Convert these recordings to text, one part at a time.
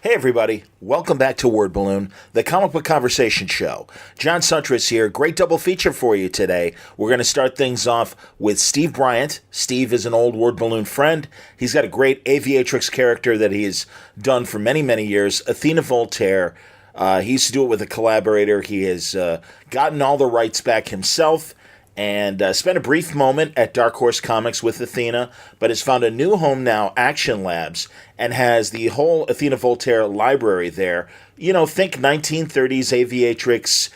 Hey everybody, welcome back to Word Balloon, the comic book conversation show. John Suntress here, great double feature for you today. We're going to start things off with Steve Bryant. Steve is an old Word Balloon friend. He's got a great aviatrix character that he has done for many, many years, Athena Voltaire. He used to do it with a collaborator. He has gotten all the rights back himself and spent a brief moment at Dark Horse Comics with Athena, but has found a new home now, Action Labs, and has the whole Athena Voltaire library there. You know, think 1930s aviatrix,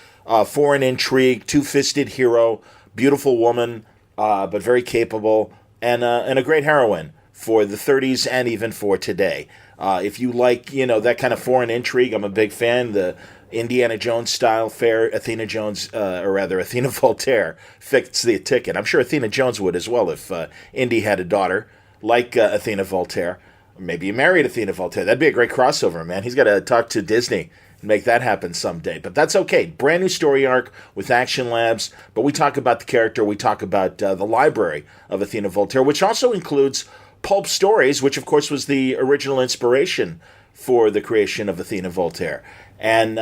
foreign intrigue, two-fisted hero, beautiful woman, but very capable, and a great heroine for the 30s and even for today. If you like, that kind of foreign intrigue, I'm a big fan. The Indiana Jones style fare, Athena Voltaire fits the ticket. I'm sure Athena Jones would as well if Indy had a daughter like Athena Voltaire. Maybe he married Athena Voltaire. That'd be a great crossover, man. He's got to talk to Disney and make that happen someday. But that's okay. Brand new story arc with Action Labs. But we talk about the character. We talk about the library of Athena Voltaire, which also includes pulp stories, which of course was the original inspiration for the creation of Athena Voltaire. And,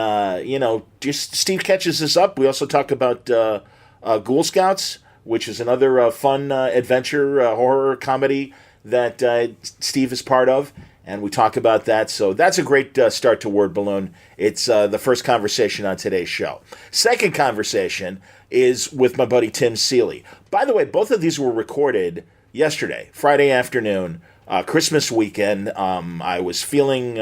just Steve catches us up. We also talk about Ghoul Scouts, which is another fun adventure horror comedy that Steve is part of. And we talk about that. So that's a great start to Word Balloon. It's the first conversation on today's show. Second conversation is with my buddy Tim Seeley. By the way, both of these were recorded yesterday, Friday afternoon, Christmas weekend. I was feeling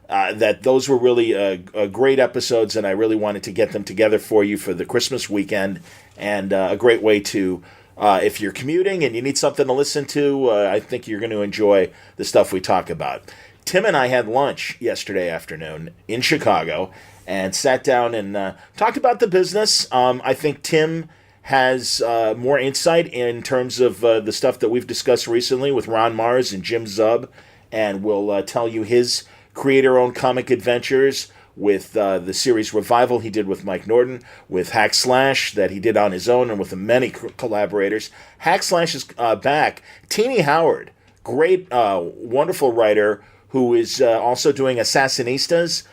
that those were really great episodes, and I really wanted to get them together for you for the Christmas weekend, and a great way to, if you're commuting and you need something to listen to, I think you're going to enjoy the stuff we talk about. Tim and I had lunch yesterday afternoon in Chicago and sat down and talked about the business. I think Tim has more insight in terms of the stuff that we've discussed recently with Ron Mars and Jim Zub, and will tell you his creator-owned comic adventures with the series Revival he did with Mike Norton, with Hack Slash that he did on his own, and with many collaborators. Hack Slash is back. Teenie Howard, great, wonderful writer who is also doing Assassinistas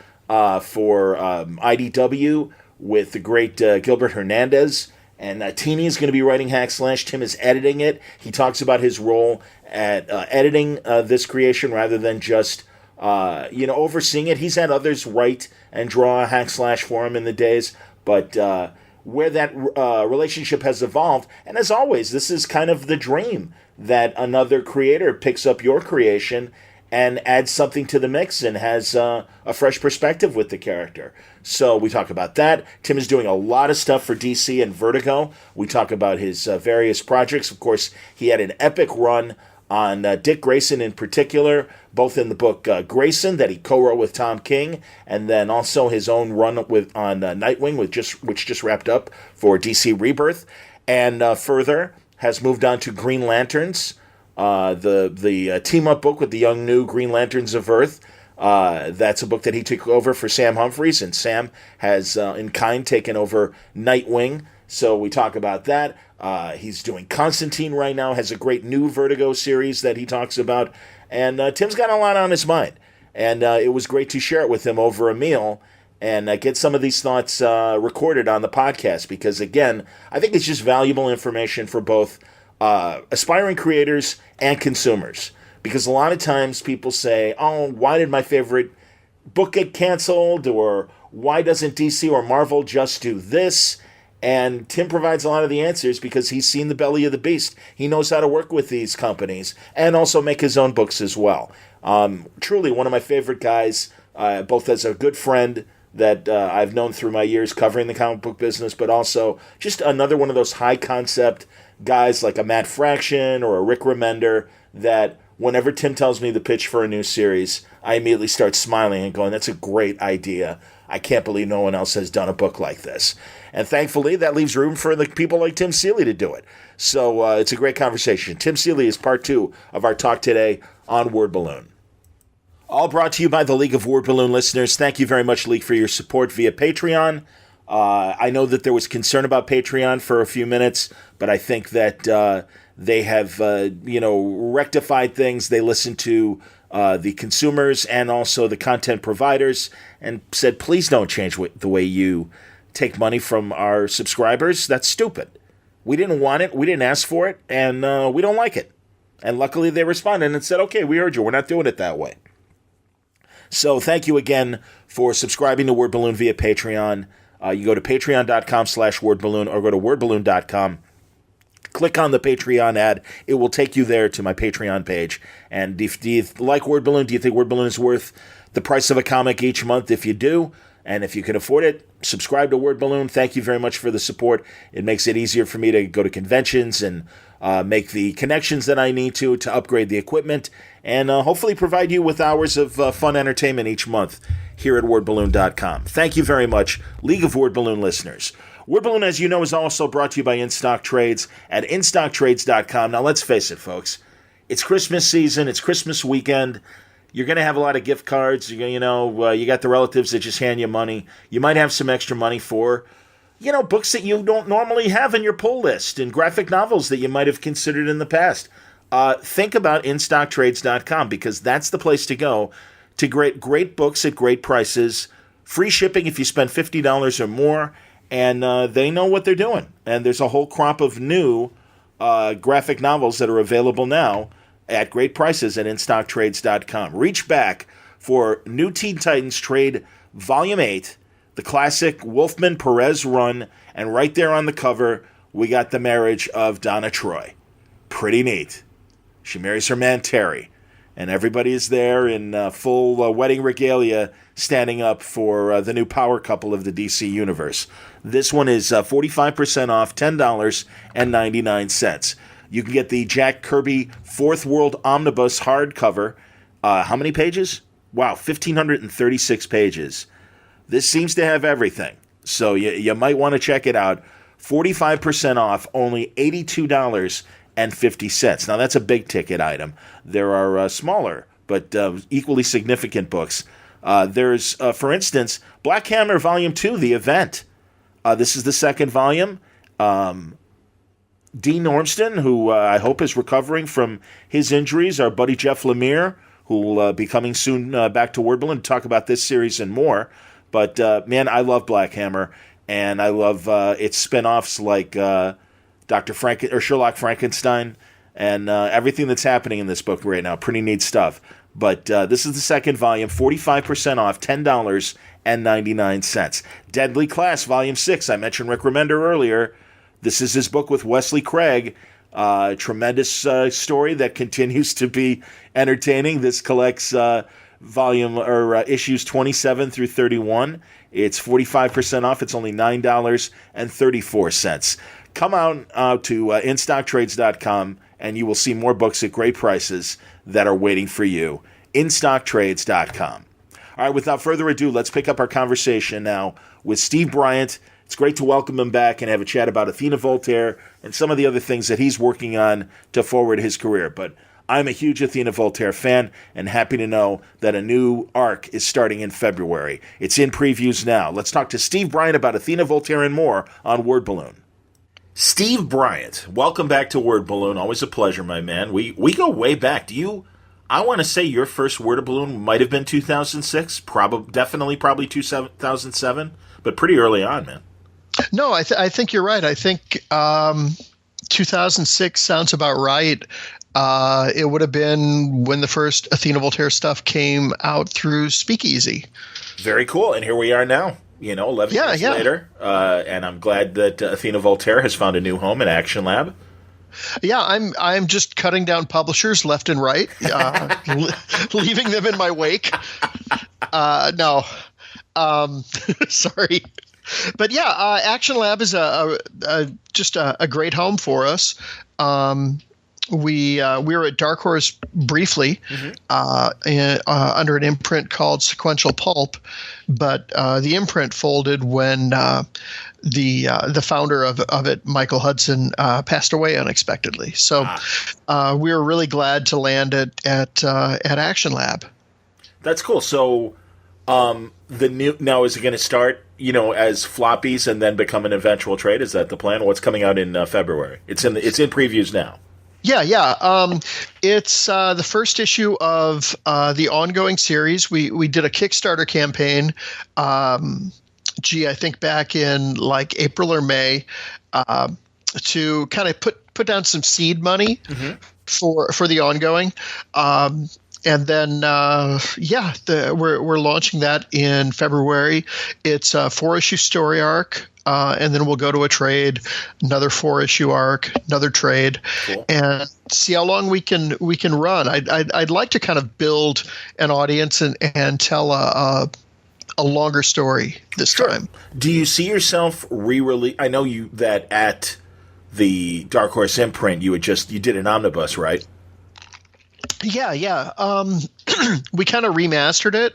for IDW with the great Gilbert Hernandez. And Teenie is going to be writing Hack Slash. Tim is editing it. He talks about his role at editing this creation rather than just overseeing it. He's had others write and draw Hack Slash for him in the days, but where that relationship has evolved, and as always, this is kind of the dream that another creator picks up your creation and adds something to the mix and has a fresh perspective with the character. So we talk about that. Tim is doing a lot of stuff for DC and Vertigo. We talk about his various projects. Of course, he had an epic run on Dick Grayson in particular, both in the book Grayson that he co-wrote with Tom King, and then also his own run on Nightwing, which just wrapped up for DC Rebirth, and further has moved on to Green Lanterns, the team-up book with the young new Green Lanterns of Earth. That's a book that he took over for Sam Humphries, and Sam has in kind taken over Nightwing. So we talk about that. He's doing Constantine right now, has a great new Vertigo series that he talks about. And Tim's got a lot on his mind. And it was great to share it with him over a meal and get some of these thoughts recorded on the podcast. Because, again, I think it's just valuable information for both aspiring creators and consumers. Because a lot of times people say, oh, why did my favorite book get canceled? Or why doesn't DC or Marvel just do this? And Tim provides a lot of the answers because he's seen the belly of the beast. He knows how to work with these companies and also make his own books as well. Truly one of my favorite guys, both as a good friend that I've known through my years covering the comic book business, but also just another one of those high-concept guys like a Matt Fraction or a Rick Remender that whenever Tim tells me the pitch for a new series, I immediately start smiling and going, that's a great idea. I can't believe no one else has done a book like this. And thankfully, that leaves room for the people like Tim Seeley to do it. So it's a great conversation. Tim Seeley is part 2 of our talk today on Word Balloon. All brought to you by the League of Word Balloon listeners. Thank you very much, League, for your support via Patreon. I know that there was concern about Patreon for a few minutes, but I think that they have, rectified things. They listened to the consumers and also the content providers, and said, please don't change the way you take money from our subscribers. That's stupid. We didn't want it. We didn't ask for it. And we don't like it. And luckily they responded and said, okay, we heard you. We're not doing it that way. So thank you again for subscribing to Word Balloon via Patreon. You go to patreon.com/wordballoon or go to wordballoon.com. Click on the Patreon ad. It will take you there to my Patreon page. And do you like Word Balloon? Do you think Word Balloon is worth the price of a comic each month? If you do, and if you can afford it, subscribe to Word Balloon. Thank you very much for the support. It makes it easier for me to go to conventions and make the connections that I need to upgrade the equipment, and hopefully provide you with hours of fun entertainment each month here at wordballoon.com. Thank you very much, League of Word Balloon listeners. Word Balloon, as you know, is also brought to you by In Stock Trades at instocktrades.com. Now, let's face it, folks. It's Christmas season. It's Christmas weekend. You're going to have a lot of gift cards. You got the relatives that just hand you money. You might have some extra money for, books that you don't normally have in your pull list and graphic novels that you might have considered in the past. Think about instocktrades.com, because that's the place to go to great books at great prices, free shipping if you spend $50 or more, and they know what they're doing. And there's a whole crop of new graphic novels that are available now at great prices at instocktrades.com. Reach back for New Teen Titans Trade Volume 8, the classic Wolfman Perez run, and right there on the cover, we got the marriage of Donna Troy. Pretty neat. She marries her man Terry, and everybody is there in full wedding regalia, standing up for the new power couple of the DC Universe. This one is 45% off, $10.99. You can get the Jack Kirby Fourth World Omnibus hardcover. How many pages? Wow, 1,536 pages. This seems to have everything, so you might want to check it out. 45% off, only $82.50. Now, that's a big-ticket item. There are smaller but equally significant books. There's, for instance, Black Hammer Volume 2, The Event. This is the second volume. Dean Ormston, who I hope is recovering from his injuries, our buddy Jeff Lemire, who will be coming soon back to Word Balloon to talk about this series and more. But, man, I love Black Hammer, and I love its spin-offs like Sherlock Frankenstein, and everything that's happening in this book right now. Pretty neat stuff. But this is the second volume, 45% off, $10.99. Deadly Class, Volume 6. I mentioned Rick Remender earlier. This is his book with Wesley Craig. Tremendous story that continues to be entertaining. This collects issues 27 through 31. It's 45% off. It's only $9.34. Come out to instocktrades.com, and you will see more books at great prices that are waiting for you. Instocktrades.com. All right, without further ado, let's pick up our conversation now with Steve Bryant. It's great to welcome him back and have a chat about Athena Voltaire and some of the other things that he's working on to forward his career. But I'm a huge Athena Voltaire fan and happy to know that a new arc is starting in February. It's in previews now. Let's talk to Steve Bryant about Athena Voltaire and more on Word Balloon. Steve Bryant, welcome back to Word Balloon. Always a pleasure, my man. We go way back. I want to say your first Word Balloon might have been 2006, probably 2007, but pretty early on, man. No, I think you're right. I think 2006 sounds about right. It would have been when the first Athena Voltaire stuff came out through Speakeasy. Very cool. And here we are now, 11 years later. And I'm glad that Athena Voltaire has found a new home at Action Lab. Yeah, I'm just cutting down publishers left and right, leaving them in my wake. No, sorry. But yeah, Action Lab is just a great home for us. We were at Dark Horse briefly under an imprint called Sequential Pulp, but the imprint folded when the founder of it, Michael Hudson, passed away unexpectedly. So we were really glad to land at Action Lab. That's cool. So now is it going to start as floppies and then become an eventual trade? Is that the plan? What's coming out in February? It's in previews now. Yeah. It's the first issue of the ongoing series. We did a Kickstarter campaign. I think back in like April or May, to kind of put down some seed money for the ongoing. And then, we're launching that in February. It's a 4-issue story arc. And then we'll go to a trade, another 4-issue arc, another trade, and see how long we can run. I'd like to kind of build an audience and tell a longer story this time. Do you see yourself re-release? I know that at the Dark Horse imprint you did an omnibus, right? Yeah. We kind of remastered it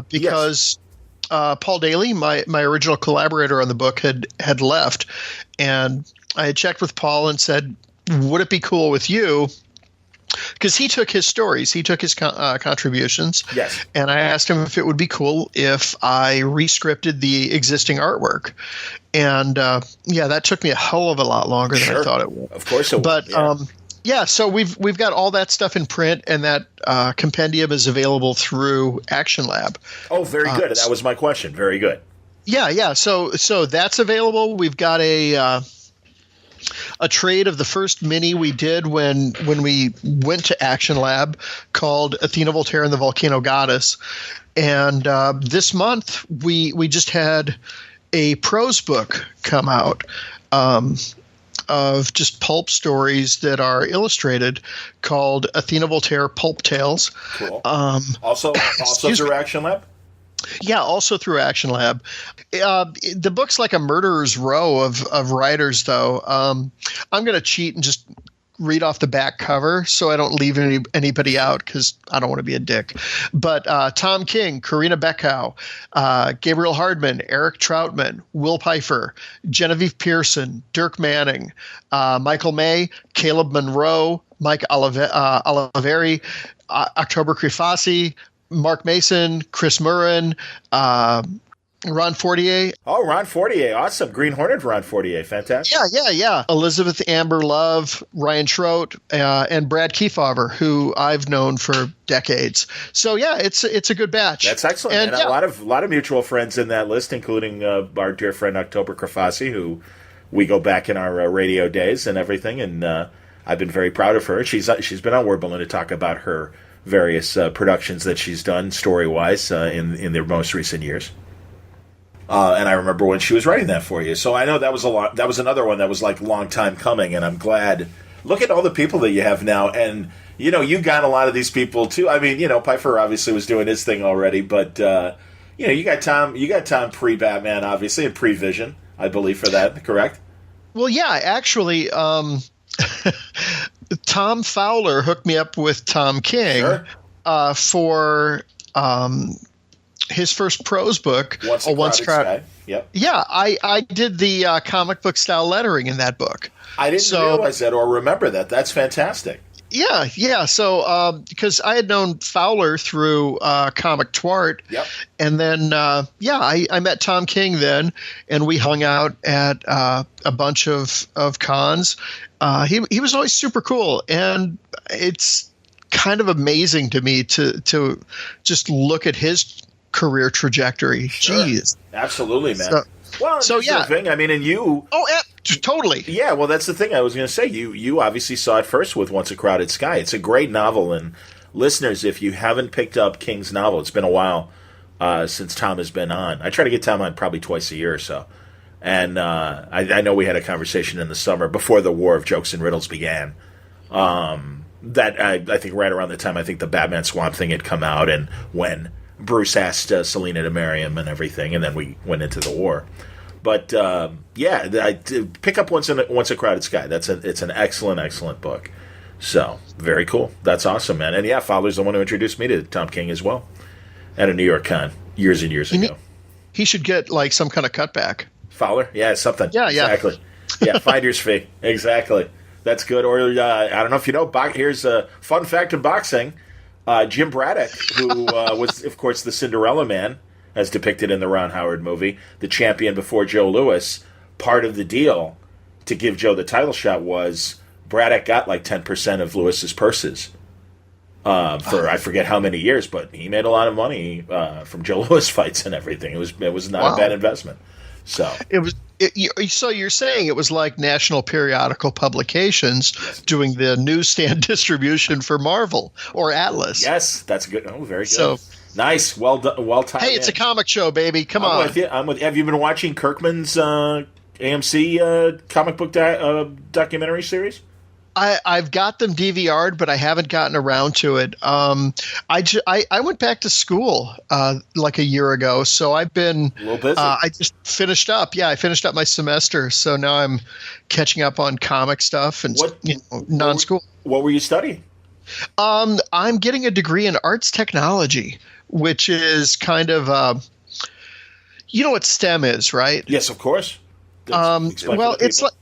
because. Yes. Paul Daly, my original collaborator on the book, had left, and I had checked with Paul and said, "Would it be cool with you?" Because he took his stories, he took his contributions, yes. And I asked him if it would be cool if I rescripted the existing artwork, and that took me a hell of a lot longer than I thought it would. Of course, it would. But so we've got all that stuff in print, and that compendium is available through Action Lab. Oh, very good. That was my question. Very good. Yeah. So that's available. We've got a trade of the first mini we did when we went to Action Lab called Athena Voltaire and the Volcano Goddess, and this month we just had a prose book come out. Of just pulp stories that are illustrated, called Athena Voltaire Pulp Tales. Cool. Also through Action Lab? Yeah, also through Action Lab. The book's like a murderer's row of writers, though. I'm going to cheat and just read off the back cover so I don't leave anybody out because I don't want to be a dick. But Tom King, Karina Beckow, Gabriel Hardman, Eric Troutman, Will Pfeiffer, Genevieve Pearson, Dirk Manning, Michael May, Caleb Monroe, Mike Oliveri, October Crifasi, Mark Mason, Chris Murrin, Ron Fortier. Oh, Ron Fortier. Awesome. Green Hornet Ron Fortier. Fantastic. Yeah. Elizabeth Amber Love, Ryan Schroet, and Brad Kefauver, who I've known for decades. So, it's a good batch. That's excellent. And a lot of mutual friends in that list, including our dear friend October Crifasi, who we go back in our radio days and everything. And I've been very proud of her. She's been on Word Balloon to talk about her various productions that she's done story-wise in their most recent years. And I remember when she was writing that for you. So I know that was that was another one that was like a long time coming, and I'm glad. Look at all the people that you have now, and you got a lot of these people too. I mean, Pfeiffer obviously was doing his thing already, but you got Tom pre-Batman obviously and pre-Vision, I believe, for that, correct? Well, yeah, actually, Tom Fowler hooked me up with Tom King for his first prose book, Once Crowded. Yep. Yeah, I did the comic book style lettering in that book. I didn't realize that or remember that. That's fantastic. Yeah. So because I had known Fowler through Comic Twart, and then I met Tom King then, and we hung out at a bunch of cons. He was always super cool, and it's kind of amazing to me to just look at his career trajectory. Sure. Jeez. Absolutely, man. The thing. I mean, and you... Oh, totally. Yeah, well, that's the thing I was going to say. You obviously saw it first with Once a Crowded Sky. It's a great novel, and listeners, if you haven't picked up King's novel, it's been a while since Tom has bbeen on. I try to get Tom on probably twice a year or so. And I know we had a conversation in the summer before the War of Jokes and Riddles began. That I think right around the time I think the Batman Swamp Thing had come out, and when Bruce asked Selena to marry him and everything, and then we went into the war. But pick up Once a Crowded Sky. It's an excellent book. So very cool. That's awesome, man. And Fowler's the one who introduced me to Tom King as well at a New York con years and years ago. He should get like some kind of cutback. Fowler, something. Yeah, exactly. Finder's fee, exactly. That's good. Or I don't know if you know. Here's a fun fact in boxing. Jim Braddock, who was, of course, the Cinderella Man, as depicted in the Ron Howard movie, the champion before Joe Louis, part of the deal to give Joe the title shot was Braddock got like 10% of Lewis's purses for I forget how many years, but he made a lot of money from Joe Louis fights and everything. It was not a bad investment. So so you're saying it was like National Periodical Publications doing the newsstand distribution for Marvel or Atlas. Yes, that's good. Oh, very good. So nice, well done, well timed. Hey, it's a comic show, baby. Come on. I'm with you. Have you been watching Kirkman's AMC comic book documentary series? I've got them DVR'd, but I haven't gotten around to it. I went back to school like a year ago, so I've been a little busy. I just finished up. Yeah, I finished up my semester, so now I'm catching up on comic stuff and non-school. What were you studying? I'm getting a degree in arts technology, which is kind of you know what STEM is, right? Yes, of course. Well, it's like.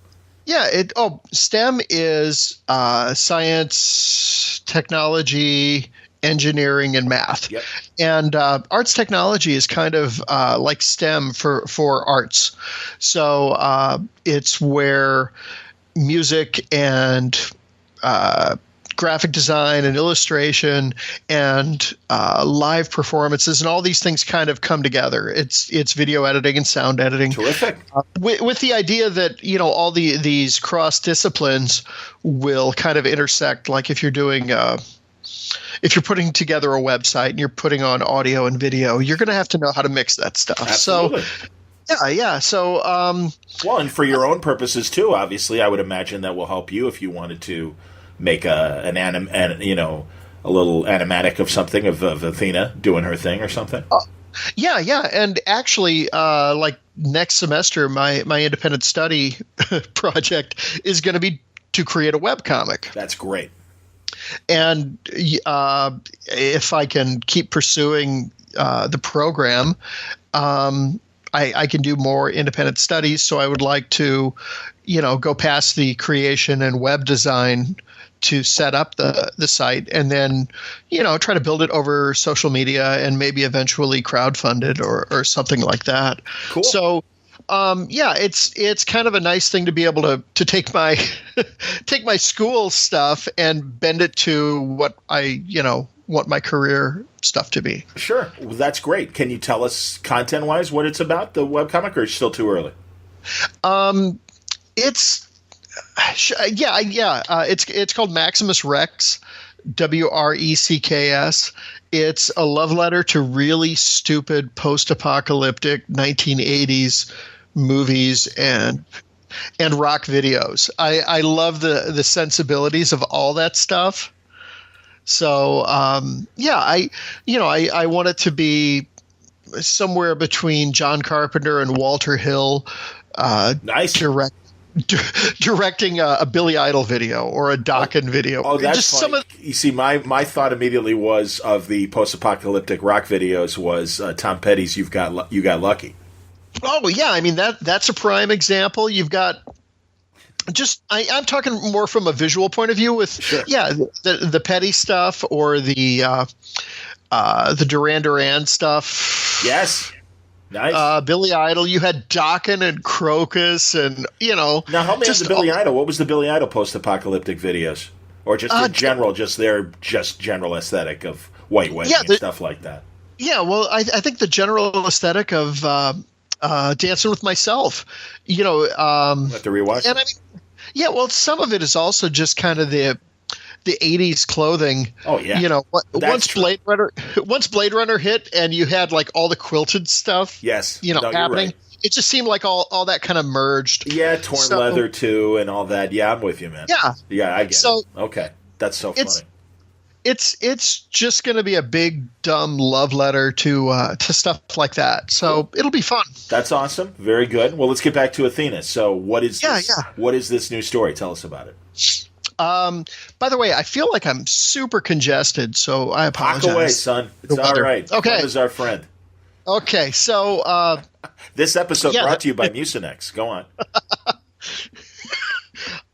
Yeah, STEM is science, technology, engineering, and math. Yep. And arts technology is kind of like STEM for arts. So it's where music and graphic design and illustration and live performances and all these things kind of come together. It's video editing and sound editing. Terrific. With the idea that, all these cross disciplines will kind of intersect. Like if you're doing if you're putting together a website and you're putting on audio and video, you're going to have to know how to mix that stuff. Absolutely. So yeah. So well, and for your own purposes too, obviously, I would imagine that will help you if you wanted to make a little animatic of something of Athena doing her thing or something. Yeah, and actually, like next semester, my independent study project is going to be to create a webcomic. That's great. And if I can keep pursuing the program, I can do more independent studies. So I would like to, go past the creation and web design to set up the site and then, try to build it over social media and maybe eventually crowdfund it or something like that. Cool. So, it's kind of a nice thing to be able to take my take my school stuff and bend it to what I, want my career stuff to be. Sure. Well, that's great. Can you tell us content-wise what it's about, the webcomic, or is it still too early? It's called Maximus Rex, WRECKS. It's a love letter to really stupid post-apocalyptic 1980s movies and rock videos. I love the sensibilities of all that stuff. So I want it to be somewhere between John Carpenter and Walter Hill. Nice. Directing a Billy Idol video or a Dokken video. Oh, that's funny. You see, my thought immediately was of the post-apocalyptic rock videos was Tom Petty's "You Got Lucky." Oh yeah, I mean that's a prime example. You've got I'm talking more from a visual point of view with the Petty stuff or the Duran Duran stuff. Yes. Nice. Billy Idol. You had Dokken and Crocus, and Now, help me with the Billy Idol. What was the Billy Idol post-apocalyptic videos, or just in general, just their general aesthetic of white wedding and stuff like that? Yeah, well, I think the general aesthetic of Dancing with Myself. Have to rewatch. And I mean, well, some of it is also just kind of the 80s clothing. Oh yeah. Once Blade Runner hit and you had like all the quilted stuff. Yes. Happening. Right. It just seemed like all that kind of merged. Yeah, torn leather too and all that. Yeah, I'm with you, man. Yeah. Yeah, I get it. Okay. That's so funny. It's just going to be a big dumb love letter to stuff like that. So it'll be fun. That's awesome. Very good. Well, let's get back to Athena. So what is this new story? Tell us about it. By the way, I feel like I'm super congested, so I apologize. Talk away, son. It's all right. Okay. Fun is our friend. Okay, so this episode brought to you by Mucinex. Go on.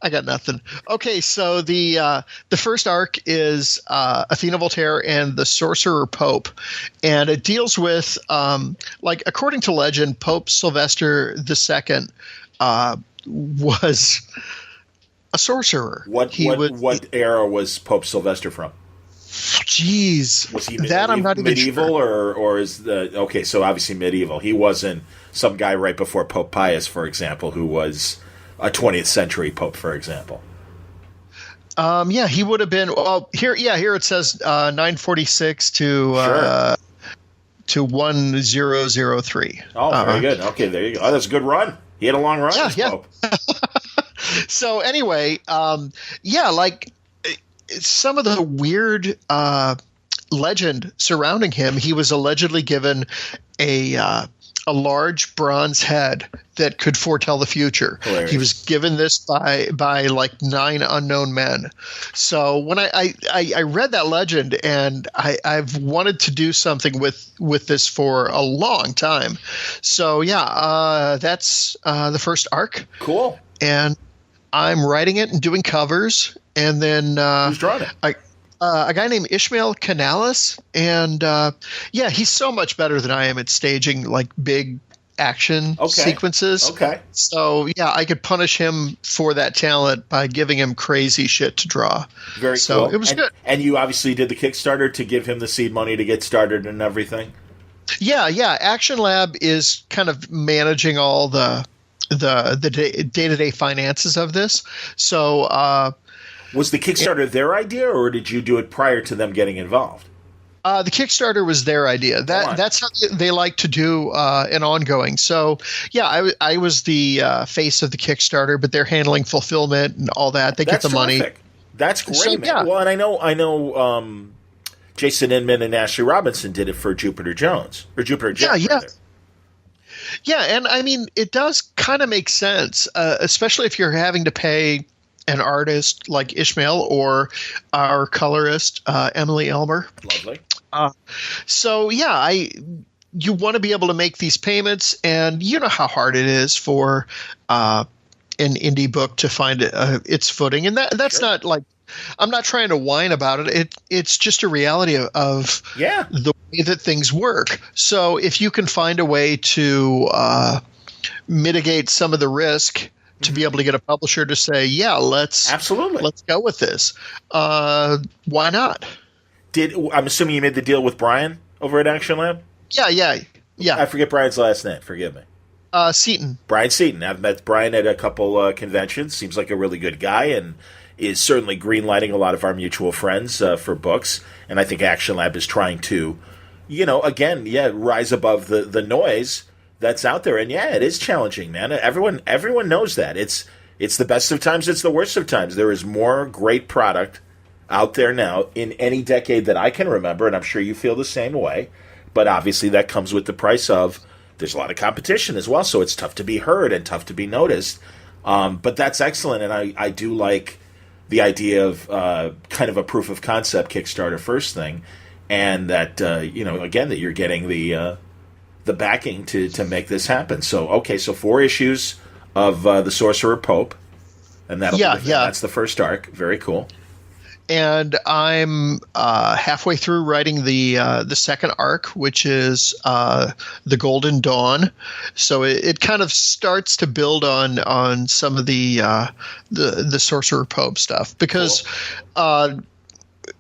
I got nothing. Okay, so the first arc is Athena Voltaire and the Sorcerer Pope, and it deals with according to legend, Pope Sylvester II was a sorcerer. What era was Pope Sylvester from? Jeez, Was he I'm not even medieval sure. or is the okay? So obviously medieval. He wasn't some guy right before Pope Pius, for example, who was a 20th century pope, for example. Yeah, he would have been. Well, here it says 946 to 1003. Oh, very good. Okay, there you go. Oh, that's a good run. He had a long run. Yeah. Pope. So anyway, like some of the weird legend surrounding him. He was allegedly given a large bronze head that could foretell the future. Hilarious. He was given this by like 9 unknown men. So when I read that legend, and I've wanted to do something with this for a long time. So yeah, that's the first arc. Cool. And I'm writing it and doing covers, and then who's drawing it? A guy named Ishmael Canales, and he's so much better than I am at staging like big action sequences. Okay. So yeah, I could punish him for that talent by giving him crazy shit to draw. Very so cool. It was good. And you obviously did the Kickstarter to give him the seed money to get started and everything. Yeah. Action Lab is kind of managing all the day-to-day finances of this. So. Was the Kickstarter their idea, or did you do it prior to them getting involved? The Kickstarter was their idea. That's how they like to do an ongoing. So, yeah, I was the face of the Kickstarter, but they're handling fulfillment and all that. They get the money. That's great, so, man. Yeah. Well, and I know Jason Inman and Ashley Robinson did it for Jupiter Jones. Or Jupiter Jones, rather. Yeah, and I mean, it does kind of make sense, especially if you're having to pay an artist like Ishmael or our colorist Emily Elmer. Lovely. So yeah, you want to be able to make these payments, and you know how hard it is for an indie book to find its footing, and that's sure. not like I'm not trying to whine about it. It's just a reality of the way that things work. So if you can find a way to mitigate some of the risk, to be able to get a publisher to say, yeah, let's go with this. Why not? I'm assuming you made the deal with Brian over at Action Lab? Yeah. I forget Brian's last name. Forgive me. Seaton. Brian Seaton. I've met Brian at a couple conventions. Seems like a really good guy and is certainly greenlighting a lot of our mutual friends for books. And I think Action Lab is trying to, rise above the noise that's out there. And yeah, it is challenging, man. Everyone knows that. It's the best of times, it's the worst of times. There is more great product out there now in any decade that I can remember, and I'm sure you feel the same way. But obviously that comes with the price of there's a lot of competition as well, so it's tough to be heard and tough to be noticed. But that's excellent, and I do like the idea of kind of a proof of concept Kickstarter first thing, and that again that you're getting the backing to make this happen. So 4 issues of the Sorcerer Pope, and that's the first arc. Very cool. And I'm halfway through writing the second arc, which is the Golden Dawn. So it kind of starts to build on some of the Sorcerer Pope stuff, because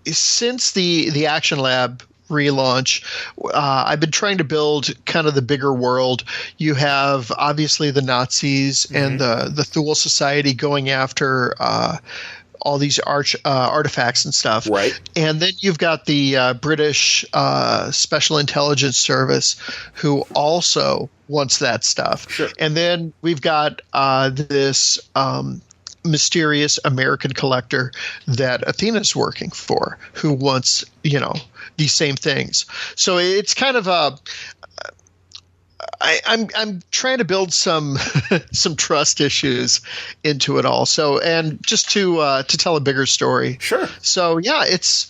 since the Action Lab relaunch, I've been trying to build kind of the bigger world. You have obviously the Nazis and the Thule Society going after all these artifacts and stuff. Right. And then you've got the British Special Intelligence Service, who also wants that stuff. Sure. And then we've got this mysterious American collector that Athena's working for, who wants, these same things. So it's kind of I'm trying to build some some trust issues into it all. So, and just to tell a bigger story. Sure. So yeah, it's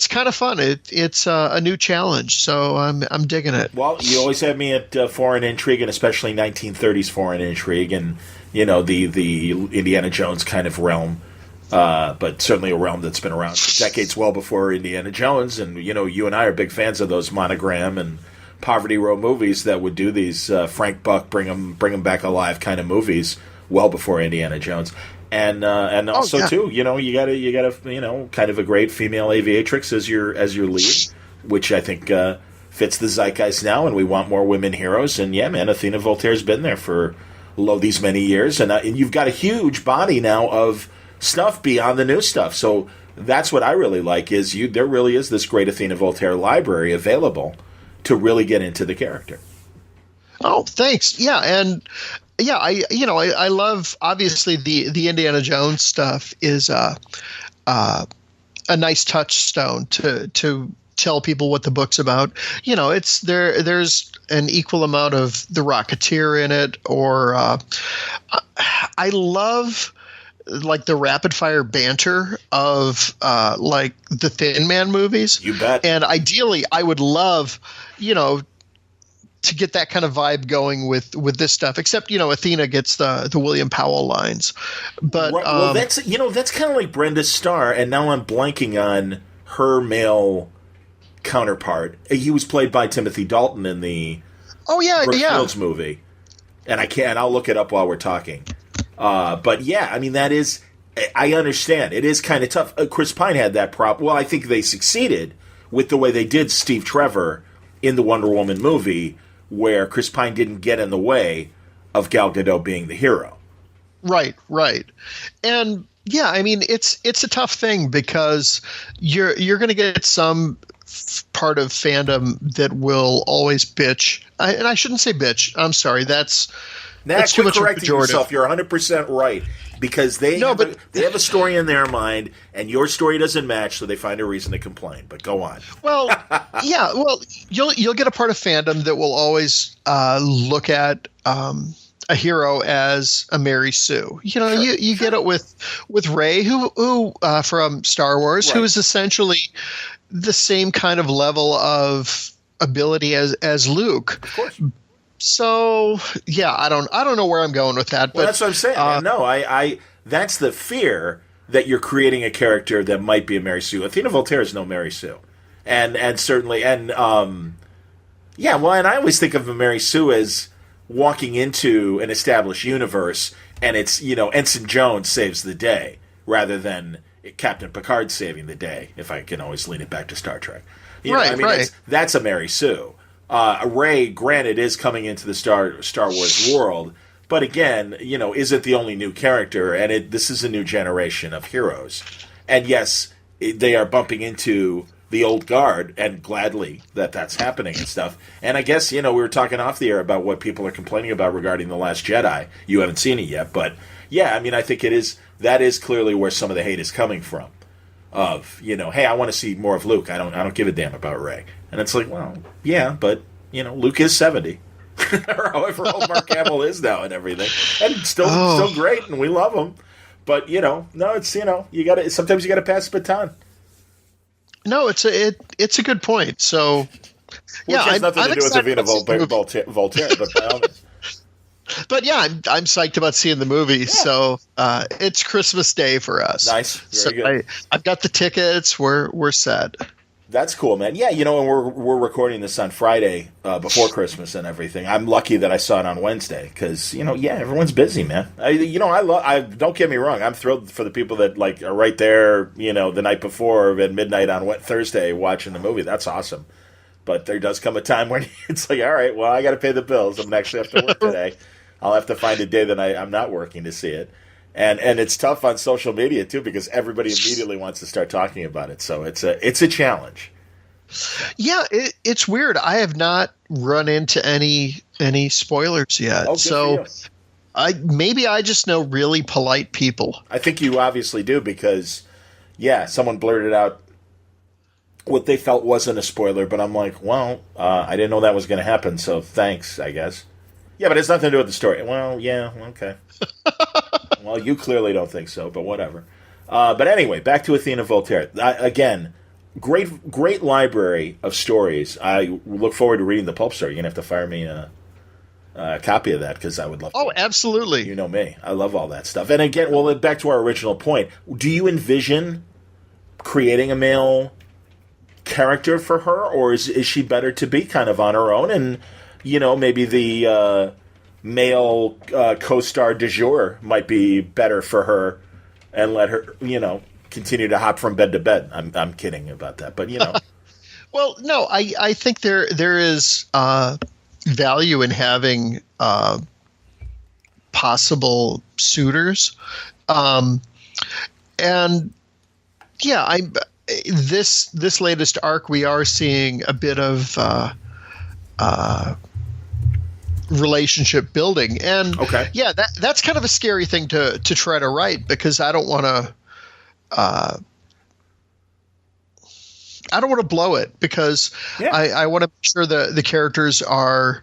kind of fun. It's a new challenge. So I'm digging it. Well, you always have me at foreign intrigue, and especially 1930s foreign intrigue, and the Indiana Jones kind of realm. But certainly a realm that's been around for decades, well before Indiana Jones. And you and I are big fans of those Monogram and Poverty Row movies that would do these Frank Buck bring them back alive kind of movies well before Indiana Jones. and also too, you gotta kind of a great female aviatrix as your lead, which I think fits the zeitgeist now, and we want more women heroes. And yeah, man, Athena Voltaire's been there for these many years, and you've got a huge body now of stuff beyond the new stuff. So that's what I really like is there really is this great Athena Voltaire library available to really get into the character. Oh, thanks. Yeah, and yeah, I love, obviously the Indiana Jones stuff is a nice touchstone to tell people what the book's about. It's there's an equal amount of the Rocketeer in it, or I love like the rapid fire banter of like the Thin Man movies. You bet. And ideally I would love, to get that kind of vibe going with this stuff, except, Athena gets the William Powell lines. But right. Well, that's kind of like Brenda Starr, and now I'm blanking on her male counterpart. He was played by Timothy Dalton in the Brooke Shields movie, and I'll look it up while we're talking. But yeah, I mean, that is, I understand. It is kind of tough. Chris Pine had that problem. Well, I think they succeeded with the way they did Steve Trevor in the Wonder Woman movie, where Chris Pine didn't get in the way of Gal Gadot being the hero. Right. And yeah, I mean, it's a tough thing because you're going to get some part of fandom that will always bitch. And I shouldn't say bitch. I'm sorry. That's too much correcting yourself. You're 100% right, because they have a story in their mind, and your story doesn't match, so they find a reason to complain. But go on. Well, yeah. Well, you'll get a part of fandom that will always look at a hero as a Mary Sue. Sure. You get it with Rey, who from Star Wars, right, who is essentially the same kind of level of ability as Luke. Of course. So yeah, I don't know where I'm going with that. But that's what I'm saying. Man. No, I that's the fear that you're creating a character that might be a Mary Sue. Athena Voltaire is no Mary Sue, and certainly and yeah. Well, and I always think of a Mary Sue as walking into an established universe, and it's Ensign Jones saves the day rather than Captain Picard saving the day. If I can always lean it back to Star Trek, right. That's a Mary Sue. Rey, granted, is coming into the Star Wars world, but again, isn't the only new character, and this is a new generation of heroes. And yes, they are bumping into the old guard, and gladly that's happening and stuff. And I guess, we were talking off the air about what people are complaining about regarding The Last Jedi. You haven't seen it yet, but yeah, I mean, I think that is clearly where some of the hate is coming from. Of, hey, I want to see more of Luke. I don't give a damn about Rey. And it's like, well, yeah, but, Luke is 70. Or however old Mark Hamill is now and everything. And still great, and we love him. But, no, it's, sometimes you got to pass the baton. No, it's a good point. So, yeah. Which has nothing to do with Athena Voltaire, but by all means. But yeah, I'm psyched about seeing the movie. Yeah. So it's Christmas Day for us. Nice, very good. I've got the tickets. We're set. That's cool, man. Yeah, and we're recording this on Friday before Christmas and everything. I'm lucky that I saw it on Wednesday because everyone's busy, man. I don't get me wrong. I'm thrilled for the people that are right there, the night before at midnight on Thursday watching the movie. That's awesome. But there does come a time when it's like, all right, well, I got to pay the bills. I'm going to actually have to work today. I'll have to find a day that I'm not working to see it. And it's tough on social media, too, because everybody immediately wants to start talking about it. So it's a challenge. Yeah, it's weird. I have not run into any spoilers yet. Oh, so maybe I just know really polite people. I think you obviously do because, yeah, someone blurted out what they felt wasn't a spoiler, but I'm like, well, I didn't know that was going to happen, so thanks, I guess. Yeah, but it's nothing to do with the story. Well, yeah, okay. Well, you clearly don't think so, but whatever. But anyway, back to Athena Voltaire. Again, great library of stories. I look forward to reading the pulp story. You're going to have to fire me a copy of that because I would love to. Oh, absolutely. You know me. I love all that stuff. And again, well, back to our original point. Do you envision creating a male character for her, or is she better to be kind of on her own and maybe male co-star du jour might be better for her, and let her, continue to hop from bed to bed. I'm kidding about that, but Well, no, I think there is value in having possible suitors, and yeah, this latest arc we are seeing a bit of relationship building, and okay, yeah, that's kind of a scary thing to try to write, because I don't want to. I don't want to blow it, because I want to make sure the characters are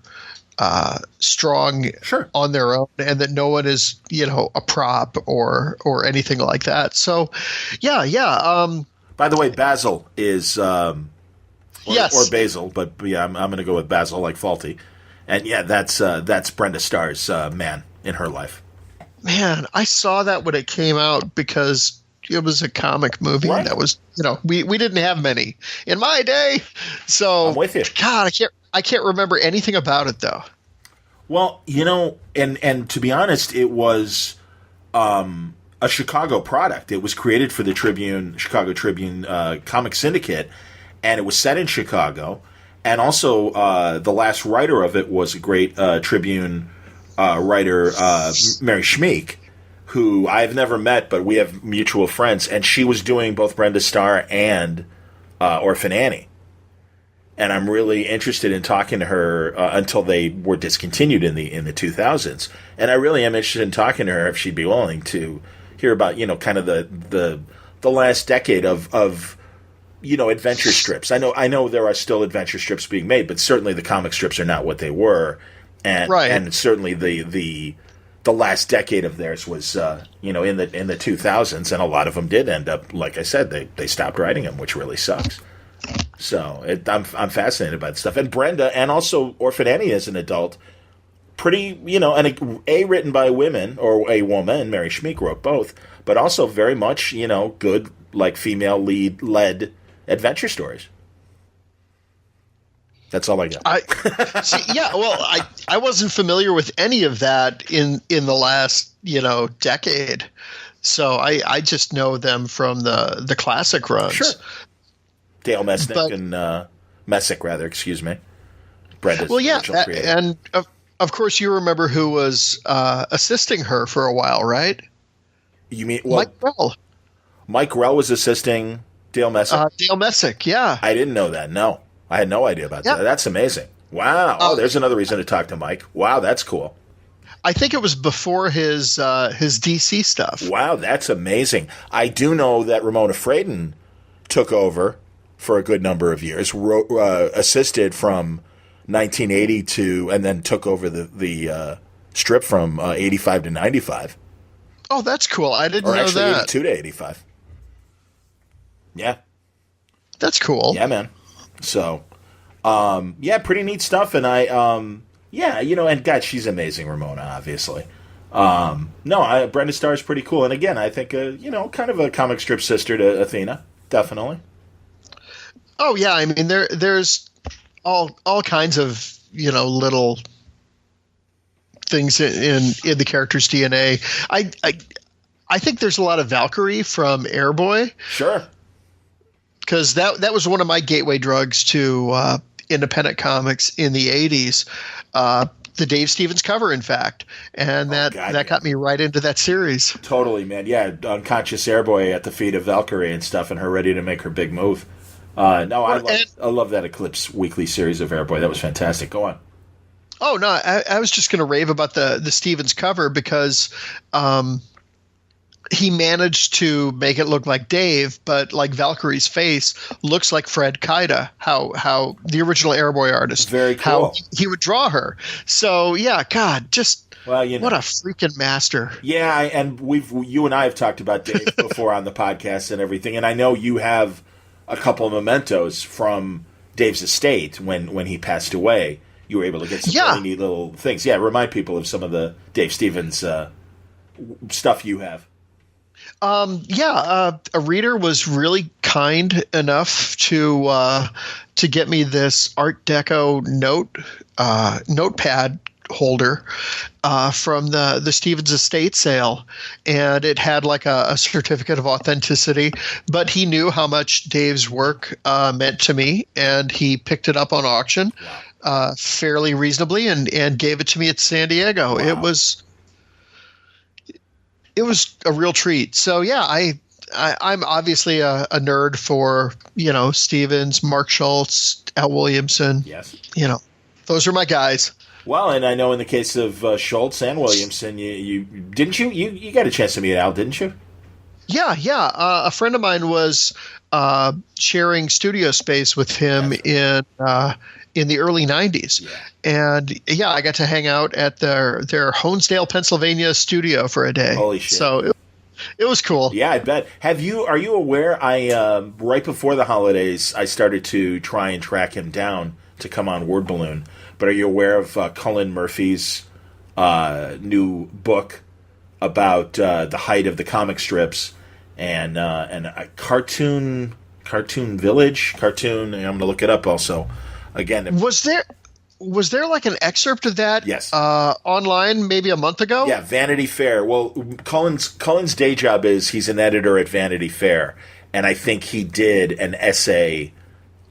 strong on their own, and that no one is, a prop or anything like that. So, yeah. By the way, Basil is yes, or Basil, but yeah, I'm going to go with Basil, like Faulty, and yeah, that's Brenda Starr's man in her life. Man, I saw that when it came out, because it was a comic movie that was, we didn't have many in my day. So I'm with you. God, I can't remember anything about it though. Well, and to be honest, it was a Chicago product. It was created for the Chicago Tribune comic syndicate, and it was set in Chicago. And also, the last writer of it was a great Tribune writer, Mary Schmeek, who I've never met, but we have mutual friends, and she was doing both Brenda Starr and Orphan Annie. And I'm really interested in talking to her until they were discontinued in the 2000s. And I really am interested in talking to her if she'd be willing to hear about, kind of the last decade of adventure strips. I know there are still adventure strips being made, but certainly the comic strips are not what they were, and certainly the last decade of theirs was, in the 2000s, and a lot of them did end up, like I said, they stopped writing them, which really sucks. So I'm fascinated by the stuff. And Brenda, and also Orphan Annie as an adult, pretty, and written by women, or a woman, Mary Schmeek wrote both, but also very much, good, like, female led adventure stories. That's all I got. I wasn't familiar with any of that in the last, decade. So I just know them from the classic runs. Sure. Dale Messick, excuse me. Brenda's original creator. And of course you remember who was assisting her for a while, right? You mean Mike Grell? Mike Grell was assisting Dale Messick? Dale Messick, yeah. I didn't know that, no. I had no idea about that. That's amazing. Wow. There's another reason to talk to Mike. Wow, that's cool. I think it was before his DC stuff. Wow, that's amazing. I do know that Ramona Fradon took over for a good number of years, assisted from 1980 to, and then took over the strip from 85 to 95. Oh, that's cool. I didn't know that. Or actually 82 to 85. Yeah. That's cool. Yeah, man. So, pretty neat stuff. And and God, she's amazing, Ramona, obviously. Brenda Starr is pretty cool. And again, I think, kind of a comic strip sister to Athena. Definitely. Oh, yeah. I mean, there's all kinds of, little things in the character's DNA. I think there's a lot of Valkyrie from Airboy. Sure. Because that was one of my gateway drugs to independent comics in the 80s. The Dave Stevens cover, in fact. And that got me right into that series. Totally, man. Yeah, unconscious Airboy at the feet of Valkyrie and stuff, and her ready to make her big move. I love that Eclipse weekly series of Airboy. That was fantastic. Go on. Oh, no, I was just going to rave about the Stevens cover, because he managed to make it look like Dave, but like Valkyrie's face looks like Fred Kaida, how the original Airboy artist, very cool, how he would draw her. So yeah, God, just what a freaking master. Yeah, and you and I have talked about Dave before on the podcast and everything, and I know you have a couple of mementos from Dave's estate when he passed away. You were able to get some really neat little things. Yeah, remind people of some of the Dave Stevens stuff you have. A reader was really kind enough to get me this Art Deco notepad holder from the Stevens estate sale, and it had like a certificate of authenticity. But he knew how much Dave's work meant to me, and he picked it up on auction fairly reasonably and gave it to me at San Diego. Wow. It was a real treat. So yeah, I'm obviously a nerd for Stevens, Mark Schultz, Al Williamson. Yes, those are my guys. Well, and I know in the case of Schultz and Williamson, you got a chance to meet Al, didn't you? Yeah. A friend of mine was sharing studio space with him in the early 90s. Yeah. And I got to hang out at their Honesdale, Pennsylvania studio for a day. Holy shit. So it was cool. Yeah, I bet. Are you aware right before the holidays I started to try and track him down to come on Word Balloon. But are you aware of Cullen Murphy's new book about the height of the comic strips and a cartoon village? I'm going to look it up also. Again, was there like an excerpt of that? Yes. Online maybe a month ago? Yeah, Vanity Fair. Well, Cullen's day job is he's an editor at Vanity Fair, and I think he did an essay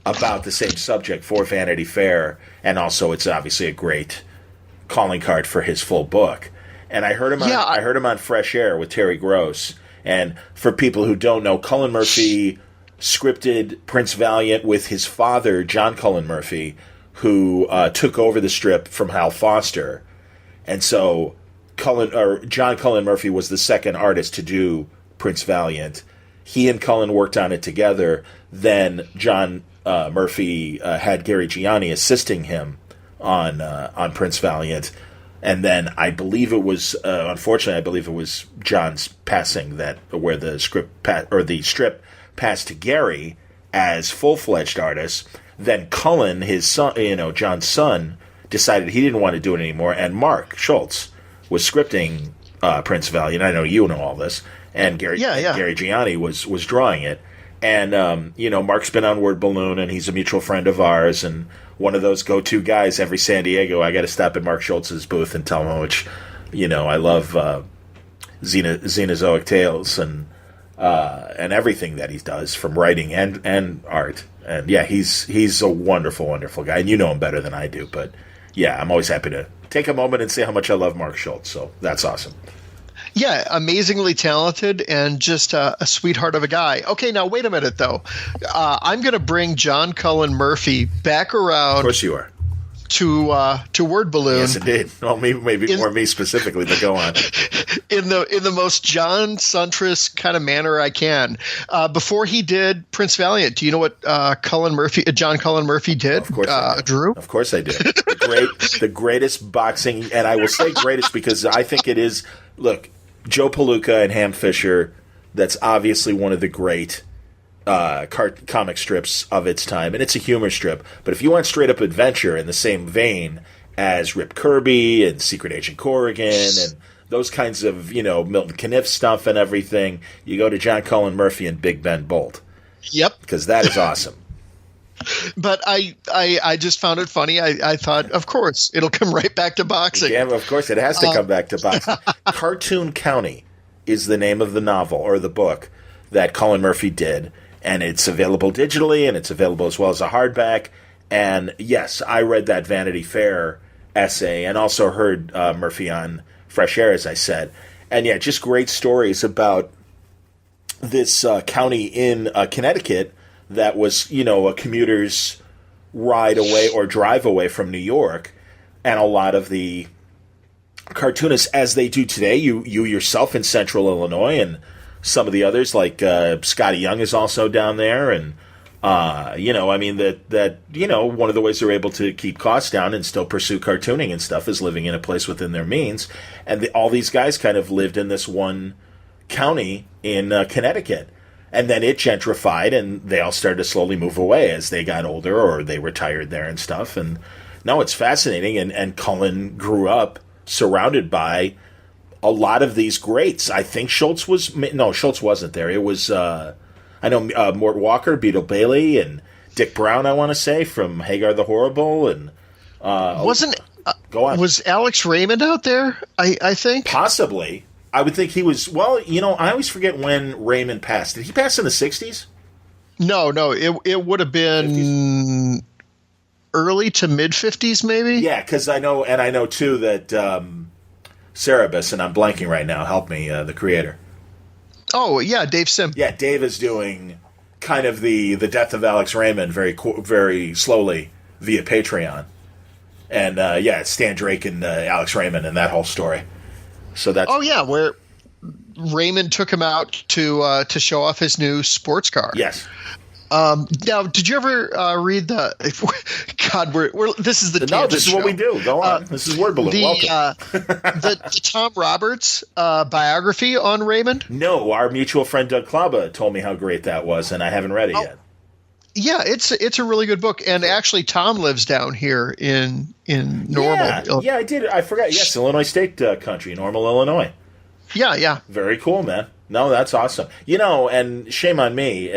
about the same subject for Vanity Fair, and also it's obviously a great calling card for his full book. And I heard him I heard him on Fresh Air with Terry Gross. And for people who don't know, Cullen Murphy scripted Prince Valiant with his father, John Cullen Murphy, who took over the strip from Hal Foster. And so John Cullen Murphy was the second artist to do Prince Valiant. He and Cullen worked on it together. Then John Murphy had Gary Gianni assisting him on Prince Valiant. And then I believe it was, unfortunately, John's passing where the strip passed to Gary as full-fledged artist. Then Cullen, his son, John's son, decided he didn't want to do it anymore, and Mark Schultz was scripting Prince Valiant. I know you know all this, and Gary Gianni was drawing it. And Mark's been on Word Balloon, and he's a mutual friend of ours, and one of those go-to guys every San Diego. I got to stop at Mark Schultz's booth and tell him how much, I love Xenozoic Tales and everything that he does from writing and art. And yeah, he's a wonderful, wonderful guy, and you know him better than I do. But yeah, I'm always happy to take a moment and say how much I love Mark Schultz. So that's awesome. Yeah, amazingly talented and just a sweetheart of a guy. Okay, now wait a minute though. I'm going to bring John Cullen Murphy back around. Of course you are. To Word Balloon. Yes, indeed. Well, maybe more me specifically, but go on. In the most John Suntress kind of manner I can. Before he did Prince Valiant, do you know what John Cullen Murphy did? Of course I do. Drew? Of course I do. The greatest boxing, and I will say greatest because I think it is. Look, Joe Palooka and Ham Fisher. That's obviously one of the great comic strips of its time, and it's a humor strip. But if you want straight up adventure in the same vein as Rip Kirby and Secret Agent Corrigan and those kinds of Milton Caniff stuff and everything, you go to John Cullen Murphy and Big Ben Bolt. Yep, because that is awesome. But I just found it funny. I thought, of course, it'll come right back to boxing. Yeah, of course, it has to come back to boxing. Cartoon County is the name of the novel or the book that Cullen Murphy did. And it's available digitally, and it's available as well as a hardback. And yes, I read that Vanity Fair essay and also heard Murphy on Fresh Air, as I said. And yeah, just great stories about this county in Connecticut that was, a commuter's ride away or drive away from New York. And a lot of the cartoonists, as they do today, you yourself in Central Illinois, and some of the others, like Scotty Young is also down there, and one of the ways they're able to keep costs down and still pursue cartooning and stuff is living in a place within their means. And all these guys kind of lived in this one county in Connecticut, and then it gentrified, and they all started to slowly move away as they got older or they retired there and stuff. And no, it's fascinating, and Cullen grew up surrounded by a lot of these greats. I think Schultz wasn't there. It was, Mort Walker, Beetle Bailey, and Dick Brown, I want to say, from Hagar the Horrible. And Go on. Was Alex Raymond out there? I think Possibly. I would think he was. Well, I always forget when Raymond passed. Did he pass in the 60s? No. It would have been 50s? Early to mid 50s, maybe. Yeah, because I know too that Cerebus, and I'm blanking right now. Help me, the creator. Oh yeah, Dave Sim. Yeah, Dave is doing kind of the death of Alex Raymond very slowly via Patreon, and it's Stan Drake and Alex Raymond and that whole story. So that's where Raymond took him out to show off his new sports car. Yes. Now, did you ever read the? God, this is the no. This is what we do. Go on. This is Word Balloon. Welcome. The Tom Roberts biography on Raymond. No, our mutual friend Doug Klaba told me how great that was, and I haven't read it yet. Yeah, it's a really good book, and actually, Tom lives down here in Normal. Yeah, I did. I forgot. Yes, Illinois State country, Normal, Illinois. Yeah. Very cool, man. No, that's awesome. And shame on me.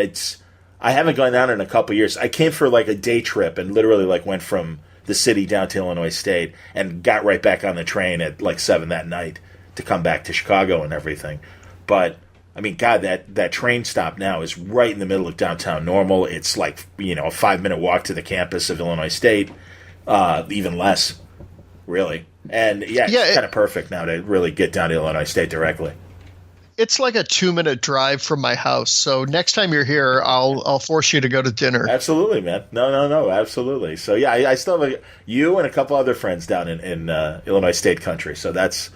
I haven't gone down in a couple years. I came for like a day trip and literally went from the city down to Illinois State and got right back on the train at 7 that night to come back to Chicago and everything. But I mean, God, that train stop now is right in the middle of downtown Normal. It's a 5-minute walk to the campus of Illinois State, even less, really. And it's kind of perfect now to really get down to Illinois State directly. It's like a 2-minute drive from my house. So next time you're here, I'll force you to go to dinner. Absolutely, man. No, absolutely. So I still have you and a couple other friends down in Illinois State country. So that's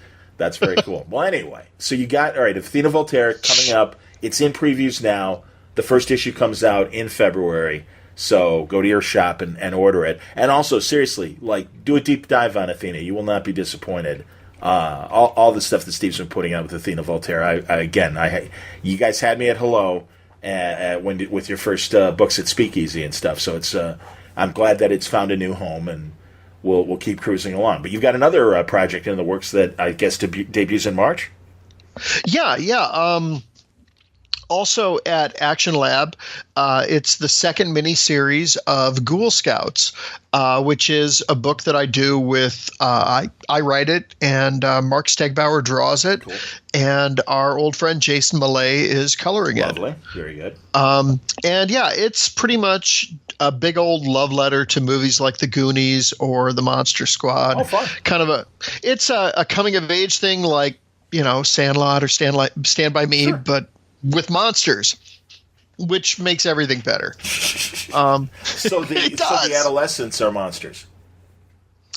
very cool. Well, anyway, so you got Athena Voltaire coming up. It's in previews now. The first issue comes out in February. So go to your shop and order it. And also, seriously, do a deep dive on Athena. You will not be disappointed. All the stuff that Steve's been putting out with Athena Voltaire. You guys had me at hello with your first books at Speakeasy and stuff. So it's I'm glad that it's found a new home, and we'll keep cruising along. But you've got another project in the works that I guess debuts in March. Yeah. Also at Action Lab, it's the second mini-series of Ghoul Scouts, which is a book that I do with I write it, and Mark Stegbauer draws it, cool. And our old friend Jason Millay is coloring it. Lovely. Very good. It's pretty much a big old love letter to movies like The Goonies or The Monster Squad. Oh, fun. It's a coming-of-age thing like, Sandlot or Stand By Me, but with monsters, which makes everything better. So the adolescents are monsters.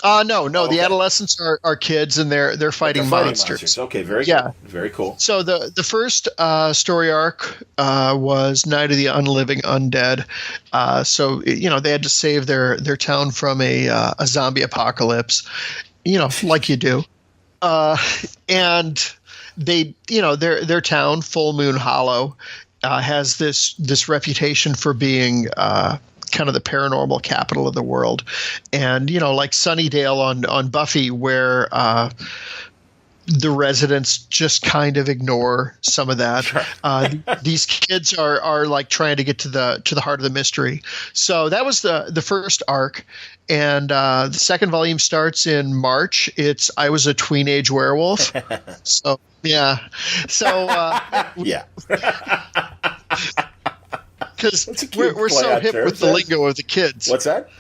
No. Okay. The adolescents are kids, and they're fighting monsters. Okay, very good. Very cool. So the first story arc was Night of the Unliving Undead. They had to save their town from a zombie apocalypse, like you do, and they, their town, Full Moon Hollow, has this reputation for being kind of the paranormal capital of the world, and like Sunnydale on Buffy, where the residents just kind of ignore some of that. Sure. These kids are trying to get to the heart of the mystery. So that was the first arc. And the second volume starts in March. It's I Was a Tweenage Werewolf. So yeah. So yeah. Because we're so hip with the lingo of the kids. What's that?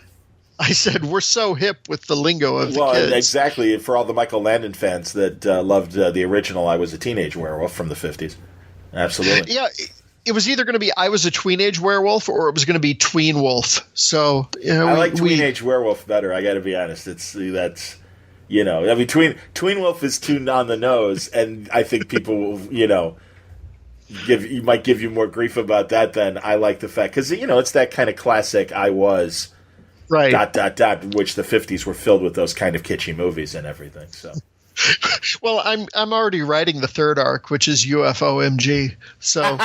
I said we're so hip with the lingo of the kids. Well, exactly. For all the Michael Landon fans that loved the original I Was a Teenage Werewolf from the 50s. Absolutely. Yeah. It was either going to be I Was a Tweenage Werewolf or it was going to be Tween Wolf. So I like Tweenage Werewolf better. I got to be honest. Tween Wolf is too on the nose, and I think people will might give you more grief about that than I like the fact because it's that kind of classic I was right ... which the 50s were filled with those kind of kitschy movies and everything. So. Well, I'm already writing the third arc, which is UFOMG. So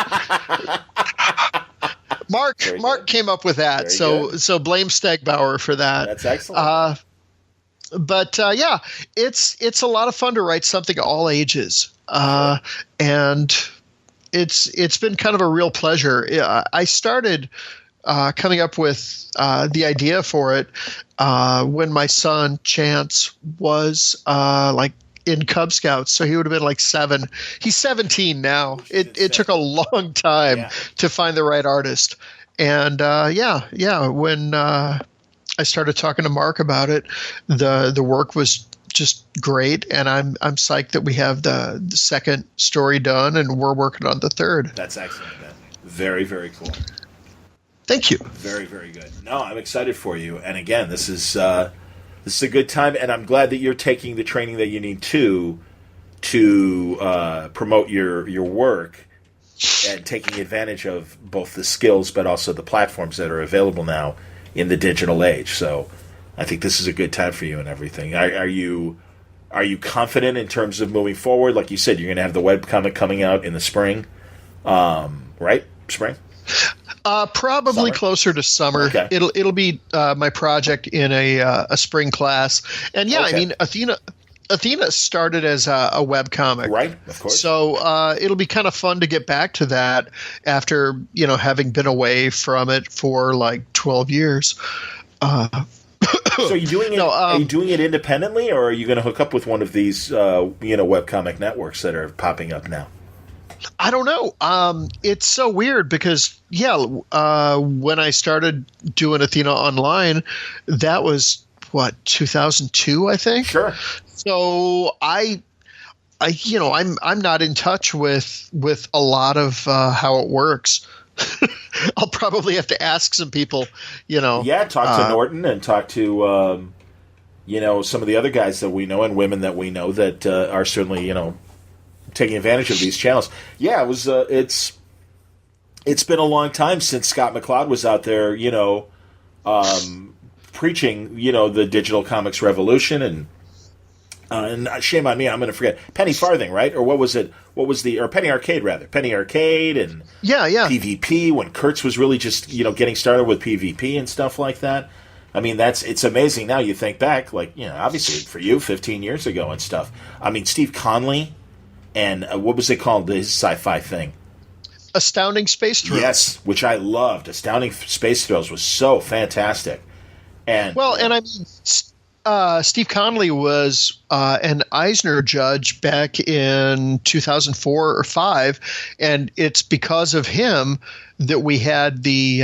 Mark came up with that. So blame Stegbauer for that. That's excellent. But it's a lot of fun to write something all ages, and it's been kind of a real pleasure. I started coming up with the idea for it when my son Chance was like in Cub Scouts, so he would have been like 7. He's 17 now. It took a long time to find the right artist, and when I started talking to Mark about it, the work was just great, and I'm psyched that we have the second story done, and we're working on the third. That's excellent, man. Very, very cool. Thank you. Very, very good. No, I'm excited for you. And again, this is a good time, and I'm glad that you're taking the training that you need to promote your work and taking advantage of both the skills but also the platforms that are available now in the digital age. So I think this is a good time for you and everything. Are you confident in terms of moving forward? Like you said, you're going to have the webcomic coming out in the spring, right? Spring? Probably Summer? Closer to summer. Okay. It'll be my project in a spring class. And I mean, Athena started as a webcomic. Right, of course. So it'll be kind of fun to get back to that after, having been away from it for like 12 years. So are you doing it? Are you doing it independently, or are you going to hook up with one of these, webcomic networks that are popping up now? I don't know. It's so weird because, when I started doing Athena Online, that was 2002, I think. Sure. So I'm not in touch with a lot of how it works. I'll probably have to ask some people, Yeah, talk to Norton and talk to, some of the other guys that we know and women that we know that are certainly, taking advantage of these channels. Yeah, it was. It's been a long time since Scott McCloud was out there, preaching, the digital comics revolution, and shame on me, I'm going to forget Penny Farthing, right? Or what was it? What was or Penny Arcade rather? Penny Arcade and PvP when Kurtz was really just getting started with PvP and stuff like that. I mean, it's amazing now. You think back, like obviously for you 15 years ago and stuff. I mean, Steve Conley. And what was it called? His sci-fi thing. Astounding Space Thrills. Yes, which I loved. Astounding Space Thrills was so fantastic. And I mean, Steve Conley was an Eisner judge back in 2004 or 5, and it's because of him that we had the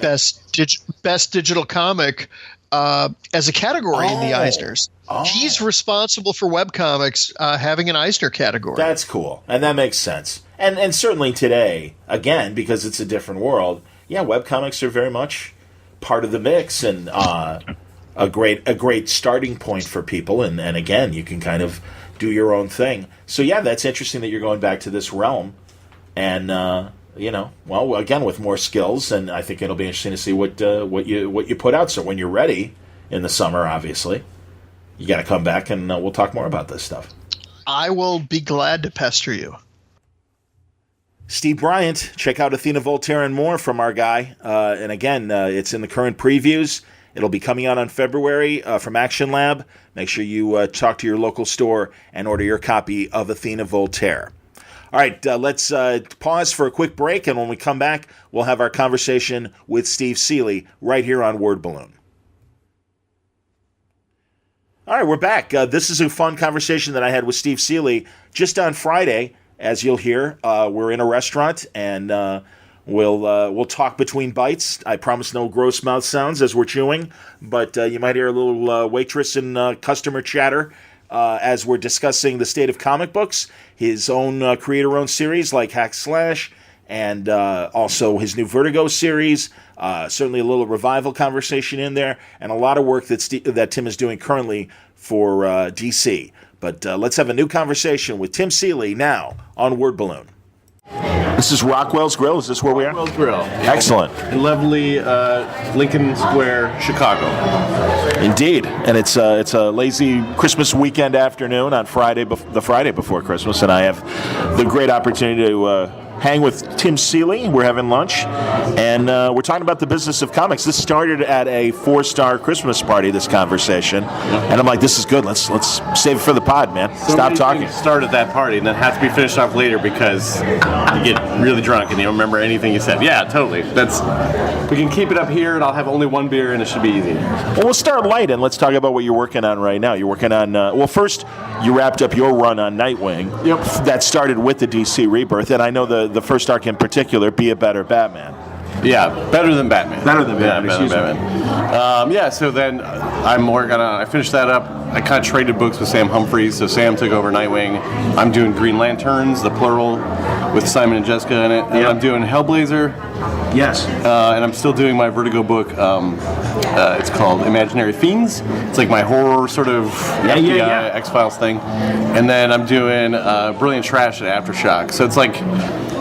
best digital comic as a category in the Eisners. Oh. He's responsible for webcomics having an Eisner category. That's cool, and that makes sense. And certainly today, again, because it's a different world, webcomics are very much part of the mix and a great starting point for people. And again, you can kind of do your own thing. So that's interesting that you're going back to this realm, and again with more skills. And I think it'll be interesting to see what you put out. So when you're ready in the summer, obviously, you got to come back and we'll talk more about this stuff. I will be glad to pester you. Steve Bryant, check out Athena Voltaire and more from our guy. And again, it's in the current previews. It'll be coming out on February from Action Lab. Make sure you talk to your local store and order your copy of Athena Voltaire. All right, let's pause for a quick break, and when we come back, we'll have our conversation with Steve Seeley right here on Word Balloon. All right, we're back. This is a fun conversation that I had with Steve Seeley just on Friday. As you'll hear, we're in a restaurant, and we'll talk between bites. I promise no gross mouth sounds as we're chewing, but you might hear a little waitress and customer chatter as we're discussing the state of comic books, his own creator-owned series like Hack Slash, and also his new Vertigo series. Certainly a little revival conversation in there, and a lot of work that Tim is doing currently for DC. But let's have a new conversation with Tim Seeley now on Word Balloon. This is Rockwell's Grill. Is this where we are? Rockwell's Grill. Excellent. In lovely Lincoln Square, Chicago. Indeed, and it's a lazy Christmas weekend afternoon on Friday, the Friday before Christmas, and I have the great opportunity to hang with Tim Seeley. We're having lunch, and we're talking about the business of comics. This started at a 4-star Christmas party, this conversation, and I'm like, this is good. Let's save it for the pod, man. So Stop talking. Start at that party and then have to be finished off later because you get really drunk and you don't remember anything you said. Yeah, totally. We can keep it up here, and I'll have only one beer, and it should be easy. Well, we'll start light, and let's talk about what you're working on right now. You're working on, first, you wrapped up your run on Nightwing. Yep. That started with the DC Rebirth, and I know the first arc in particular, Be a Better Batman. Yeah, better than Batman. Better than Batman, So then I'm working on, I finished that up. I kind of traded books with Sam Humphries, so Sam took over Nightwing. I'm doing Green Lanterns, the plural, with Simon and Jessica in it. And I'm doing Hellblazer. Yes. And I'm still doing my Vertigo book. It's called Imaginary Fiends. It's like my horror sort of FBI X-Files thing. And then I'm doing Brilliant Trash at Aftershock. So it's like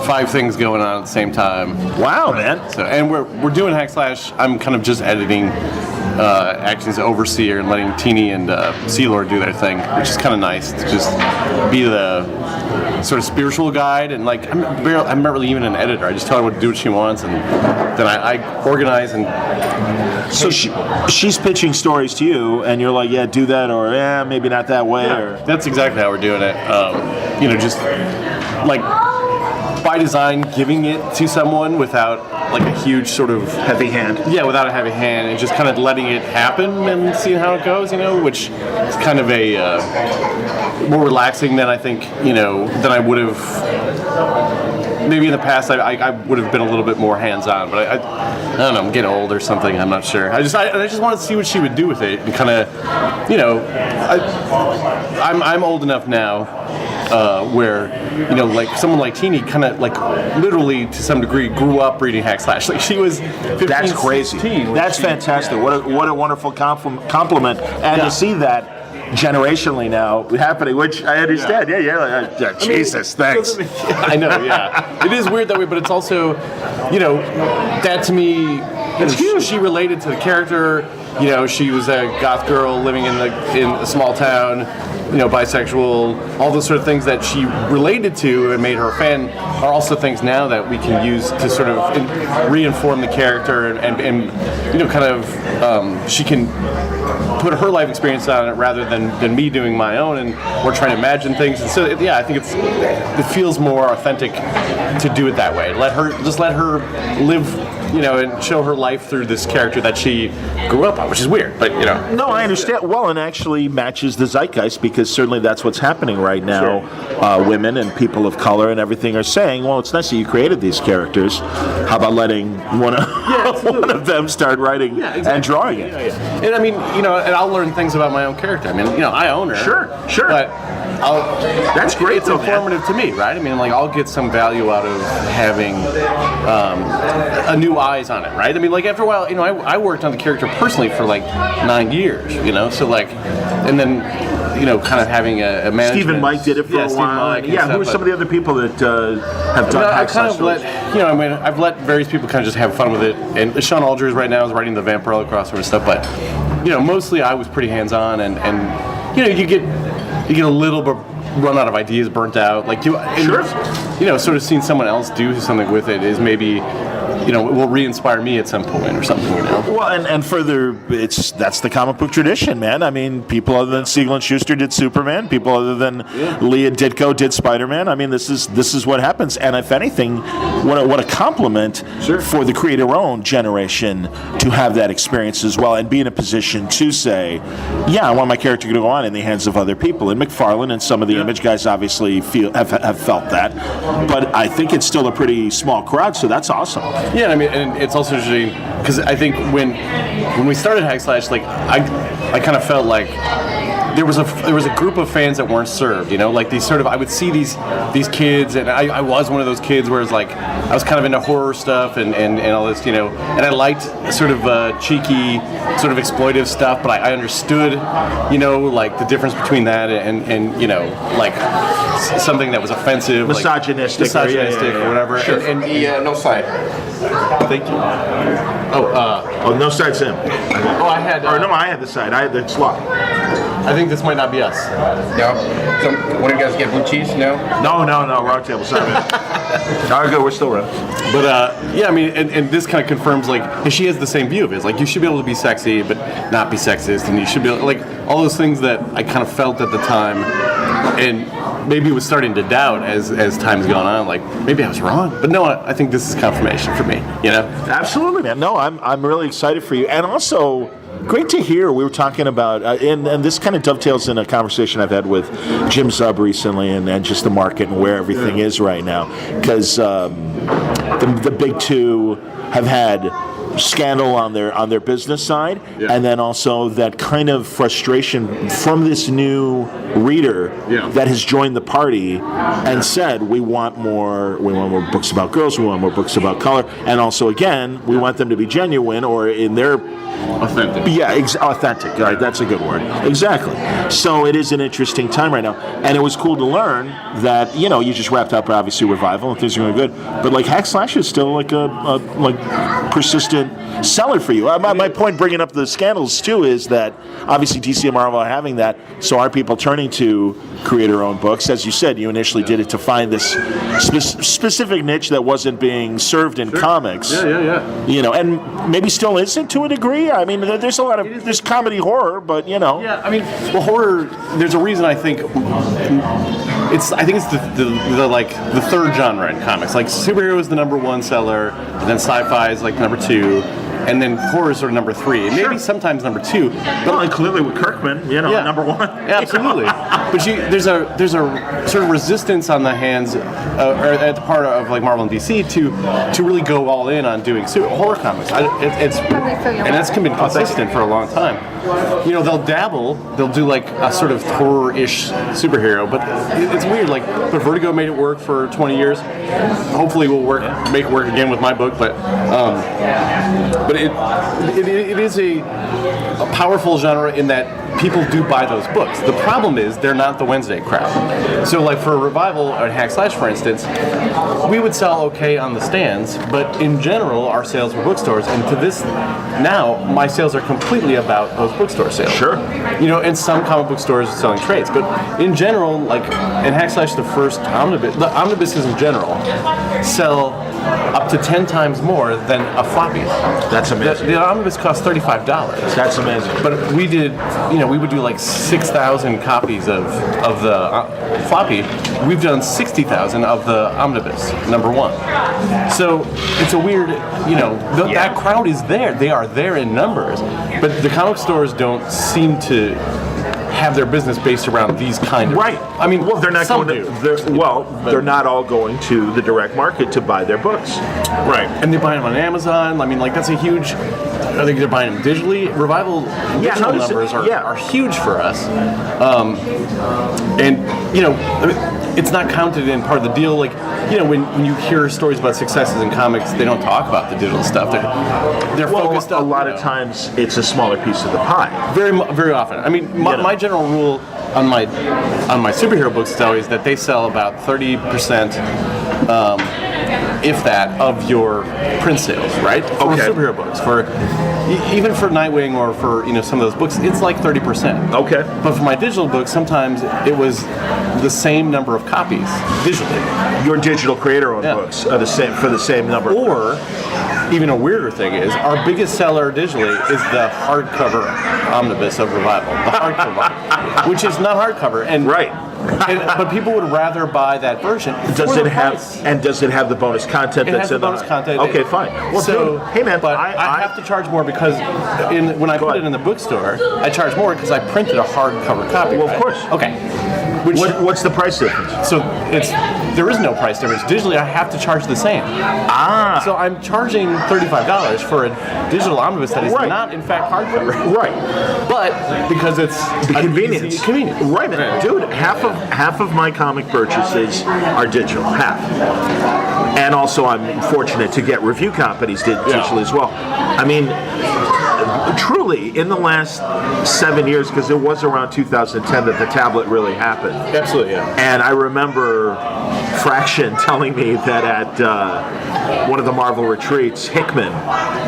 5 things going on at the same time. Wow, man. So, and we're doing Hack Slash. I'm kind of just editing, acting as an overseer and letting Teeny and Sealord do their thing, which is kind of nice to just be the sort of spiritual guide. And like, I'm not really even an editor. I just tell her what to do what she wants, and then I organize and. So she's pitching stories to you, and you're like, yeah, do that, or yeah, maybe not that way. Yeah, or that's exactly how we're doing it. Just like by design, giving it to someone without like a huge sort of heavy hand. Yeah, without a heavy hand, and just kind of letting it happen and seeing how it goes, which is kind of a more relaxing than I think, than I would have. Maybe in the past, I would have been a little bit more hands-on, but I don't know, I'm getting old or something, I'm not sure. I just wanted to see what she would do with it, and kind of, I'm old enough now where, like someone like Teeny kind of like literally to some degree grew up reading Hack Slash. Like she was 15, That's crazy. 16, That's fantastic. Yeah. What a wonderful compliment. And to see that generationally now happening, which I understand. Jesus, thanks. I know, yeah. It is weird that way, but it's also, that to me, it's huge. She related to the character. She was a goth girl living in a small town, bisexual, all those sort of things that she related to and made her a fan are also things now that we can use to sort of re-inform the character and kind of, she can put her life experience on it rather than me doing my own, and we're trying to imagine things. And so, I think it feels more authentic to do it that way. Let her live, and show her life through this character that she grew up on, which is weird, but No, I understand. Well, and actually matches the zeitgeist, because certainly that's what's happening right now. Sure. Women and people of color and everything are saying, well, it's nice that you created these characters. How about letting one of them start writing and drawing it? Yeah. And I mean, and I'll learn things about my own character. I mean, I own her. Sure. But that's great. It's informative to me, right? I mean, like, I'll get some value out of having a new eyes on it, right? I mean, like, after a while, I worked on the character personally for like 9 years, so like, and then, kind of having a management. Stephen Mike did it for a while. Who are some of the other people that have done I kind of let, I've let various people kind of just have fun with it. And Sean Alders right now is writing the Vampirella crossover and stuff, but, mostly I was pretty hands-on, and you get a little bit run out of ideas, burnt out. Like, sort of seeing someone else do something with it is maybe, it will re-inspire me at some point or something, Well, and further, that's the comic book tradition, man. I mean, people other than Siegel and Schuster did Superman. People other than Leah Ditko did Spider-Man. I mean, this is what happens. And if anything, what a compliment for the creator-owned generation to have that experience as well, and be in a position to say, I want my character to go on in the hands of other people. And McFarlane and some of the Image guys obviously have felt that, but I think it's still a pretty small crowd, so that's awesome. Yeah, I mean, and it's also interesting because I think when we started Hack Slash, like I kind of felt like there was a group of fans that weren't served, like these sort of, I would see these kids, and I was one of those kids where it's like I was kind of into horror stuff and all this, and I liked sort of cheeky, sort of exploitive stuff, but I understood, like the difference between that and like something that was offensive, misogynistic or whatever. Sure. And no side. Thank you. Oh, no side's him. I had. I had the side. I had the slot. I think this might not be us. No? So, one of you guys get blue cheese? No? No. Wrong table. Sorry. All right, good. We're still running. But yeah, I mean, and this kind of confirms and she has the same view of it. It's like you should be able to be sexy, but not be sexist, and you should be all those things that I kind of felt at the time, and maybe was starting to doubt as time's gone on. Like maybe I was wrong, but no, I think this is confirmation for me. You know? Absolutely, man. No, I'm really excited for you, and also. Great to hear. We were talking about, and this kind of dovetails in a conversation I've had with Jim Zub recently, and just the market and where everything is right now. Because the big two have had scandal on their business side, and then also that kind of frustration from this new reader that has joined the party and said we want more books about girls, we want more books about color, and also again we want them to be genuine or in their authentic. Yeah, authentic. Right, that's a good word. Exactly. So it is an interesting time right now, and it was cool to learn that you just wrapped up obviously Revival and things are going good, but Hack Slash is still a persistent seller for you. My point bringing up the scandals too is that obviously DC and Marvel are having that, so are people turning to creator-owned books? As you said, you initially did it to find this specific niche that wasn't being served in comics. Yeah. And maybe still isn't to a degree. I mean, there's a lot of there's comedy horror, but Yeah, I mean, well, horror. There's a reason I think it's the third genre in comics. Like superhero is the number one seller, and then sci-fi is number two. And then horror is sort of number three, and maybe sometimes number two. But clearly with Kirkman, number one. Yeah, absolutely. But there's a sort of resistance on the hands, or at the part of Marvel and DC to really go all in on doing horror comics. And that's been consistent for a long time. They'll dabble, they'll do a sort of horror-ish superhero, but it's weird. But Vertigo made it work for 20 years. Hopefully, we'll make it work again with my book, but it is a powerful genre in that people do buy those books. The problem is they're not the Wednesday crowd. So for Revival or Hack Slash, for instance, we would sell okay on the stands, but in general our sales were bookstores, and to this now my sales are completely about those bookstore sales. Sure. And some comic book stores are selling trades, but in general, in Hack Slash, the omnibuses in general sell up to 10 times more than a floppy. That's amazing. The omnibus costs $35. That's amazing. But we did, we would do 6,000 copies of the floppy. We've done 60,000 of the omnibus, number one. So it's a weird, that crowd is there. They are there in numbers. But the comic stores don't seem to have their business based around these kind of... Right. I mean, well, they're not some going do. They're not all going to the direct market to buy their books. Right. And they're buying them on Amazon. I mean, that's a huge... I think they're buying them digitally. Revival digital numbers are huge for us. It's not counted in part of the deal. When you hear stories about successes in comics, they don't talk about the digital stuff. They're focused on... A lot of times, it's a smaller piece of the pie. Very, very often. I mean, my general rule on my superhero books is always that they sell about 30%, if that, of your print sales, right? For superhero books. Even for Nightwing or for some of those books, it's 30%. Okay. But for my digital books, sometimes it was the same number of copies digitally. Your digital creator-owned books are the same for the same number. Or even a weirder thing is our biggest seller digitally is the hardcover omnibus of Revival, the hardcover, which is not hardcover, and right. But people would rather buy that version. Does it have the bonus content? It has the bonus content. Okay, fine. Well, so, hey man, but I have to charge more because when I put it in the bookstore, I charge more because I printed a hardcover copy. Well, of course. Okay. What's the price difference? So there is no price difference. Digitally, I have to charge the same. So I'm charging $35 for a digital omnibus that is not, in fact, hardcover. Right. But because it's convenience. Right, man. Dude, half of my comic purchases are digital. Half. And also, I'm fortunate to get review copies digitally as well. I mean, truly, in the last 7 years, because it was around 2010 that the tablet really happened. Absolutely, yeah. And I remember Fraction telling me that at one of the Marvel retreats, Hickman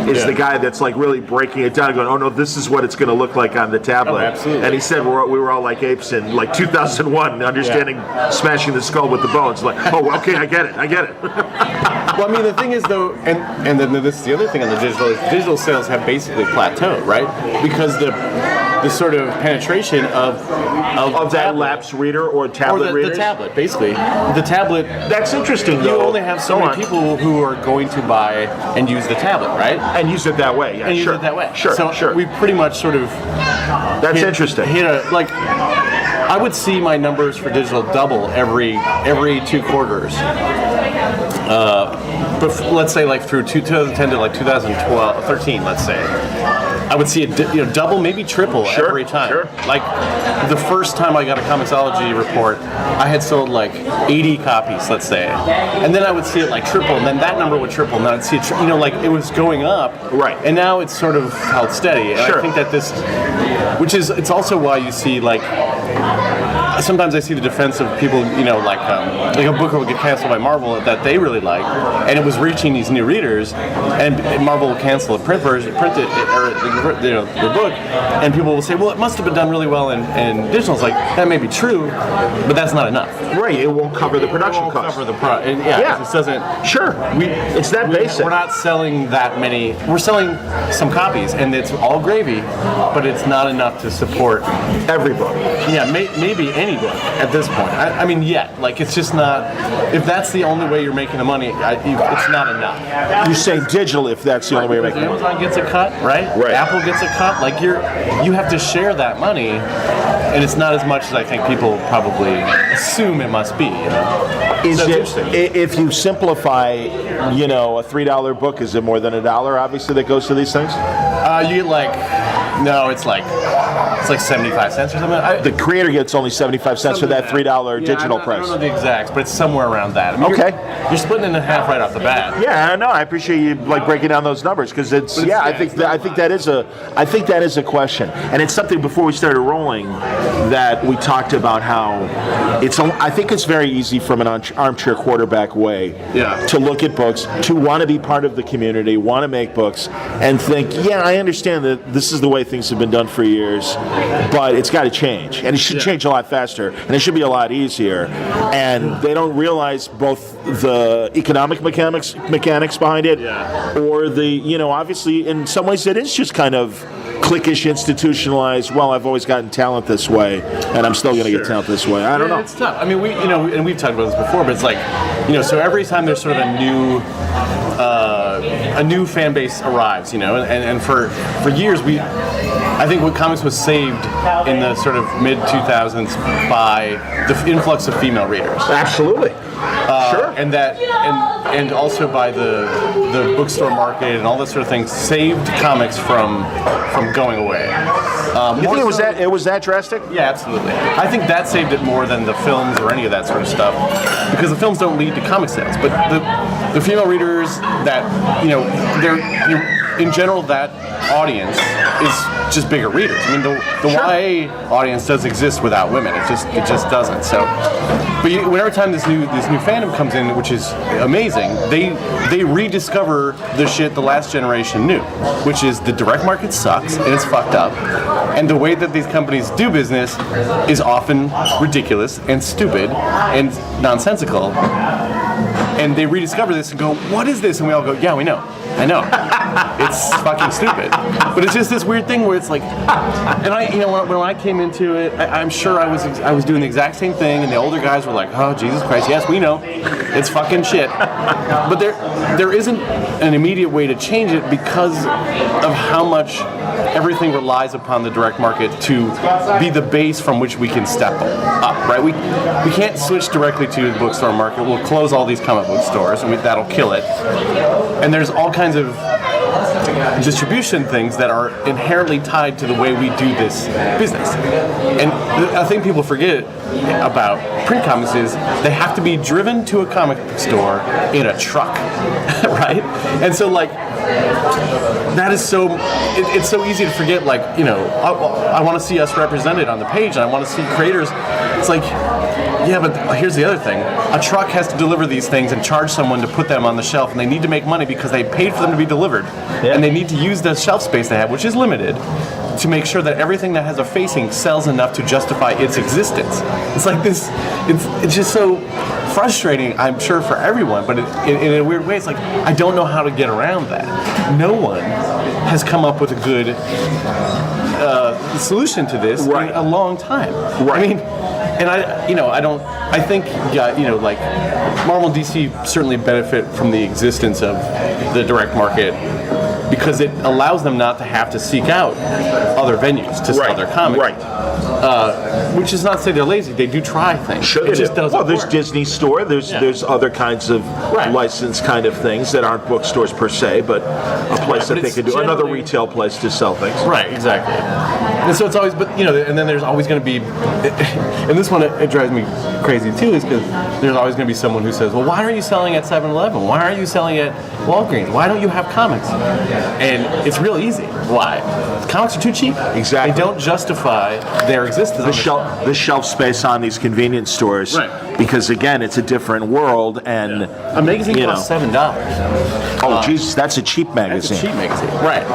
is the guy that's like really breaking it down and going, oh no, this is what it's going to look like on the tablet. Oh, absolutely. And he said we were all like apes in like 2001, understanding smashing the skull with the bones. Like, oh, okay, I get it. Well, I mean, the thing is, though, and then this is the other thing on the digital, is digital sales have basically plateaued, right? Because the sort of penetration of that lapse reader or tablet reader? The tablet, basically. The tablet. That's interesting, though. You only have so many people who are going to buy and use the tablet, right? And use it that way, yeah. And use it that way. Sure, so sure. we pretty much sort of... That's interesting. I would see my numbers for digital double every 2 quarters. But let's say like through 2010 to like 2012, 13, let's say. I would see it double, maybe triple every time. Sure. Like the first time I got a Comixology report, I had sold like 80 copies, let's say, and then I would see it like triple, and then that number would triple, and then I'd see it, like it was going up. Right. And now it's sort of held steady. And I think that it's also why you see like. Sometimes I see the defense of people, like a book will get canceled by Marvel that they really like, and it was reaching these new readers, and Marvel will cancel a print it, or the book, and people will say, well, it must have been done really well in digital. It's like, that may be true, but that's not enough. Right, it won't cover the production costs. Cover the it doesn't. Sure, it's that basic. We're not selling that many. We're selling some copies, and it's all gravy, but it's not enough to support every book. Yeah, maybe any book at this point. I mean, it's just not. If that's the only way you're making the money, it's not enough. You say digital if that's the only way you're making the money. Amazon gets a cut, right? Apple gets a cut. Like you have to share that money, and it's not as much as I think people probably assume it must be. If you simplify, a $3 book, is it more than $1? Obviously, that goes to these things. You get it's like 75 cents or something. The creator gets only 75 cents for that $3 digital price. I don't know the exacts, but it's somewhere around that. I mean, you're splitting it in half right off the bat. Yeah, no, I appreciate you breaking down those numbers because I think that is a question, and it's something before we started rolling that we talked about how I think it's very easy from an armchair quarterback way to look at books, to want to be part of the community, want to make books, and think, I understand that this is the way things have been done for years, but it's got to change, and it should change a lot faster, and it should be a lot easier. And they don't realize both the economic mechanics behind it, or the obviously in some ways it is just kind of cliquish, institutionalized. Well, I've always gotten talent this way, and I'm still going to get talent this way. I don't know. It's tough. I mean, and we've talked about this before, but it's like, so every time there's sort of a new fan base arrives, and for years I think what comics was saved in the sort of mid 2000s by the influx of female readers. Absolutely. Sure. And also by the bookstore market and all that sort of thing saved comics from going away. You think it was that drastic? Yeah, absolutely. I think that saved it more than the films or any of that sort of stuff, because the films don't lead to comic sales. But the female readers that they're in general, that audience is just bigger readers. I mean, the YA audience does exist without women. It just doesn't. So, but every time this new fandom comes in, which is amazing, they rediscover the shit the last generation knew, which is the direct market sucks and it's fucked up, and the way that these companies do business is often ridiculous and stupid and nonsensical. And they rediscover this and go, what is this? And we all go, yeah, we know. I know. It's fucking stupid. But it's just this weird thing where it's like, and when I came into it, I'm sure I was doing the exact same thing, and the older guys were like, oh, Jesus Christ, yes, we know. It's fucking shit. But there isn't an immediate way to change it because of how much everything relies upon the direct market to be the base from which we can step up, right? We can't switch directly to the bookstore market. We'll close all these comic book stores, and that'll kill it. And there's all kinds of distribution things that are inherently tied to the way we do this business. And I think people forget about print comics is they have to be driven to a comic book store in a truck, right? And so that is so. It's so easy to forget. Like, I want to see us represented on the page, and I want to see creators. It's like, yeah, but here's the other thing. A truck has to deliver these things and charge someone to put them on the shelf, and they need to make money because they paid for them to be delivered. Yeah. And they need to use the shelf space they have, which is limited, to make sure that everything that has a facing sells enough to justify its existence. It's like this, it's just so frustrating, I'm sure, for everyone, but in a weird way, it's like, I don't know how to get around that. No one has come up with a good solution to this in a long time. Right. I mean, and I think, like, Marvel and DC certainly benefit from the existence of the direct market because it allows them not to have to seek out other venues to sell their comics. Right. Which is not to say they're lazy. They do try things. Sure, it just doesn't there's work. Disney Store. There's other kinds of licensed kind of things that aren't bookstores per se, but a place that they can do, another retail place to sell things. Right, exactly. And so it's always, and then there's always going to be, and this one, it drives me crazy too, is because there's always going to be someone who says, well, why aren't you selling at 7-Eleven? Why aren't you selling at Walgreens? Why don't you have comics? And it's real easy. Why? Comics are too cheap. Exactly. They don't justify their existence. The shelf space on these convenience stores, because again, it's a different world, and a magazine costs $7. Oh, Jesus, that's a cheap magazine. That's a cheap magazine, right?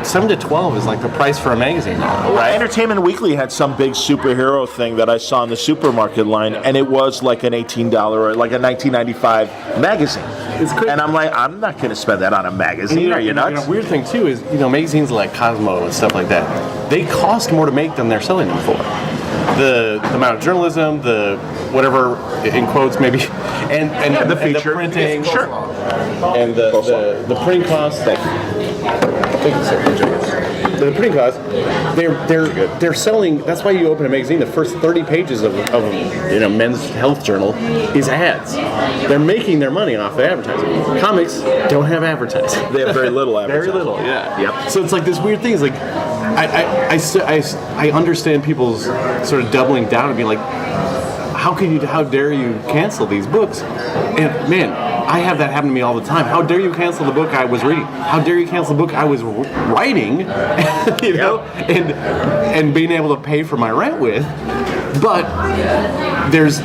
7 to 12 is like the price for a magazine now, right? Entertainment Weekly had some big superhero thing that I saw in the supermarket line, and it was like an $18 or like a $19.95 magazine. It's crazy. And I'm like, I'm not going to spend that on a magazine. Are you nuts? The weird thing too is, magazines like Cosmo and stuff like that, they cost more to make than they're selling them for. The amount of journalism, the whatever in quotes maybe, and the feature, and the printing, sure, and the printing costs. Thank you, sir. The printing costs, they're selling. That's why you open a magazine. The first 30 pages of Men's Health Journal is ads. They're making their money off of advertising. Comics don't have advertising. They have very little advertising. Very little, yeah. Yep. So it's like this weird thing. It's like I understand people's sort of doubling down and being like, how dare you cancel these books? And man, I have that happen to me all the time. How dare you cancel the book I was reading? How dare you cancel the book I was writing? And being able to pay for my rent with. But there's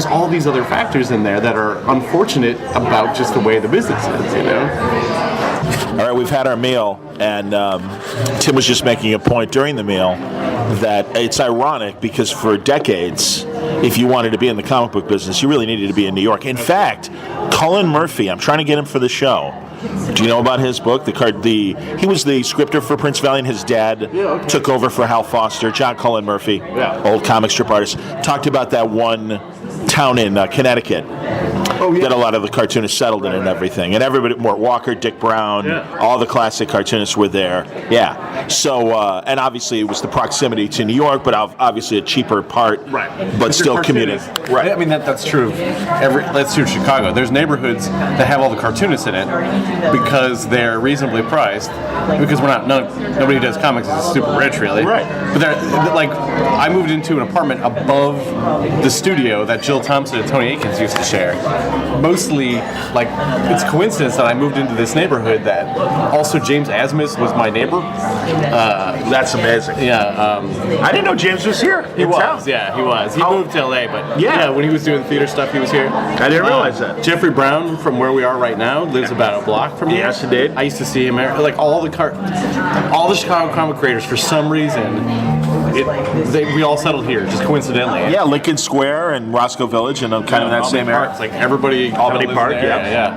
all these other factors in there that are unfortunate about just the way the business is, All right, we've had our meal, and Tim was just making a point during the meal that it's ironic because for decades, if you wanted to be in the comic book business, you really needed to be in New York. In fact, Cullen Murphy, I'm trying to get him for the show. Do you know about his book? He was the scripter for Prince Valiant. His dad took over for Hal Foster. John Cullen Murphy, old comic strip artist, talked about that one town in Connecticut. That a lot of the cartoonists settled in and everything. And everybody, Mort Walker, Dick Brown, all the classic cartoonists were there. Yeah. So, and obviously it was the proximity to New York, but obviously a cheaper part, but still commuting. Right. I mean, that's true. That's true of Chicago. There's neighborhoods that have all the cartoonists in it because they're reasonably priced, because nobody who does comics is super rich, really. Right. But I moved into an apartment above the studio that Jill Thompson and Tony Akins used to share. Mostly, it's coincidence that I moved into this neighborhood that also James Asmus was my neighbor. That's amazing. Yeah. I didn't know James was here. He was. He moved to LA, but when he was doing theater stuff, he was here. I didn't realize that. Jeffrey Brown, from where we are right now, lives about a block from here. Yes, he did. I used to see him there. All the Chicago comic creators, for some reason, we all settled here, just coincidentally. Yeah, Lincoln Square and Roscoe Village, and kind of in that same area. It's like everybody. Albany Park, yeah.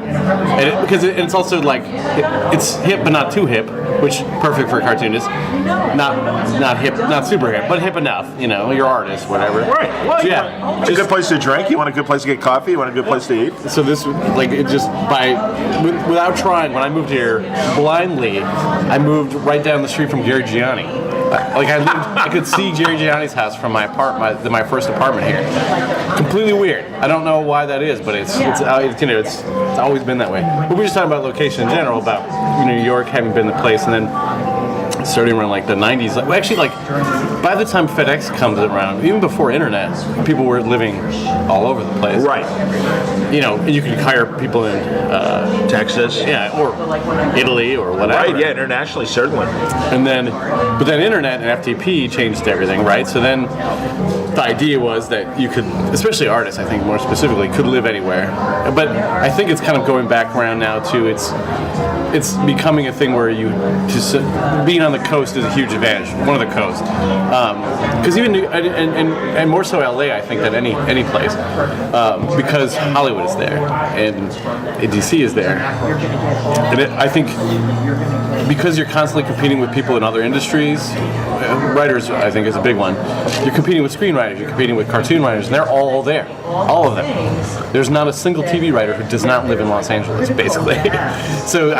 And because it's also it's hip but not too hip, which perfect for cartoonists. Not hip, not super hip, but hip enough. You're artist, whatever. Right. Well, a good place to drink. You want a good place to get coffee. You want a good place to eat. So this, without trying, when I moved here blindly, I moved right down the street from Gary Gianni. I could see Jerry Gianni's house from my my first apartment here. Completely weird. I don't know why that is, but it's always been that way. But we're just talking about location in general, about New York having been the place, and then starting around like the 90s. Like, well, actually, like by the time FedEx comes around, even before internet, people were living all over the place. Right. You know, you could hire people in Texas. yeah, or Italy or whatever. Right, yeah, internationally, certainly. And then, but then internet and FTP changed everything, right? So then the idea was that you could, especially artists, I think more specifically, could live anywhere. But I think it's kind of going back around now to it's becoming a thing where you just being on the coast is a huge advantage. One of the coasts, because even and more so LA, I think, than any place, because Hollywood is there and DC is there, and I think because you're constantly competing with people in other industries, writers I think is a big one. You're competing with screenwriters, you're competing with cartoon writers, and they're all there, all of them. There's not a single TV writer who does not live in Los Angeles, basically. So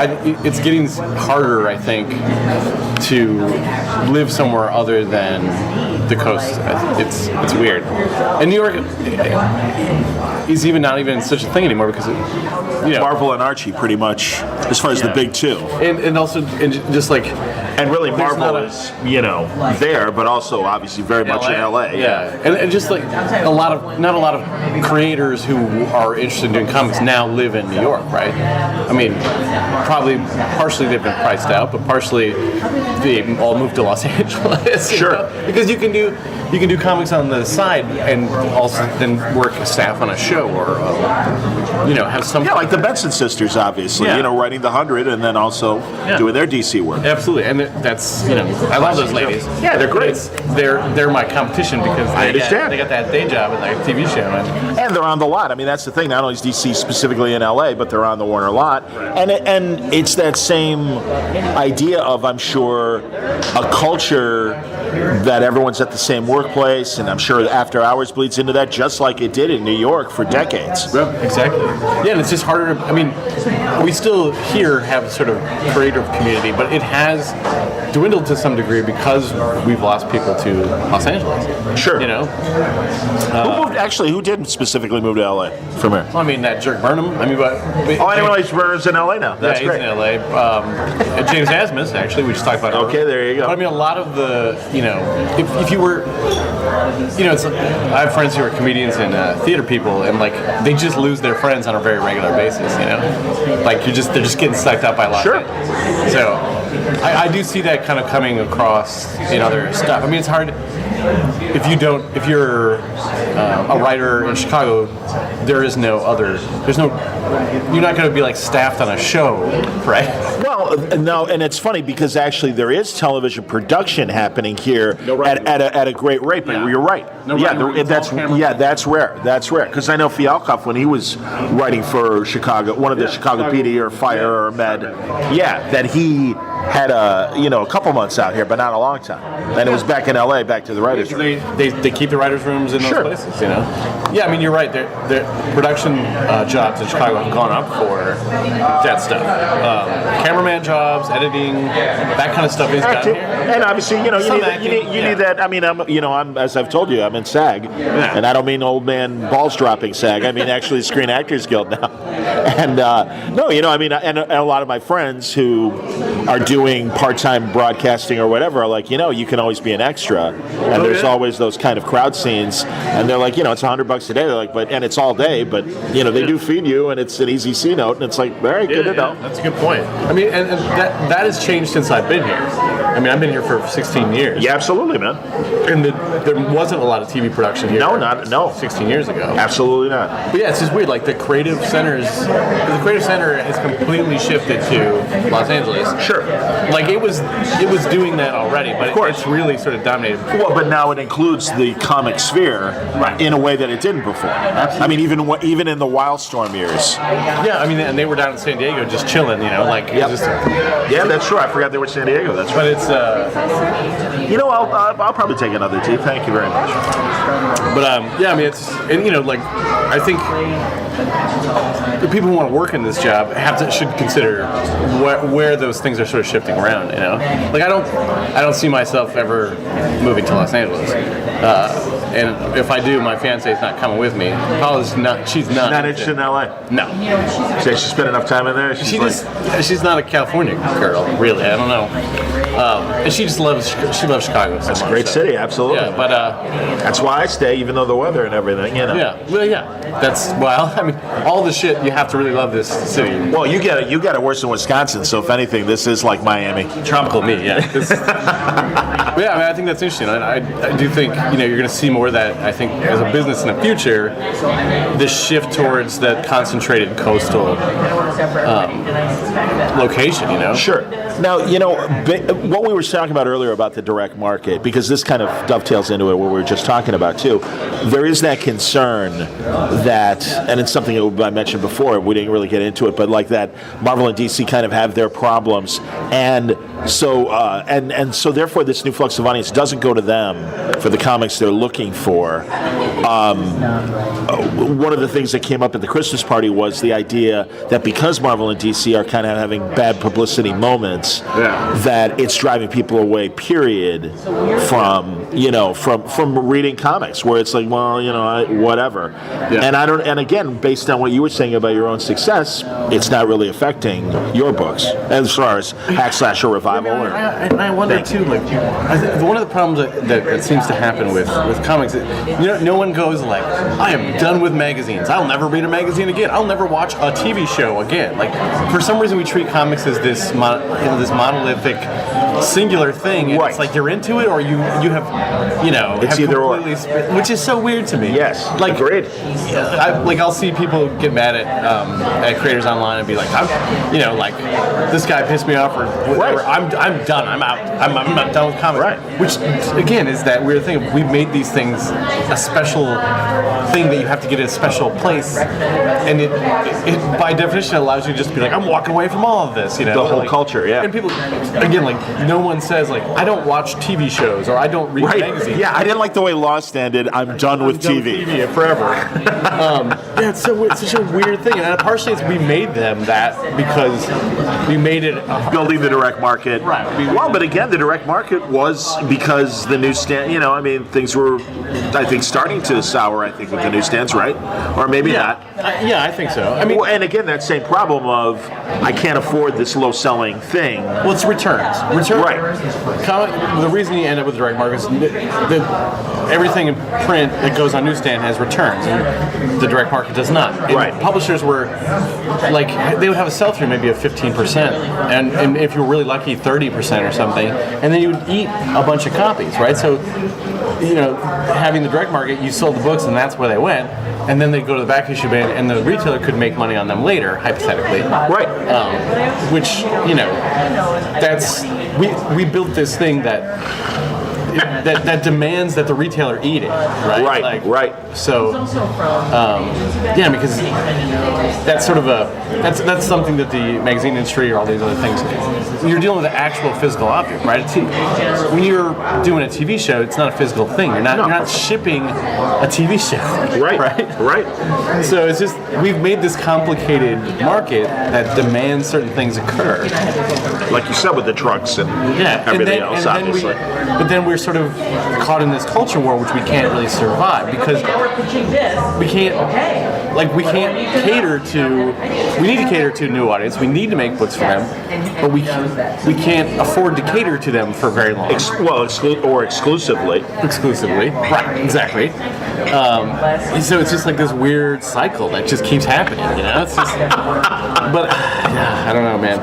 it's getting harder, I think, to live somewhere other than the coast. It's weird. And New York is even not even such a thing anymore because Marvel and Archie, pretty much, as far as the big two. And also just like. And really, Marvel is, there, but also obviously very much in LA. Yeah. And just like not a lot of creators who are interested in doing comics now live in New York, right? I mean, probably partially they've been priced out, but partially they all moved to Los Angeles. Sure. Because you can do comics on the side and also then work staff on a show or have some. Yeah, like the Benson sisters, obviously. Yeah. Writing the 100 and then also doing their DC work. Absolutely, and that's I love those ladies. Yeah, they're great. They're my competition because they got that day job and that TV show, and they're on the lot. I mean, that's the thing. Not only is DC specifically in LA, but they're on the Warner lot, and it's that same idea of, I'm sure, a culture that everyone's at the same workplace, and I'm sure After Hours bleeds into that, just like it did in New York for decades. Yeah, exactly. Yeah, and it's just harder. I mean, we still here have a sort of creative community, but it has dwindled to some degree because we've lost people to Los Angeles. Sure. Who who did specifically move to LA from here? Well, I mean, that jerk Burnham. I mean, anyway, Burnham's in LA now. That's great. He's in LA. James Asmus, actually, we just talked about. Okay, there you go. But I mean, a lot of the, if you were, it's I have friends who are comedians and theater people, and like they just lose their friends on a very regular basis. Like they're just getting sucked up by a lot. Sure. Of it. So I do see that kind of coming across in other stuff. I mean, it's hard if you're a writer in Chicago. You're not going to be like staffed on a show, right? Well, no, and it's funny because actually there is television production happening here at a great rate. But you're right. That's rare. That's rare because I know Fialkov, when he was writing for Chicago, one of the Chicago PD or Fire or Med, that he had a couple months out here, but not a long time. And it was back in LA, back to the writers' room. They keep the writers' rooms in those places, Yeah, I mean, you're right. The production jobs in Chicago have gone up for that stuff. Cameraman jobs, editing, that kind of stuff is down here. And obviously, you need that. I mean, I'm as I've told you, I'm in SAG, and I don't mean old man balls dropping SAG. I mean actually Screen Actors Guild now. And and a lot of my friends who are doing part-time broadcasting or whatever are like, you can always be an extra, and there's always those kind of crowd scenes, and they're like, it's $100 a day. They're like, and it's all day, but they do feed you, and it's an easy C note, and it's like, very good to know. That's a good point. I mean, and that has changed since I've been here. I mean, I've been here for 16 years. Yeah, absolutely, man. And there wasn't a lot of TV production here. No. 16 years ago. Absolutely not. But yeah, it's just weird. Like the creative center has completely shifted to Los Angeles. Sure. Like it was doing that already, but it's really sort of dominated. Well, but now it includes the comic sphere in a way that it didn't before. Absolutely. I mean, even in the Wildstorm years. Yeah, I mean, and they were down in San Diego just chilling, Yeah, that's true. I forgot they were in San Diego. That's right. But it's I'll probably take another tea. Thank you very much. But I mean, it's I think the people who want to work in this job should consider where those things are sort of shifting around. Like I don't see myself ever moving to Los Angeles. and if I do, my fiance's not coming with me. She's not interested in L.A. No. So she spent enough time in there. She's not a California girl, really. I don't know. And she loves Chicago. That's a great city, absolutely. Yeah, but that's why I stay, even though the weather and everything, you know. Yeah, well, yeah. I mean, all the shit, you have to really love this city. Well, you get it worse than Wisconsin, so if anything, this is like Miami. Tropical me, yeah. But yeah, I mean, I think that's interesting. I do think, you're going to see more of that, I think, as a business in the future, this shift towards that concentrated coastal location, Sure. Now, what we were talking about earlier about the direct market, because this kind of dovetails into it, what we were just talking about, too, there is that concern that, and it's something that I mentioned before, we didn't really get into it, but like that Marvel and DC kind of have their problems, and so and so therefore this new flux of audience doesn't go to them for the comics they're looking for. One of the things that came up at the Christmas party was the idea that because Marvel and DC are kind of having bad publicity moments, that it's driving people away, period, from reading comics, where it's like, well, whatever. Yeah. And again, based on what you were saying about your own success, it's not really affecting your books as far as hack slash or revival. I wonder too, like, I think one of the problems that seems to happen with comics, no one goes like, I am done with magazines. I'll never read a magazine again. I'll never watch a TV show again. Like, for some reason, we treat comics as this monolithic, singular thing, and it's like you're into it or you have, it's have either or, which is so weird to me. Yes, like, agreed. I'll see people get mad at creators online and be like, this guy pissed me off or whatever. Right. I'm done. I'm out. I'm not done with comics. Right. Which again is that weird thing of we've made these things a special thing that you have to get in a special place, and it by definition allows you to just be like, I'm walking away from all of this. The whole culture. Yeah. And people, again, like, no one says like, I don't watch TV shows or I don't read magazines. Yeah, I didn't like the way Lost ended. I'm done with TV forever. It's such a weird thing, and partially it's we made them that because we made it building the direct market. Right. But again, the direct market was because the newsstand. Things were, I think, starting to sour. I think with the newsstands, right? Or maybe not. Yeah, I think so. I mean, and again, that same problem of I can't afford this low-selling thing. Well, it's returns. Right. The reason you end up with direct market is everything in print that goes on newsstand has returns, and the direct market does not. Right. Publishers were like, they would have a sell-through maybe of 15%, and if you were really lucky, 30% or something, and then you would eat a bunch of copies, right? So, having the direct market, you sold the books, and that's where they went. And then they go to the back issue bin, and the retailer could make money on them later, hypothetically. Right. Which, that's we built this thing that demands that the retailer eat it, right? Right. So, because that's sort of that's something that the magazine industry or all these other things, you're dealing with an actual physical object, right? When you're doing a TV show, it's not a physical thing. You're not shipping a TV show, right? So it's just we've made this complicated market that demands certain things occur, like you said with the trucks and everything else, obviously. But then we're sort of caught in this culture war, which we can't really survive because we can't cater to. We need to cater to a new audience. We need to make books for them, but we can't afford to cater to them for very long. Exclusively. Exclusively, right? Exactly. So it's just like this weird cycle that just keeps happening. It's just. But I don't know, man.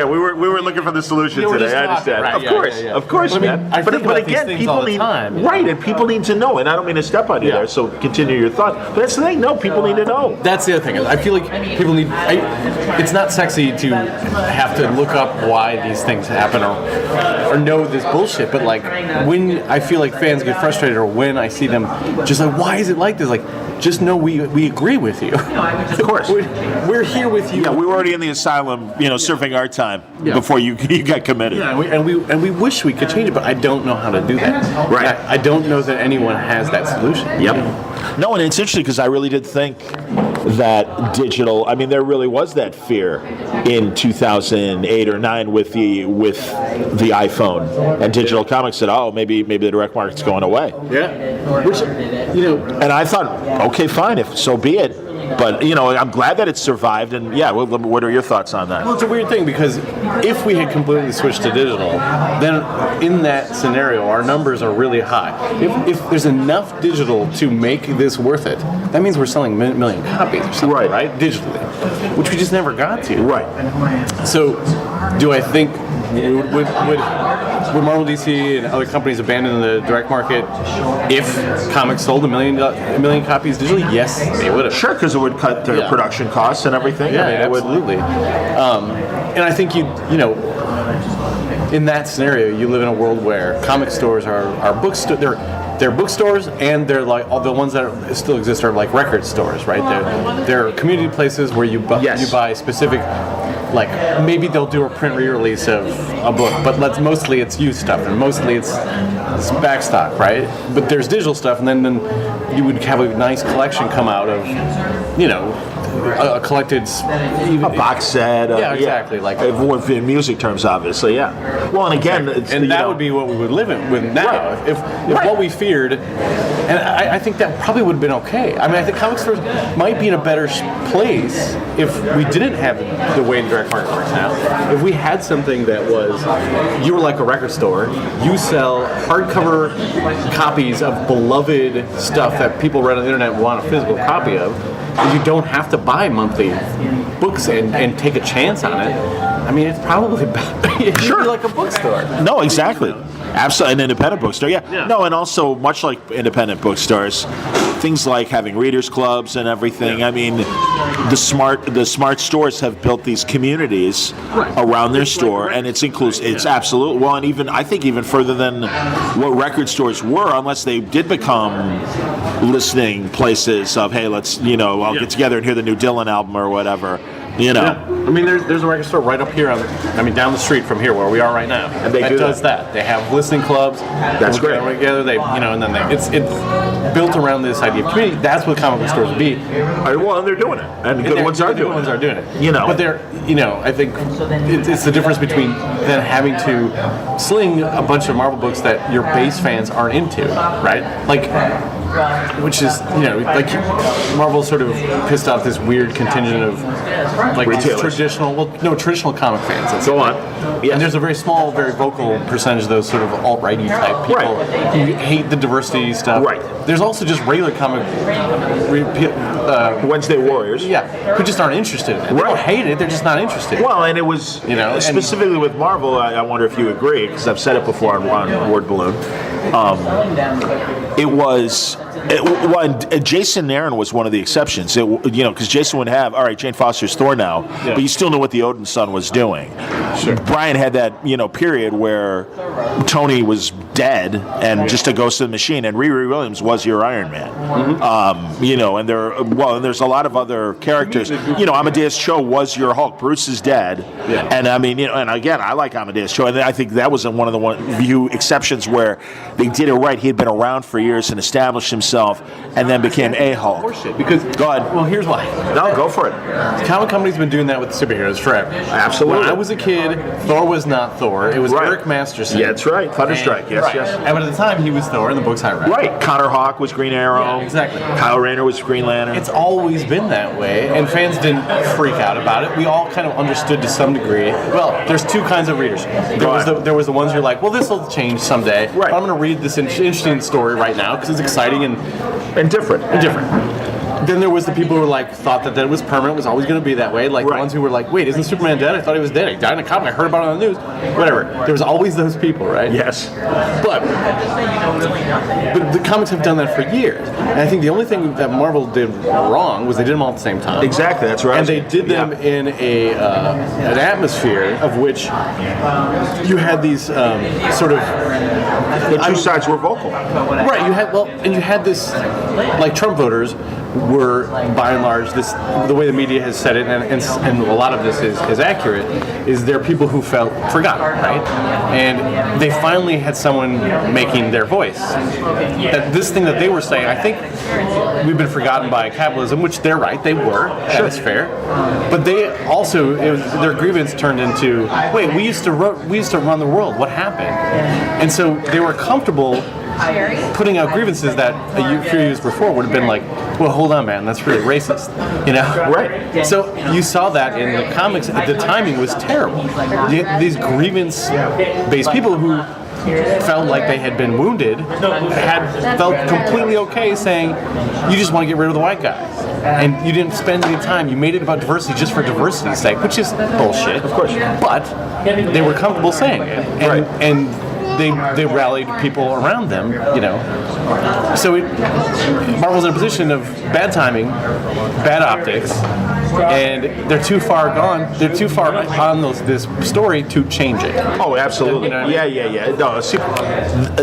We were looking for the solution today. I understand. Of course, man. But again, people need and people need to know. And I don't mean to step on you there. So continue your thought. But that's the thing. No, people need to know. That's the other thing. I feel like people need. It's not sexy to have to look up why these things happen or know this bullshit. But like when I feel like fans get frustrated, or when I see them just like, why is it like this? Like, just know we agree with you. Of course. We're here with you. Yeah, we were already in the asylum, surfing our time before you got committed. Yeah, and we wish we could change it, but I don't know how to do that. Right. I don't know that anyone has that solution. Yep. No, and it's interesting because I really did think that digital. I mean, there really was that fear in 2008 or 9 with the iPhone and digital comics. Said, oh, maybe the direct market's going away. Yeah, which And I thought, okay, fine, if so be it. But I'm glad that it survived. And yeah, what are your thoughts on that? Well, it's a weird thing because if we had completely switched to digital, then in that scenario, our numbers are really high. If there's enough digital to make this worth it, that means we're selling a million copies or something, right? Digitally, which we just never got to. Right. So, do I think would Marvel, DC, and other companies abandon the direct market if comics sold a million copies digitally? Yes, they would have. Sure, because it would cut their production costs and everything. Yeah, absolutely. And I think in that scenario, you live in a world where comic stores are bookstores. They're bookstores, and they're like all the ones that still exist are like record stores, right? They're community places where you buy specific. Like maybe they'll do a print re-release of a book, but mostly it's used stuff and mostly it's backstock, right? But there's digital stuff, and then you would have a nice collection come out of, a collected a box set. Exactly. Like in music terms, obviously, yeah. Well, and again, that would be what we would live in with now. Right. If what we feared, and I think that probably would have been okay. I mean, I think comic stores might be in a better place if we didn't have the way the direct market works now. If we had something that was, you were like a record store, you sell hardcover copies of beloved stuff that people read on the internet and want a physical copy of. You don't have to buy monthly books and take a chance on it. I mean, it's probably sure like a bookstore. No, exactly. Absolutely, an independent bookstore. Yeah. No, and also much like independent bookstores, things like having readers clubs and everything. Yeah. I mean, the smart stores have built these communities around their store, and it's inclusive. It's absolute. Well, and I think even further than what record stores were, unless they did become listening places of, hey, let's I'll get together and hear the new Dylan album or whatever. Yeah. I mean, there's a record store right up here down the street from here where we are right now. And they does that. They have listening clubs. That's great. Together, and then it's built around this idea of community. That's what comic book stores would be. Well, and they're doing it, and good ones are doing it. But they're, I think it's the difference between then having to sling a bunch of Marvel books that your base fans aren't into, right? Like. Which is, like Marvel sort of pissed off this weird contingent of like traditional comic fans. Let's Go on. Yes. And there's a very small, very vocal percentage of those sort of alt-righty type people who hate the diversity stuff. Right. There's also just regular comic Wednesday Warriors. Yeah, who just aren't interested in it. They don't hate it, they're just not interested. Well, and it was, specifically with Marvel, I wonder if you agree, because I've said it before on Word Balloon. It was... Jason Aaron was one of the exceptions. Because Jason would have, all right, Jane Foster's Thor now, but you still knew what the Odin son was doing. Sure. Bryant had that, period where Tony was dead and just a ghost of the machine, and Riri Williams was your Iron Man. Mm-hmm. And there's a lot of other characters. Amadeus Cho was your Hulk. Bruce is dead, and I mean, and again, I like Amadeus Cho, and I think that was one of the few exceptions where they did it right. He had been around for years and established himself, and then became a Hulk. Horseshit. Because go ahead. Well, here's why. No, go for it. Comic companies have been doing that with the superheroes forever. Absolutely. When I was a kid, Thor was not Thor. It was Eric Masterson. Yeah, that's right. Thunderstrike. Yes. And at the time, he was Thor in the books I read. Right. Connor Hawke was Green Arrow. Yeah, exactly. Kyle Rayner was Green Lantern. It's always been that way, and fans didn't freak out about it. We all kind of understood to some degree. Well, there's two kinds of readers. There was the ones who are like, well, this will change someday. Right. But I'm going to read this interesting story right now because it's exciting and different. Then there was the people who thought that it was permanent, was always going to be that way. Like the ones who were like, wait, isn't Superman dead? I thought he was dead. He died in a comic. I heard about it on the news. Whatever. There was always those people, right? Yes. But the comics have done that for years. And I think the only thing that Marvel did wrong was they did them all at the same time. Exactly. That's right. And they did them in an atmosphere of which you had these sort of... The two sides were vocal. Right. You had this, like Trump voters were, by and large, the way the media has said it, and a lot of this is accurate, is there are people who felt forgotten, right? And they finally had someone making their voice. That this thing that they were saying, I think we've been forgotten by capitalism, which they're right, they were, that is fair. But they also, their grievance turned into, wait, we used to run the world, what happened? And so they were comfortable putting out grievances that a few years before would have been like, well, hold on, man, that's really racist, you know? Right. So you saw that in the comics. The timing was terrible. These grievance-based people who felt like they had been wounded felt completely okay saying, you just want to get rid of the white guys. And you didn't spend any time. You made it about diversity just for diversity's sake, which is bullshit. Of course. But they were comfortable saying it. And they rallied people around them, you know. So Marvel's in a position of bad timing, bad optics, and they're too far gone. They're too far on this story to change it. Oh, absolutely. You know what I mean? Yeah. No,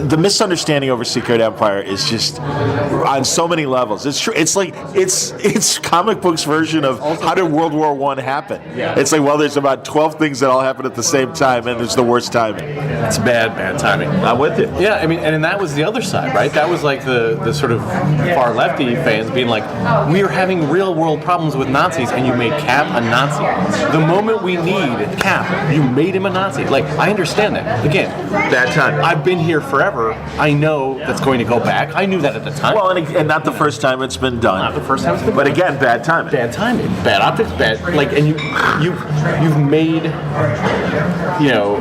the misunderstanding over Secret Empire is just on so many levels. It's true. It's like it's comic books version of how did World War I happen? Yeah. It's like, well, there's about 12 things that all happen at the same time, and it's the worst timing. It's bad timing. I'm with you. Yeah, I mean, and that was the other side, right? That was like the sort of far lefty fans being like, we are having real world problems with Nazis, and you made Cap a Nazi. The moment we need Cap, you made him a Nazi. Like, I understand that. Again, Bad time. I've been here forever. I know that's going to go back. I knew that at the time. Well, and not the first time it's been done. Not the first time it's been But done. again, bad timing. Bad timing, bad optics, bad like, and you've made, you know,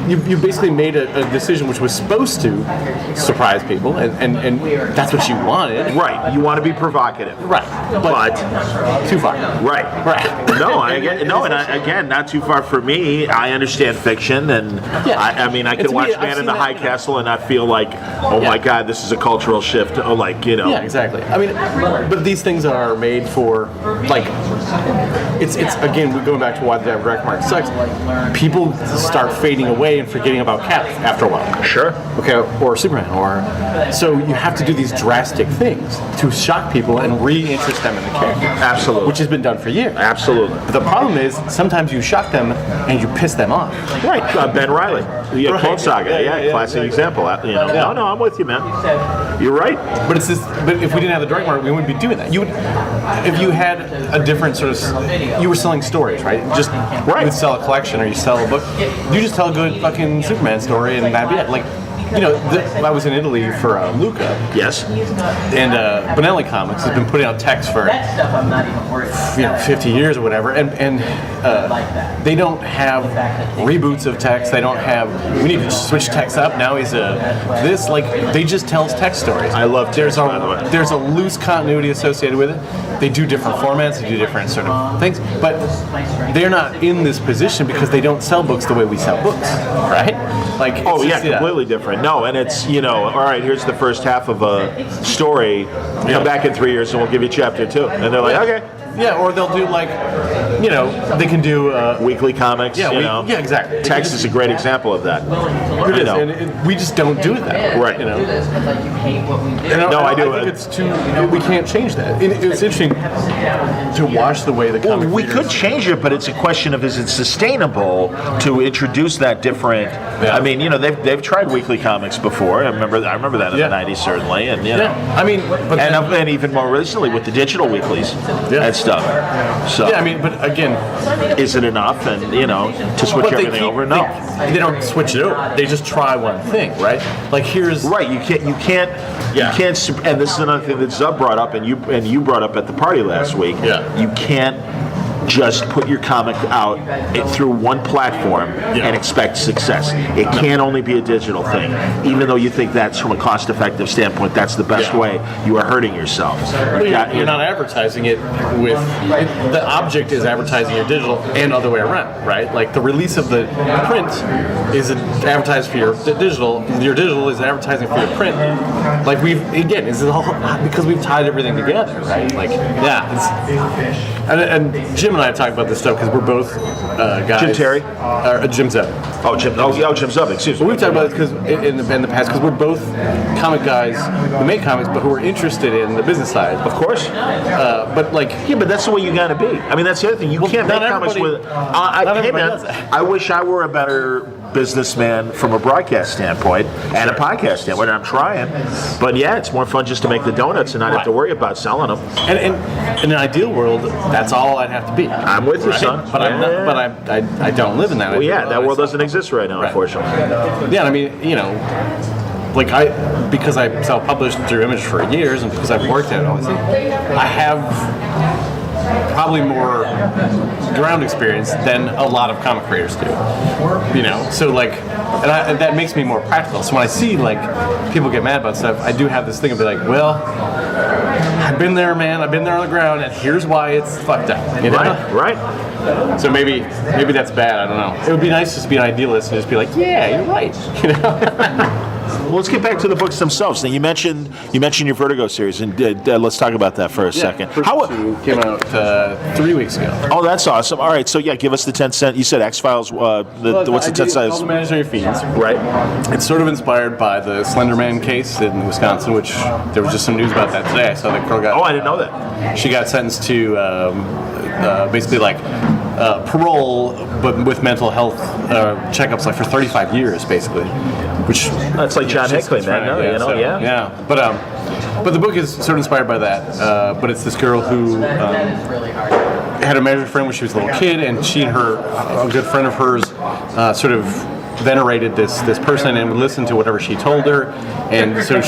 you basically made a decision which was supposed to surprise people, and that's what you wanted. Right. You want to be provocative. Right. But too far. Right. No, Exactly. again, not too far for me. I understand fiction, and I mean, I And can to watch me, I've Man in seen the that, High you know. Castle and not feel like, oh my God, this is a cultural shift. Oh, like, you know. Yeah, exactly. I mean, but these things are made for, like, it's again, we're going back to why the direct market sucks. People start fading away and forgetting about Cap after a while. Sure. Okay, or Superman, or so you have to do these drastic things to shock people and re-interest them in the character. Absolutely. Which has been done for years. Absolutely. But the problem is sometimes you shock them and you piss them off. Right. Ben Reilly. The Clone Saga. Yeah, classic example. You know. Yeah. No, I'm with you, man. You're right. But it's this. But if we didn't have the direct market, we wouldn't be doing that. You would, if you had a different sort of, you were selling stories, right? Just you would sell a collection or you sell a book. You just tell a good fucking Superman story and that'd be it. Like, you know, I was in Italy for Luca. Yes. And Bonelli Comics has been putting out text for 50 years or whatever, and they don't have reboots of text. They don't have. We need to switch text up. Now he's this, like, they just tells text stories. I love text, by the way. There's a loose continuity associated with it. They do different formats. They do different sort of things, but they're not in this position because they don't sell books the way we sell books, right? Like, Oh yeah, completely different. No, and it's, you know, all right, here's the first half of a story. Come back in 3 years and we'll give you chapter 2. And they're like, okay. Yeah, or they'll do, like, you know, they can do Weekly comics. Yeah, you know. yeah, exactly. Text is a great example of that. It is, and we just don't do it that way. Right. You know. No, I do. I think it's too. We can't change that. It's interesting to watch the way the comic. Well, we readers- could change it, but it's a question of, is it sustainable to introduce that different? Yeah. I mean, you know, they've tried weekly comics before. I remember that in the '90s certainly, and you know, I mean, but and even more recently with the digital weeklies and stuff. So yeah, I mean, but again, is it enough? And you know, to switch but everything over? No. They don't switch it over. They just try one thing, right? Like, here's Right, you can't, and this is another thing that Zub brought up, and you brought up at the party last week. Yeah. You can't just put your comic out through one platform and expect success. It can't only be a digital thing. Even though you think that's, from a cost-effective standpoint, that's the best way, you are hurting yourself. You're not advertising it with the object is advertising your digital and other way around, right? Like, the release of the print is advertised for your digital. Your digital is advertising for your print. Like, it's all because we've tied everything together, right? Like, and Jim and and I have talked about this stuff because we're both guys. Jim Terry? Jim Zub. Oh, Jim Zub, excuse me. Well, we've talked about it because in the past, because we're both comic guys who make comics, but who are interested in the business side. Of course. But like... Yeah, but that's the way you got to be. I mean, that's the other thing. You can't make comics with... hey, man, I wish I were a better businessman from a broadcast standpoint and a podcast standpoint. I'm trying. But yeah, it's more fun just to make the donuts and not have to worry about selling them. And in an ideal world, that's all I'd have to be. I'm with you, son. But I'm not, but I don't live in that. Well, yeah, that world doesn't exist right now, unfortunately. Yeah, I mean, you know, like because I self-published through Image for years, and because I've worked at it, obviously, I have probably more ground experience than a lot of comic creators do. You know, so like, and that makes me more practical. So when I see like people get mad about stuff, I do have this thing of be like, well, I've been there, man. I've been there on the ground, and here's why it's fucked up. You know? Right. So maybe that's bad. I don't know. It would be nice just to be an idealist and just be like, yeah, you're right. You know. Well, let's get back to the books themselves. Now, you mentioned your Vertigo series, and let's talk about that for a second. How came out 3 weeks ago. Oh, that's awesome. All right, so yeah, give us the 10 cent. You said X-Files. What's the 10 cent? Called Imaginary Fiends. Right. It's sort of inspired by the Slender Man case in Wisconsin, which there was just some news about that today. I saw that girl got. Oh, I didn't know that. She got sentenced to basically like parole, but with mental health checkups, like for 35 years, basically. Which that's like John Hinckley, man. No, you know, yeah. But the book is sort of inspired by that. But it's this girl who had a imaginary friend when she was a little kid, and she and a good friend of hers, sort of venerated this person and would listen to whatever she told her. And so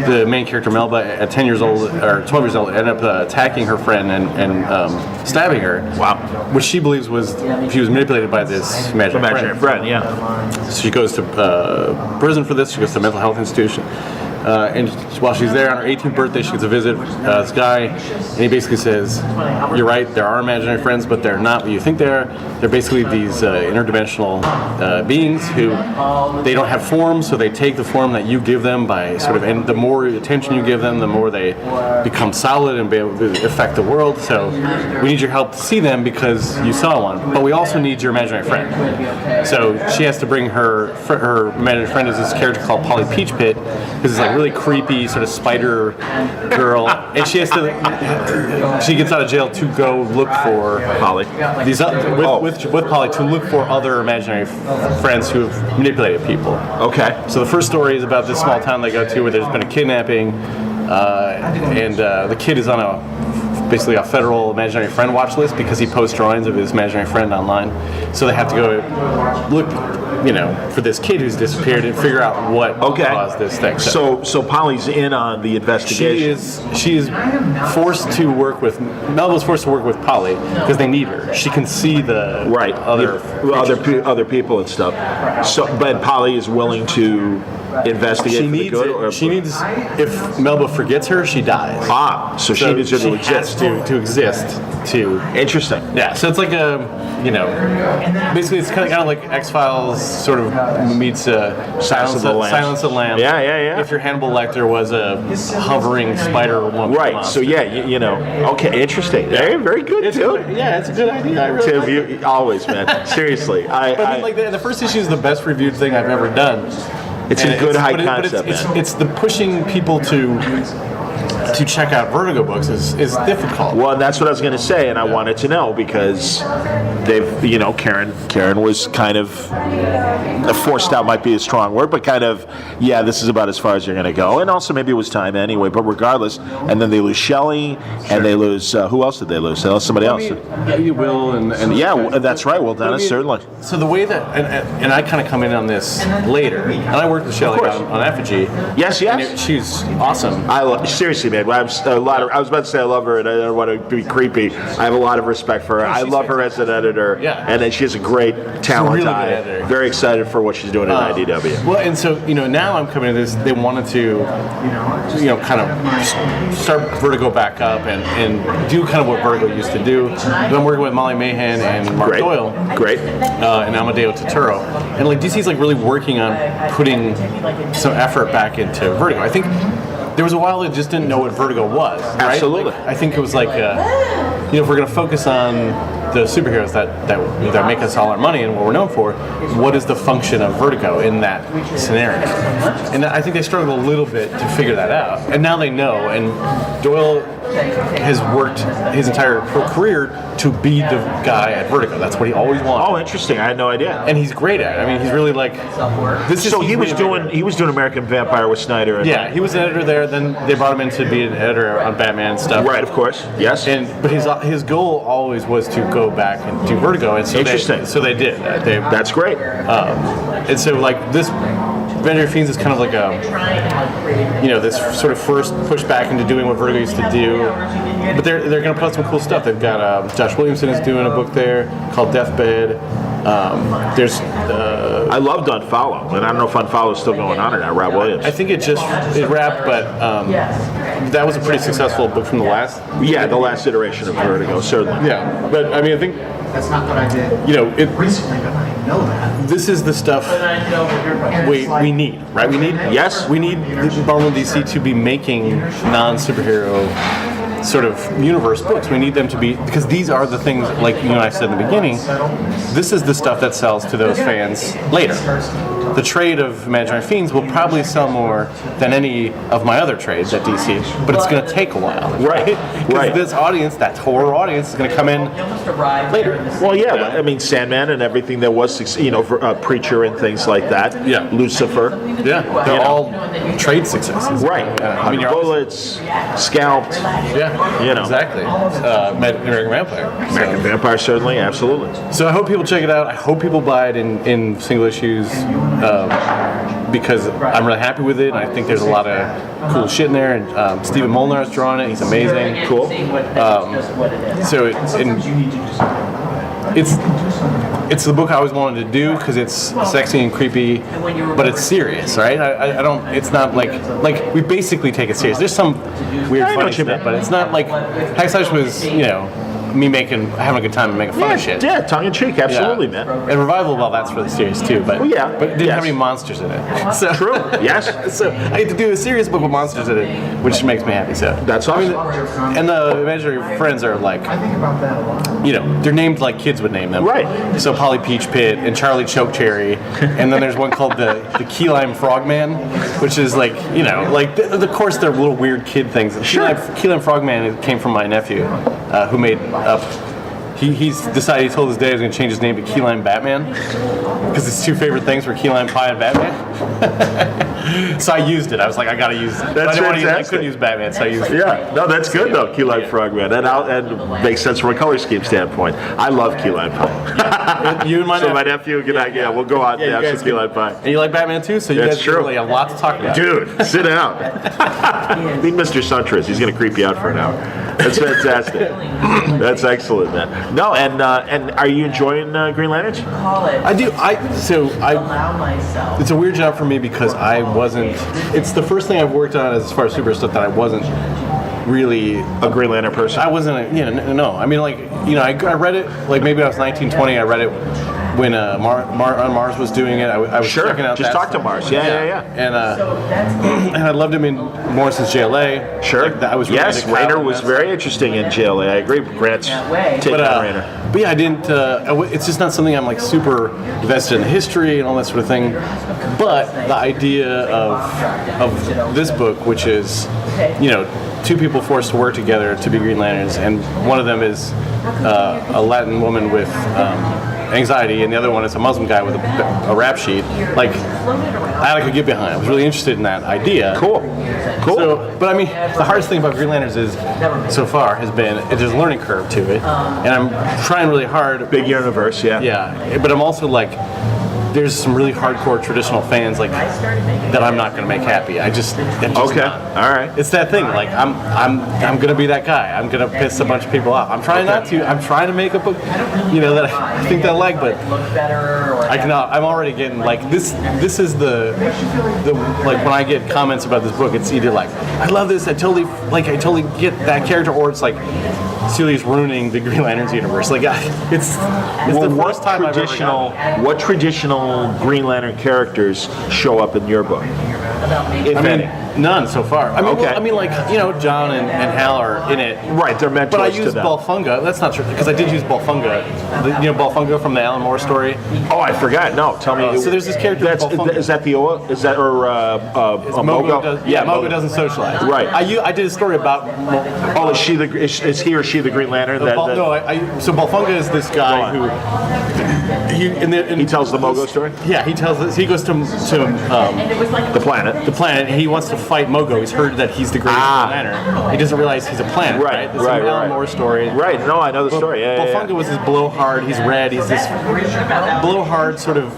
the main character Melba, at 10 years old or 12 years old, ended up attacking her friend and stabbing her. Wow. Which she believes she was manipulated by this imaginary friend. Yeah. So she goes to prison for this. She goes to a mental health institution. And while she's there on her 18th birthday, she gets a visit this guy, and he basically says, "You're right. There are imaginary friends, but they're not what you think they are. They're basically these interdimensional beings who they don't have form, so they take the form that you give them by sort of. And the more attention you give them, the more they become solid and be able to affect the world. So we need your help to see them because you saw one, but we also need your imaginary friend. So she has to bring her imaginary friend is this character called Polly Peachpit, who's like really creepy sort of spider girl, and she gets out of jail to go look for Polly with Polly to look for other imaginary friends who have manipulated people. Okay. So the first story is about this small town they go to where there's been a kidnapping, and the kid is on basically a federal imaginary friend watch list because he posts drawings of his imaginary friend online. So they have to go look, for this kid who's disappeared and figure out what caused this thing. So Polly's in on the investigation. She is forced to work with Melba's forced to work with Polly because they need her. She can see the other people and stuff. So, but Polly is willing to investigate. She needs if Melba forgets her, she dies. So she needs her to exist. To exist. Interesting. Yeah. So it's like basically it's kind of like X-Files sort of meets Silence of the Lambs. Yeah. If your Hannibal Lecter was a hovering spider woman. Right. monster. So yeah, okay, interesting. Yeah. Very good. It's too. It's a good idea. I really Tim, always, man. Seriously, the first issue is the best reviewed thing I've ever done. It's a good high concept, man. It's the pushing people to check out Vertigo books is difficult. Well, that's what I was going to say, and I wanted to know because they've, Karen was kind of forced out might be a strong word, but kind of, this is about as far as you're going to go, and also maybe it was time anyway. But regardless, and then they lose Shelley, and they lose who else did they lose? They lost somebody else. Will and that's right. Will Dennis certainly. So the way that and I kind of come in on this later, and I worked with Shelley on Effigy. Yes. She's awesome. Seriously, man. I was about to say I love her, and I don't want to be creepy. I have a lot of respect for her. I love her as an editor, and then she has a great talent. Really good editor. Very excited for what she's doing at IDW. Well, and so now I'm coming to this. They wanted to, kind of start Vertigo back up and do kind of what Vertigo used to do. And I'm working with Molly Mahan and Mark Doyle. Great. And Amadeo Totoro, and DC's really working on putting some effort back into Vertigo. I think. There was a while that just didn't know what Vertigo was, right? Absolutely. I think it was if we're going to focus on the superheroes that make us all our money and what we're known for, what is the function of Vertigo in that scenario? And I think they struggle a little bit to figure that out. And now they know, and Doyle has worked his entire career to be the guy at Vertigo. That's what he always wanted. Oh, interesting. I had no idea. And he's great at it. I mean, he's really like this. So he was doing American Vampire with Snyder. And yeah, he was an editor there. Then they brought him in to be an editor on Batman and stuff. Right, of course. Yes. But his goal always was to go back and do Vertigo. And so interesting. So they did. That's great. And so like this. Imaginary Fiends is kind of like this sort of first push back into doing what Vertigo used to do. But they're going to put out some cool stuff. They've got Josh Williamson is doing a book there called Deathbed. There's I loved Unfollow, and I don't know if Unfollow is still going on or not. Rob Williams. I think it wrapped, but that was a pretty successful book from the last. Yeah, the last iteration of Vertigo, certainly. Yeah, but I mean, I think that's not what I did. Recently, but I know that this is the stuff we need, right? We need Marvel and DC to be making non-superhero sort of universe books. We need them to be, because these are the things, like you and I said in the beginning, this is the stuff that sells to those fans later. The trade of Imaginary Fiends will probably sell more than any of my other trades at DC, but it's going to take a while. Right. Because this audience, that horror audience, is going to come in later. Well, yeah, I mean, Sandman and everything that was, Preacher and things like that. Yeah. Lucifer. Yeah. They're all trade successes. Right. I mean, Bullets, Scalped. Yeah. Exactly. American Vampire. American Vampire, certainly, absolutely. So I hope people check it out. I hope people buy it in single issues. Because I'm really happy with it, and I think there's a lot of cool shit in there. And Stephen Molnar's drawing it; he's amazing. Cool. It's the book I always wanted to do because it's sexy and creepy, but it's serious, right? I don't. It's not like we basically take it serious. There's some weird funny stuff, but it's not like Hack Slash was, me having a good time and making fun of shit. Yeah, tongue in cheek, absolutely, man. And Revival, well, that's really serious too, but but it didn't have any monsters in it. So, true. Yes. So I get to do a serious book with monsters in it, which makes me happy. So that's awesome. And the Imaginary Friends are like, they're named like kids would name them. Right. So Polly Peach Pit and Charlie Chokecherry, and then there's one called the Key Lime Frogman, which is like, of course they're little weird kid things. Sure. Key Lime Frogman came from my nephew, who made up. He's decided, he told his dad he was going to change his name to Key Lime Batman because his two favorite things were Key Lime Pie and Batman. So I used it. I was like, I got to use it. That's I couldn't use Batman, so I used it. Yeah, no, that's good though, Key Lime Frogman. And makes sense from a color scheme standpoint. I love Key Lime Pie. You and my my nephew and I, we'll go out and have some Key Lime Pie. And you like Batman too, so you guys really have a lot to talk about. Dude, sit down. Meet Mr. Suntress. He's going to creep you out for an hour. That's fantastic. That's excellent, man. No, and are you enjoying Green Lanterns? I do. It's a weird job for me because I wasn't. It's the first thing I've worked on as far as super stuff that I wasn't really a Green Lantern person. I wasn't. No. I mean, I read it. Like maybe I was 19, 20. I read it when Mars was doing it. I was checking out. Just talk to Mars. Yeah. And and I loved him in Morrison's JLA. Sure. That was really Rayner was very interesting in JLA. I agree with Grant's take on Rayner. But yeah, I didn't. It's just not something I'm like super invested in the history and all that sort of thing. But the idea of this book, which is, two people forced to work together to be Green Lanterns, and one of them is a Latin woman with anxiety, and the other one is a Muslim guy with a rap sheet. Like, I could get behind. I was really interested in that idea. Cool. So, but I mean, the hardest thing about Green Lanterns is, so far, has been there's a learning curve to it, and I'm trying really hard. Big universe, yeah. Yeah, but I'm also like, there's some really hardcore traditional fans like that I'm not going to make happy. I'm just okay. Not. All right. It's that thing. Like I'm going to be that guy. I'm going to piss a bunch of people off. I'm trying not to. I'm trying to make a book, that I think they'll like, but I cannot. I'm already getting like this. This is the like when I get comments about this book, it's either like I love this. I totally get that character, or it's like Celia's ruining the Green Lanterns universe. Like, it's the first time I've ever gotten. What traditional Green Lantern characters show up in your book? If any. None so far. I mean, Okay. well, I mean, like, you know, John and Hal are in it. Right, they're mentors But I to used them. Balfunga. That's not true, because I did use Balfunga. You know Balfunga from the Alan Moore story? Oh, I forgot. No, tell me. So there's this character. Balfunga. Is that the Oa? Is that or Mogo? Mogo doesn't socialize. Right. I did a story about. Oh, is he or she the Green Lantern? So Balfunga is this guy who. He tells the Mogo story? Yeah, he tells this. He goes to The planet. the planet. And he wants to fight Mogo. He's heard that he's the greatest Lantern. He doesn't realize he's a planet. Right, This is an Alan Moore story. Right. No, I know the story. Yeah, Balfunga was this blowhard. He's red. He's this blowhard sort of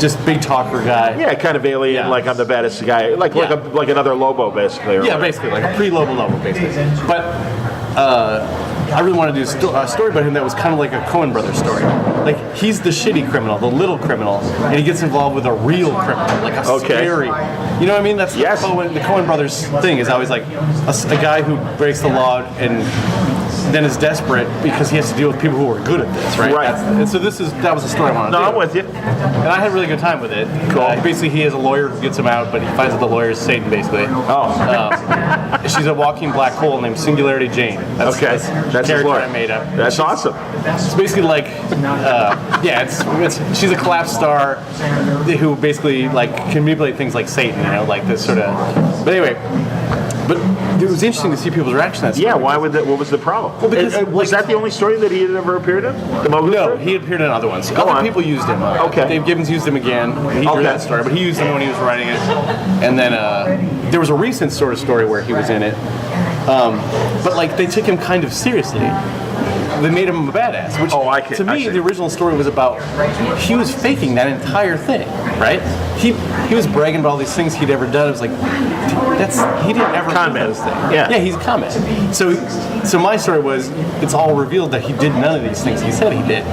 just big talker guy. Yeah, kind of alien. Yeah. Like I'm the baddest guy. Like another Lobo, basically. Yeah, basically like a pre-Lobo, basically. But I really wanted to do a story about him that was kind of like a Coen Brothers story. Like, he's the shitty criminal, the little criminal, and he gets involved with a real criminal, like a scary. You know what I mean? That's the Coen Brothers thing is always like a guy who breaks the law and then is desperate because he has to deal with people who are good at this, right? And so that was the story I wanted to do. No, I'm with you. And I had a really good time with it. Cool. Basically, he has a lawyer who gets him out, but he finds that the lawyer is Satan, basically. Oh. She's a walking black hole named Singularity Jane. That's That's character his I made up. That's awesome. It's basically like, she's a collapsed star who basically like can manipulate things like Satan, you know, like this sort of. But anyway, it was interesting to see people's reaction to that story. Yeah, why would that? What was the problem? Well, because was that the only story that he had ever appeared in? The Mogo No, story? he appeared in other ones. Go Other on. people used him. Okay. Dave Gibbons used him again. He drew that story, but he used him when he was writing it. And then there was a recent sort of story where he was in it. But like they took him kind of seriously. They made him a badass. Which to me, the original story was about he was faking that entire thing, right? He was bragging about all these things he'd ever done. It was like he didn't ever do those things. Yeah, he's a con man. So my story was it's all revealed that he did none of these things he said he did.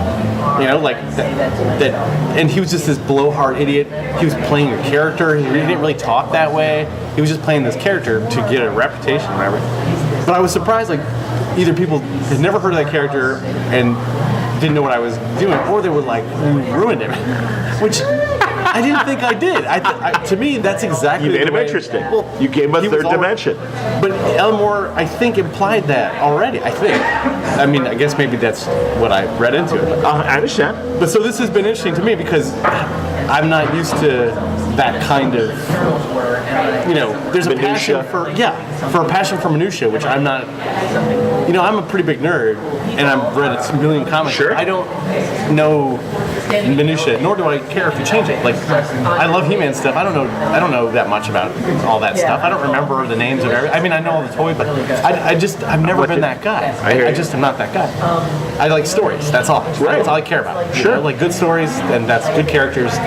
You know, like that, and he was just this blowhard idiot. He was playing a character. He didn't really talk that way. He was just playing this character to get a reputation, whatever. But I was surprised, like, either people had never heard of that character and didn't know what I was doing, or they were like, "You ruined him," which I didn't think I did. To me, that's exactly. You made him interesting. Well, you gave him a third dimension. But Alan Moore, I think, implied that already. I think. I mean, I guess maybe that's what I read into it. I understand. But so this has been interesting to me because I'm not used to that kind of. You know, there's minutia. a passion for a passion for minutia, which I'm not. You know, I'm a pretty big nerd, and I've read a million comics. Sure. I don't know minutia, nor do I care if you change it. Like, I love He-Man stuff. I don't know that much about all that stuff. I don't remember the names of every. I mean, I know all the toys, but I've never been that guy. I just am not that guy. I like stories. That's all. Right. That's all I care about. Sure. You know, like good stories, and that's good characters.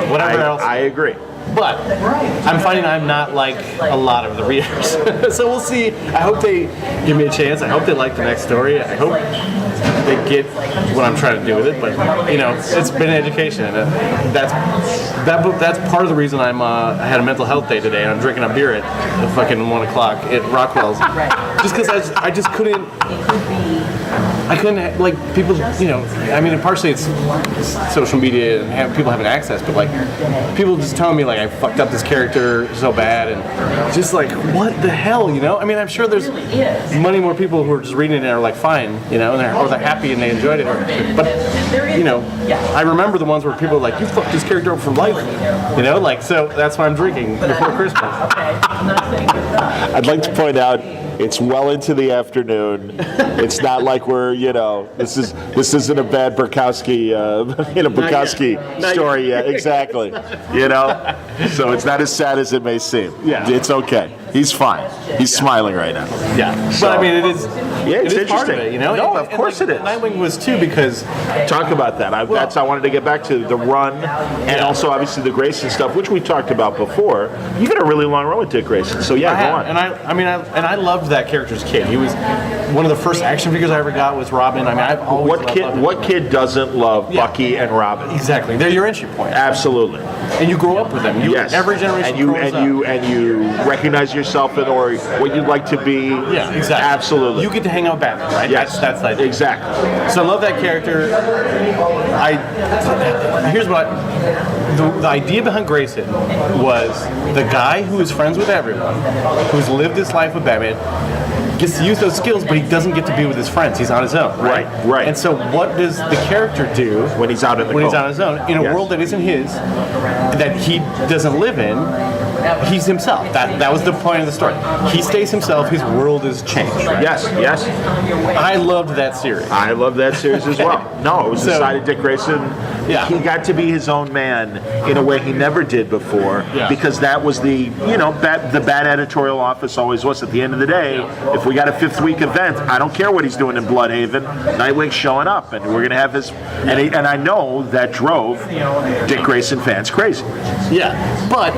Whatever else. I agree. But I'm finding I'm not like a lot of the readers. So we'll see. I hope they give me a chance. I hope they like the next story. I hope they get what I'm trying to do with it. But, you know, it's been an education. And that's part of the reason I had a mental health day today, and I'm drinking a beer at fucking 1 o'clock at Rockwell's. Just because I just couldn't... I couldn't, like, people, you know, I mean, partially it's social media and people having access, but, like, people just telling me, like, I fucked up this character so bad, and just, like, what the hell, you know? I mean, I'm sure there's many more people who are just reading it and are, like, fine, you know, or they're happy and they enjoyed it, but, you know, I remember the ones where people are like, you fucked this character up for life, you know? Like, so that's why I'm drinking before Christmas. I'd like to point out it's well into the afternoon. It's not like we're, you know, this isn't a bad Bukowski, Bukowski story yet. Exactly. You know, so it's not as sad as it may seem. Yeah, it's okay. He's fine. He's smiling right now. Yeah, so, but I mean, it is. Yeah, it's interesting. Part of interesting. it, you know. No, of course it is. Nightwing was too because. Talk about that. I wanted to get back to the run, and also obviously the Grayson stuff, which we talked about before. You got a really long run with Dick Grayson, so yeah, go on. And I loved that character's kid. He was one of the first action figures I ever got was Robin. I mean, I've always loved what kid doesn't love Bucky and Robin? Exactly, they're your entry point. Absolutely. And you grow up with them. Yes. Every generation. And you recognize yourself in or what you'd like to be. Yeah, exactly. Absolutely. You get to hang out with Batman, right? Yes. That's like exactly. So I love that character. Here's what the idea behind Grayson was the guy who is friends with everyone, who's lived his life with Batman, gets to use those skills, but he doesn't get to be with his friends. He's on his own, right? Right. And so what does the character do when he's out in the when cold? he's on his own in a world that isn't his, that he doesn't live in? He's himself. That was the point of the story. He stays himself. His world is changed. Right? Yes. I loved that series. I love that series as well. No, it was decided Dick Grayson. Yeah. He got to be his own man in a way he never did before, because that was the bad editorial office always was. At the end of the day, if we got a 5th week event, I don't care what he's doing in Bloodhaven. Nightwing's showing up, and we're gonna have his. And I know that drove Dick Grayson fans crazy. Yeah, but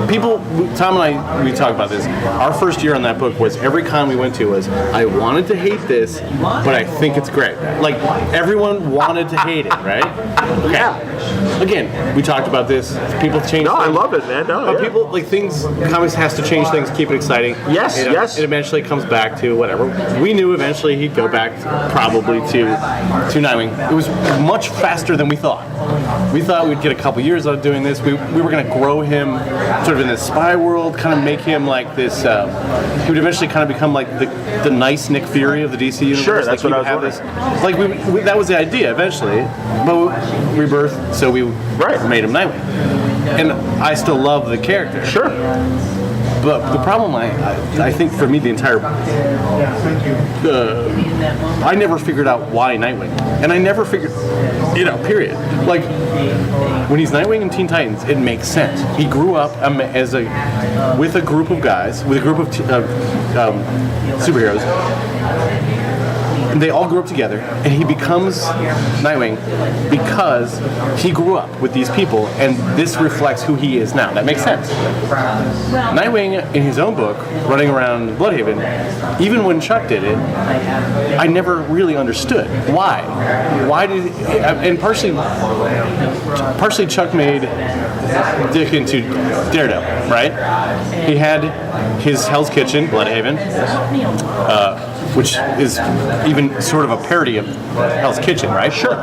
people, Tom and I, we talk about this. Our first year on that book was every con we went to was, I wanted to hate this, but I think it's great. Like, everyone wanted to hate it, right? Okay. Yeah. Again, we talked about this. People change No, things. I love it, man. No, But people, like, comics has to change things, keep it exciting. Yes, yes. It eventually comes back to whatever. We knew eventually he'd go back probably to Nightwing. It was much faster than we thought. We thought we'd get a couple years out of doing this. We were going to grow him sort of in this spy world, kind of make him like this. He would eventually kind of become like the nice Nick Fury of the DC universe. Sure, that's like what I was wondering. Like we that was the idea eventually, but Rebirth, so we made him Nightwing, and I still love the character. Sure. But the problem, I think for me, the entire... I never figured out why Nightwing. And I never figured... period. Like, when he's Nightwing in Teen Titans, it makes sense. He grew up with a group of guys, with a group of superheroes. And they all grew up together, and he becomes Nightwing because he grew up with these people, and this reflects who he is now. That makes sense. Nightwing, in his own book, running around Bloodhaven, even when Chuck did it, I never really understood why. Why did? And partially Chuck made Dick into Daredevil, right? He had his Hell's Kitchen, Bloodhaven, which is even sort of a parody of Hell's Kitchen, right? Sure.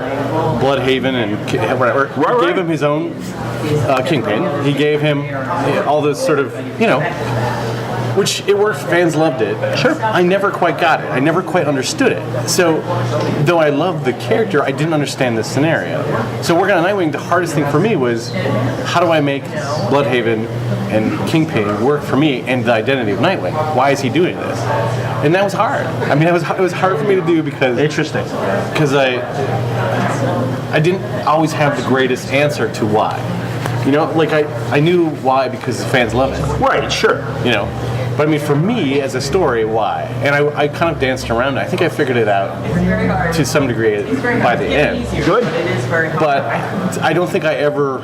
Bloodhaven and whatever. He gave him his own Kingpin. He gave him all this sort of, which it worked. Fans loved it. Sure. I never quite got it. I never quite understood it. So, though I loved the character, I didn't understand the scenario. So working on Nightwing, the hardest thing for me was, how do I make Bloodhaven and Kingpin work for me and the identity of Nightwing? Why is he doing this? And that was hard. I mean, it was hard for me to do because... Interesting. Because I didn't always have the greatest answer to why. I knew why because fans love it. Right, sure. But I mean, for me, as a story, why? And I kind of danced around it. I think I figured it out to some degree by the end. Good. But I don't think I ever...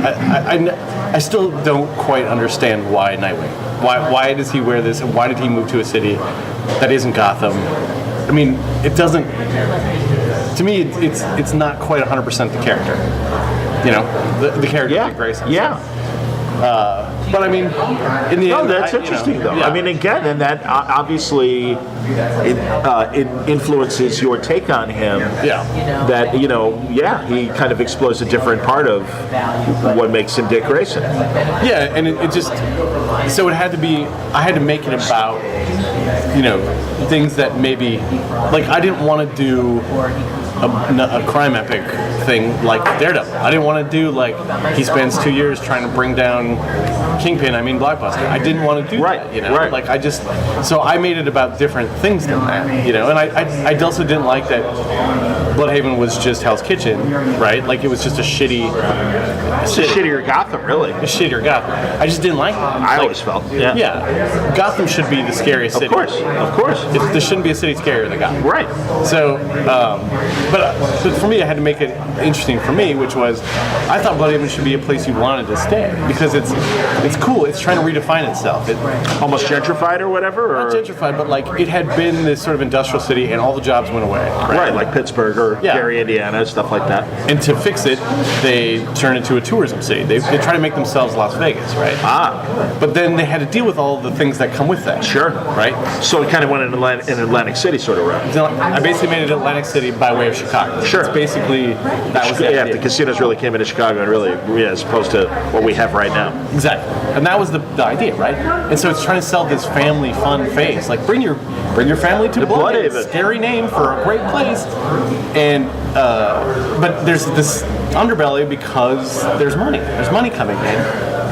I still don't quite understand why Nightwing. Why does he wear this? And why did he move to a city that isn't Gotham? I mean, it doesn't... To me, it's not quite 100% the character. The character of Dick Grayson. Yeah. But I mean, in the end, that's interesting, though. Yeah. I mean, again, and that obviously it influences your take on him. Yeah. That he kind of explores a different part of what makes him Dick Grayson. Yeah, and it just so it had to be. I had to make it about things that maybe I didn't want to do a crime epic thing like Daredevil. I didn't want to do he spends 2 years trying to bring down Kingpin. I mean Blockbuster. I didn't want to do that. Right. So I made it about different things than that. And I also didn't like that Bloodhaven was just Hell's Kitchen, right? Like it was just a shittier Gotham, really. A shittier Gotham. I just didn't like it. I always felt. Yeah. Gotham should be the scariest city. Of course. There shouldn't be a city scarier than Gotham. Right. So, but for me, I had to make it interesting for me, which was I thought Bloodhaven should be a place you wanted to stay because it's cool. It's trying to redefine itself. It almost gentrified or whatever. Not gentrified, but it had been this sort of industrial city, and all the jobs went away. Right, like Pittsburgh or Gary, Indiana, stuff like that. And to fix it, they turned it into a tourism city. They try to make themselves Las Vegas, right? But then they had to deal with all the things that come with that. Sure. Right? So it kind of went in Atlantic City sort of route. I basically made it Atlantic City by way of Chicago. Sure. It's basically, that was the Yeah, idea. the casinos really came into Chicago, and really, as opposed to what we have right now. Exactly, and that was the idea, right? And so it's trying to sell this family fun phase, like bring your family to Bloodhaven. Scary name for a great place, and but there's this underbelly because there's money coming in,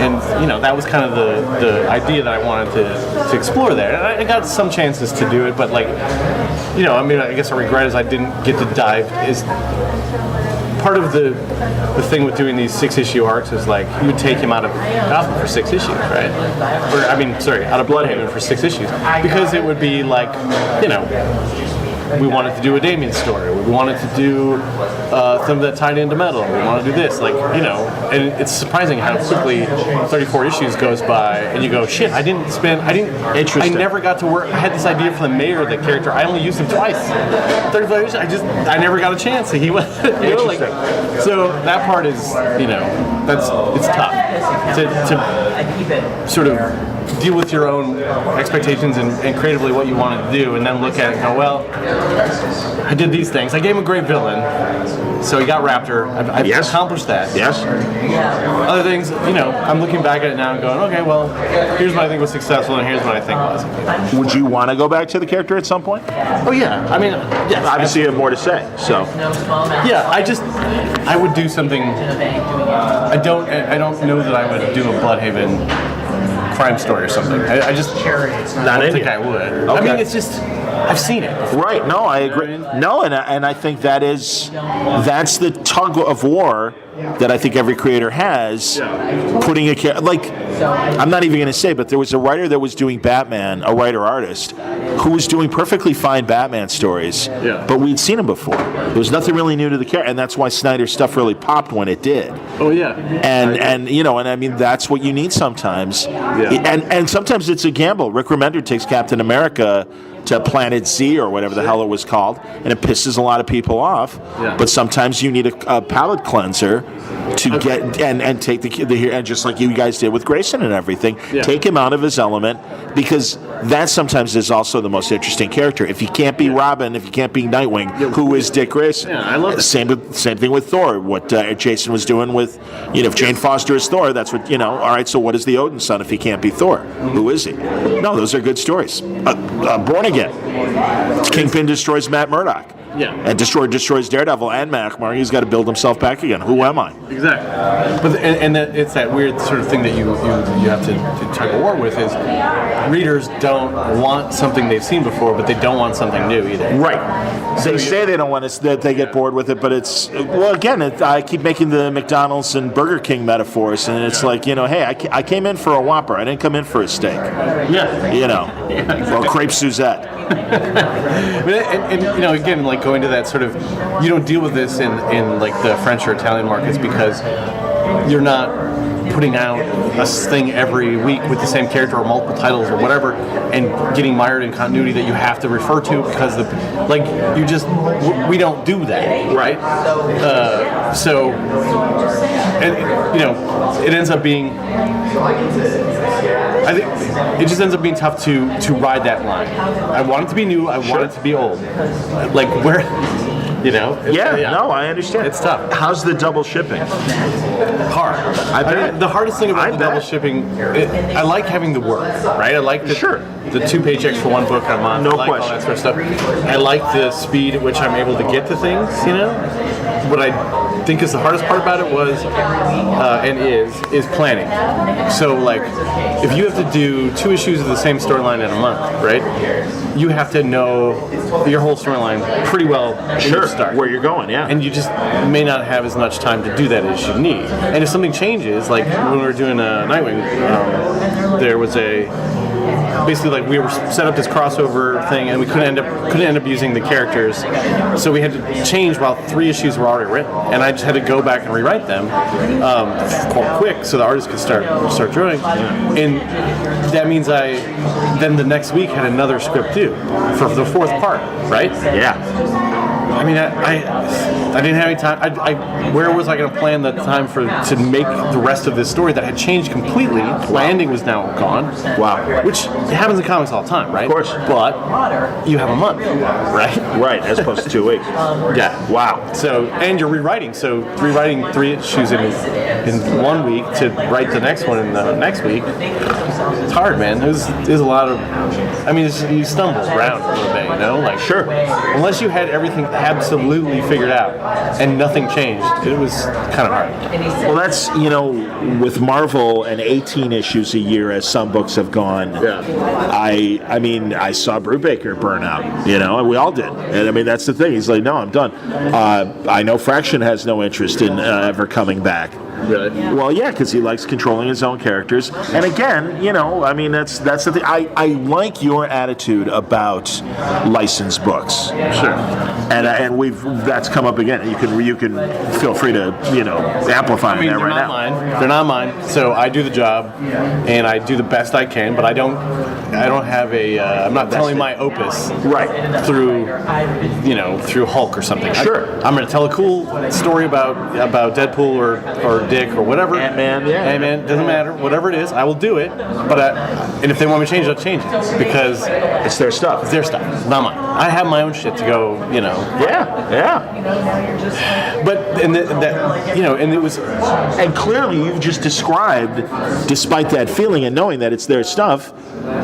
and that was kind of the idea that I wanted to explore there. And I got some chances to do it, but I guess I regret is I didn't get to dive. Is part of the thing with doing these 6-issue arcs is like you would take him out of Gotham for 6 issues, right? Out of Bloodhaven for 6 issues, because it would be like, we wanted to do a Damien story. We wanted to do something that tied into metal. We want to do this, and it's surprising how quickly 34 issues goes by, and you go, shit, I never got to work. I had this idea for the mayor, the character. I only used him twice. 35 issues, I never got a chance. He went, so that part is, it's tough to sort of deal with your own expectations and creatively what you wanted to do, and then look at it and go, well, I did these things. I gave him a great villain, so he got Raptor. I've accomplished that. Yes. Other things, I'm looking back at it now and going, okay, well, here's what I think was successful, and here's what I think wasn't. Would you want to go back to the character at some point? Oh yeah, yes. Obviously, you have more to say. So. Yeah, I would do something. I don't know that I would do a Bloodhaven crime story or something. I just don't think I would. Okay. It's just I've seen it before. Right. No, I agree. No, and I think that's the tug of war that I think every creator has, putting a character, I'm not even going to say, but there was a writer that was doing Batman, a writer-artist, who was doing perfectly fine Batman stories, but we'd seen him before. There was nothing really new to the character, and that's why Snyder's stuff really popped when it did. Oh, yeah. And I mean, that's what you need sometimes. Yeah. And sometimes it's a gamble. Rick Remender takes Captain America to Planet Z or whatever the hell it was called, and it pisses a lot of people off. Yeah. But sometimes you need a palate cleanser to get and take the and just like you guys did with Grayson and everything, take him out of his element, because that sometimes is also the most interesting character. If you can't be Robin, if you can't be Nightwing, who is Dick Grayson? Yeah, I love it. Same thing with Thor. What Jason was doing with, if Jane Foster is Thor, that's what, all right, so what is the Odin son if he can't be Thor? Mm-hmm. Who is he? No, those are good stories. Born Again. Kingpin destroys Matt Murdock. Yeah. And destroys Daredevil and Mac Mark. He's got to build himself back again. Who am I? Exactly. But it's that weird sort of thing that you have to tug a war with is readers don't want something they've seen before, but they don't want something new either. Right. So they say they don't want it, that they get bored with it, but it's, I keep making the McDonald's and Burger King metaphors, and it's like, hey, I came in for a Whopper. I didn't come in for a steak. Yeah. Or crepe Suzette. and again, going to that sort of, you don't deal with this in like the French or Italian markets because you're not putting out a thing every week with the same character or multiple titles or whatever, and getting mired in continuity that you have to refer to because we don't do that, right? So, and it ends up being, I think it just ends up being tough to ride that line. I want it to be new. I want it to be old. No, I understand. It's tough. How's the double shipping? Hard. I bet. The hardest thing about the double shipping, I like having the work, right? I like the 2 paychecks for one book a month. No I like question. all that sort of stuff. I like the speed at which I'm able to get to things, What I think is the hardest part about it was, and is planning. So, if you have to do 2 issues of the same storyline in a month, right? You have to know your whole storyline pretty well when you start. Where you're going, And you just may not have as much time to do that as you need. And if something changes, like when we were doing Nightwing, there was basically we were set up this crossover thing, and we couldn't end up using the characters, so we had to change while 3 issues were already written, and I just had to go back and rewrite them quite quick so the artist could start drawing. And that means I then the next week had another script due for the 4th part, right? Yeah. I mean, I didn't have any time. Where was I going to plan the time to make the rest of this story that had changed completely? My ending was now gone. Wow. Which happens in comics all the time, right? Of course. But you have a month, right? Right, as opposed to 2 weeks. Yeah. Wow. So, and you're rewriting. So, rewriting 3 issues in 1 week to write the next one in the next week. It's hard, man. There's a lot of. I mean, you stumble around a little bit, you know? Like, sure. Unless you had everything absolutely figured out and nothing changed, it was kind of hard. Well, that's, with Marvel and 18 issues a year, as some books have gone, I mean, I saw Brubaker burn out, and we all did. And I mean, that's the thing. He's like, no, I'm done. I know Fraction has no interest in ever coming back. Really? Well, yeah, because he likes controlling his own characters. And again, I mean, that's the thing. I like your attitude about licensed books. Sure. And that's come up again. You can feel free to amplify that right now. They're not mine. So I do the job, and I do the best I can. But I don't have a. I'm not telling my opus right through Hulk or something. Sure. I'm going to tell a cool story about Deadpool or Dick or whatever. Ant-Man, doesn't matter. Whatever it is, I will do it. But and if they want me to change it, I'll change it because it's their stuff. It's their stuff, not mine. I have my own shit to go. Yeah. But and it was. And clearly, you've just described, despite that feeling and knowing that it's their stuff,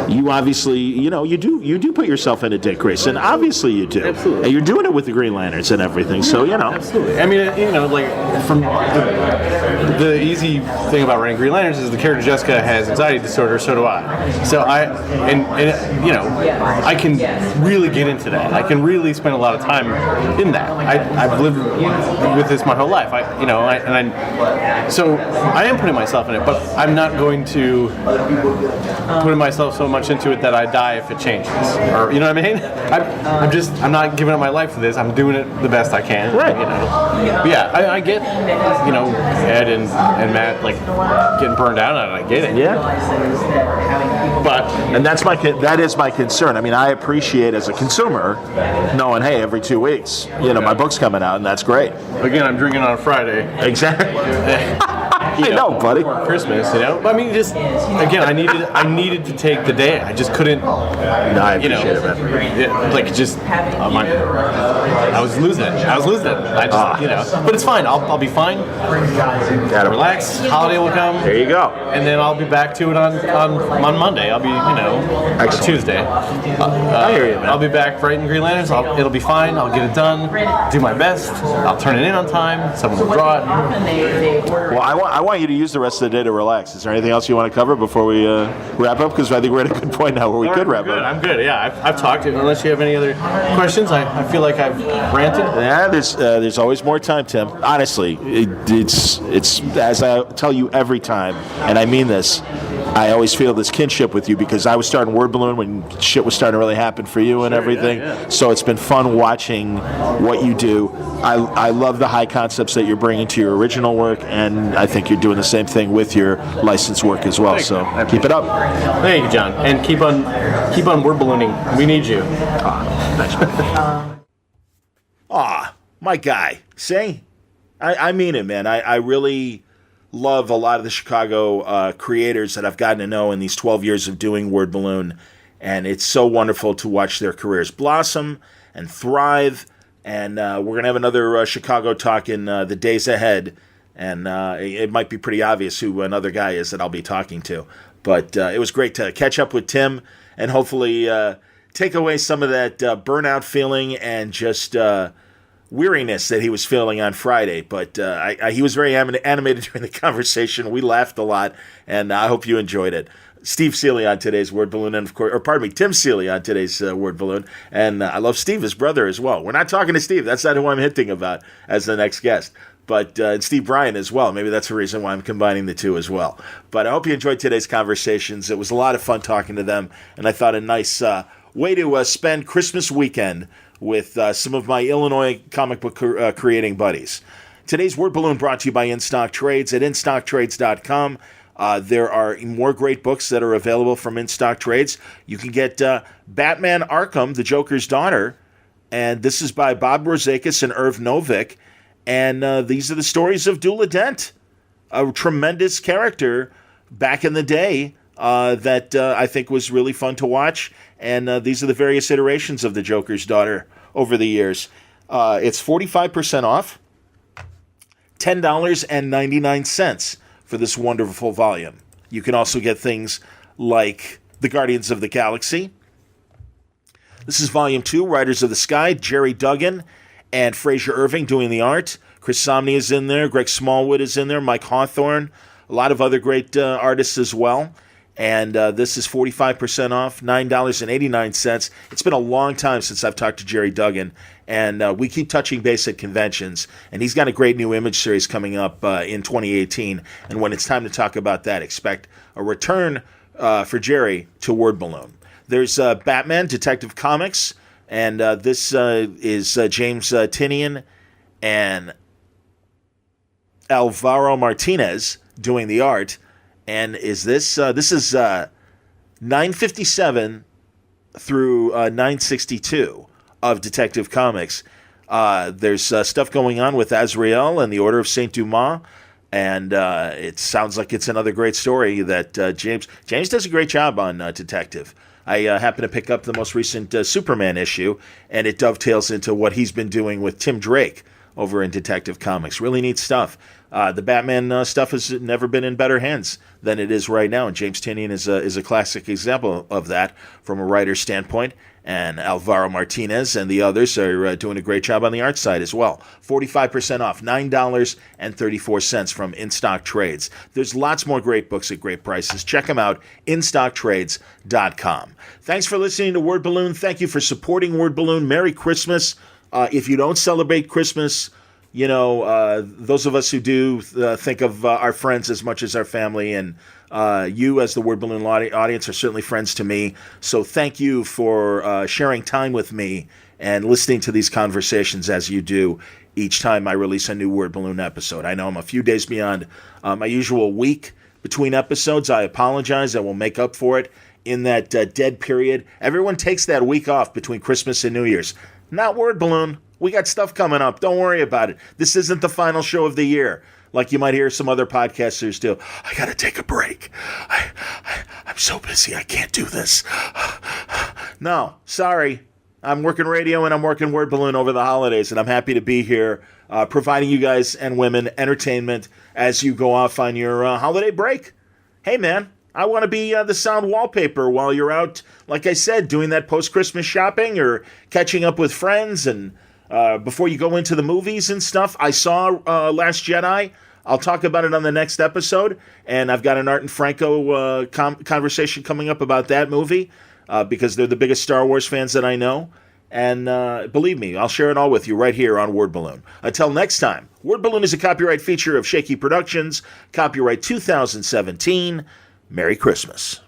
you obviously, you do put yourself into Dick Grayson. Obviously, you do. Absolutely. And you're doing it with the Green Lanterns and everything. So Absolutely. I mean, like from the easy thing about writing Green Lanterns is the character Jessica has anxiety disorder. So do I. So I can really get into that. I can really spend a lot of time in that. I've lived with this my whole life. So I am putting myself in it, but I'm not going to put myself so much into it that I die if it changes. Or you know what I mean? I'm not giving up my life for this. I'm doing it the best I can. Right. But yeah, I get Ed and Matt like getting burned out on it. I get it. Yeah. But that is my concern. I mean, I appreciate as a consumer knowing, hey, every 2 weeks, my book's coming out, and that's great. Again, I'm drinking on a Friday. Exactly. I know, buddy. For Christmas, But I mean, just again, I needed to take the day. I just couldn't. No, I appreciate it, man. I was losing it. I just, But it's fine. I'll be fine. Relax. Holiday will come. There you go. And then I'll be back to it on Monday. I'll be, or Tuesday. I hear you, man. I'll be back writing Green Lanterns. It'll be fine. I'll get it done. Do my best. I'll turn it in on time. Someone will draw it. Well, I want you to use the rest of the day to relax. Is there anything else you want to cover before we wrap up? Because I think we're at a good point now where we could wrap up. I'm good. Yeah, I've talked. Unless you have any other questions, I feel like I've ranted. Yeah, there's always more time, Tim. Honestly, it's as I tell you every time, and I mean this. I always feel this kinship with you because I was starting Word Balloon when shit was starting to really happen for you and everything. Yeah. So it's been fun watching what you do. I love the high concepts that you're bringing to your original work, and I think you're doing the same thing with your licensed work as well. So keep it up. Thank you, John, and keep on Word Ballooning. We need you. Thanks, man. My guy. See? I mean it, man. I really love a lot of the Chicago creators that I've gotten to know in these 12 years of doing Word Balloon, and it's so wonderful to watch their careers blossom and thrive, and we're going to have another Chicago talk in the days ahead, and it might be pretty obvious who another guy is that I'll be talking to, but it was great to catch up with Tim and hopefully take away some of that burnout feeling and just weariness that he was feeling on Friday, but he was very animated during the conversation. We laughed a lot, and I hope you enjoyed it. Steve Seeley on today's Word Balloon, and of course, Tim Seeley on today's Word Balloon, and I love Steve, his brother, as well. We're not talking to Steve. That's not who I'm hinting about as the next guest, but and Steve Bryant as well. Maybe that's the reason why I'm combining the two as well. But I hope you enjoyed today's conversations. It was a lot of fun talking to them, and I thought a nice way to spend Christmas weekend with some of my Illinois comic book creating buddies. Today's Word Balloon brought to you by In Stock Trades at InStockTrades.com. There are more great books that are available from In Stock Trades. You can get Batman Arkham, the Joker's daughter, And this is by Bob Rozakis and Irv Novick. And these are the stories of Dula Dent, a tremendous character back in the day that I think was really fun to watch. And these are the various iterations of the Joker's daughter over the years. It's 45% off, $10.99 for this wonderful volume. You can also get things like The Guardians of the Galaxy. This is Volume 2, Riders of the Sky, Jerry Duggan and Fraser Irving doing the art. Chris Samnee is in there, Greg Smallwood is in there, Mike Hawthorne, a lot of other great artists as well. And this is 45% off, $9.89. It's been a long time since I've talked to Jerry Duggan, and we keep touching base at conventions. And he's got a great new image series coming up in 2018. And when it's time to talk about that, expect a return for Jerry to Word Balloon. There's Batman Detective Comics, and this is James Tinian and Alvaro Martinez doing the art. And is this is 957 through 962 of Detective Comics. There's stuff going on with Azrael and the Order of Saint Dumas, and it sounds like it's another great story that James does a great job on Detective. I happen to pick up the most recent Superman issue, and it dovetails into what he's been doing with Tim Drake over in Detective Comics. Really neat stuff. The Batman stuff has never been in better hands than it is right now, and James Tinian is a classic example of that from a writer's standpoint. And Alvaro Martinez and the others are doing a great job on the art side as well. 45% off, $9.34 from In Stock Trades. There's lots more great books at great prices. Check them out, instocktrades.com. Thanks for listening to Word Balloon. Thank you for supporting Word Balloon. Merry Christmas. If you don't celebrate Christmas, you know, those of us who do think of our friends as much as our family, and you as the Word Balloon audience are certainly friends to me. So thank you for sharing time with me and listening to these conversations as you do each time I release a new Word Balloon episode. I know I'm a few days beyond my usual week between episodes. I apologize. I will make up for it in that dead period. Everyone takes that week off between Christmas and New Year's. Not Word Balloon. We got stuff coming up. Don't worry about it. This isn't the final show of the year, like you might hear some other podcasters do. I got to take a break. I'm so busy. I can't do this. No, sorry. I'm working radio and I'm working Word Balloon over the holidays, and I'm happy to be here providing you guys and women entertainment as you go off on your holiday break. Hey, man. I want to be the sound wallpaper while you're out, like I said, doing that post-Christmas shopping or catching up with friends, and before you go into the movies and stuff. I saw Last Jedi. I'll talk about it on the next episode, and I've got an Art and Franco conversation coming up about that movie because they're the biggest Star Wars fans that I know. And believe me, I'll share it all with you right here on Word Balloon. Until next time, Word Balloon is a copyright feature of Shaky Productions, copyright 2017. Merry Christmas.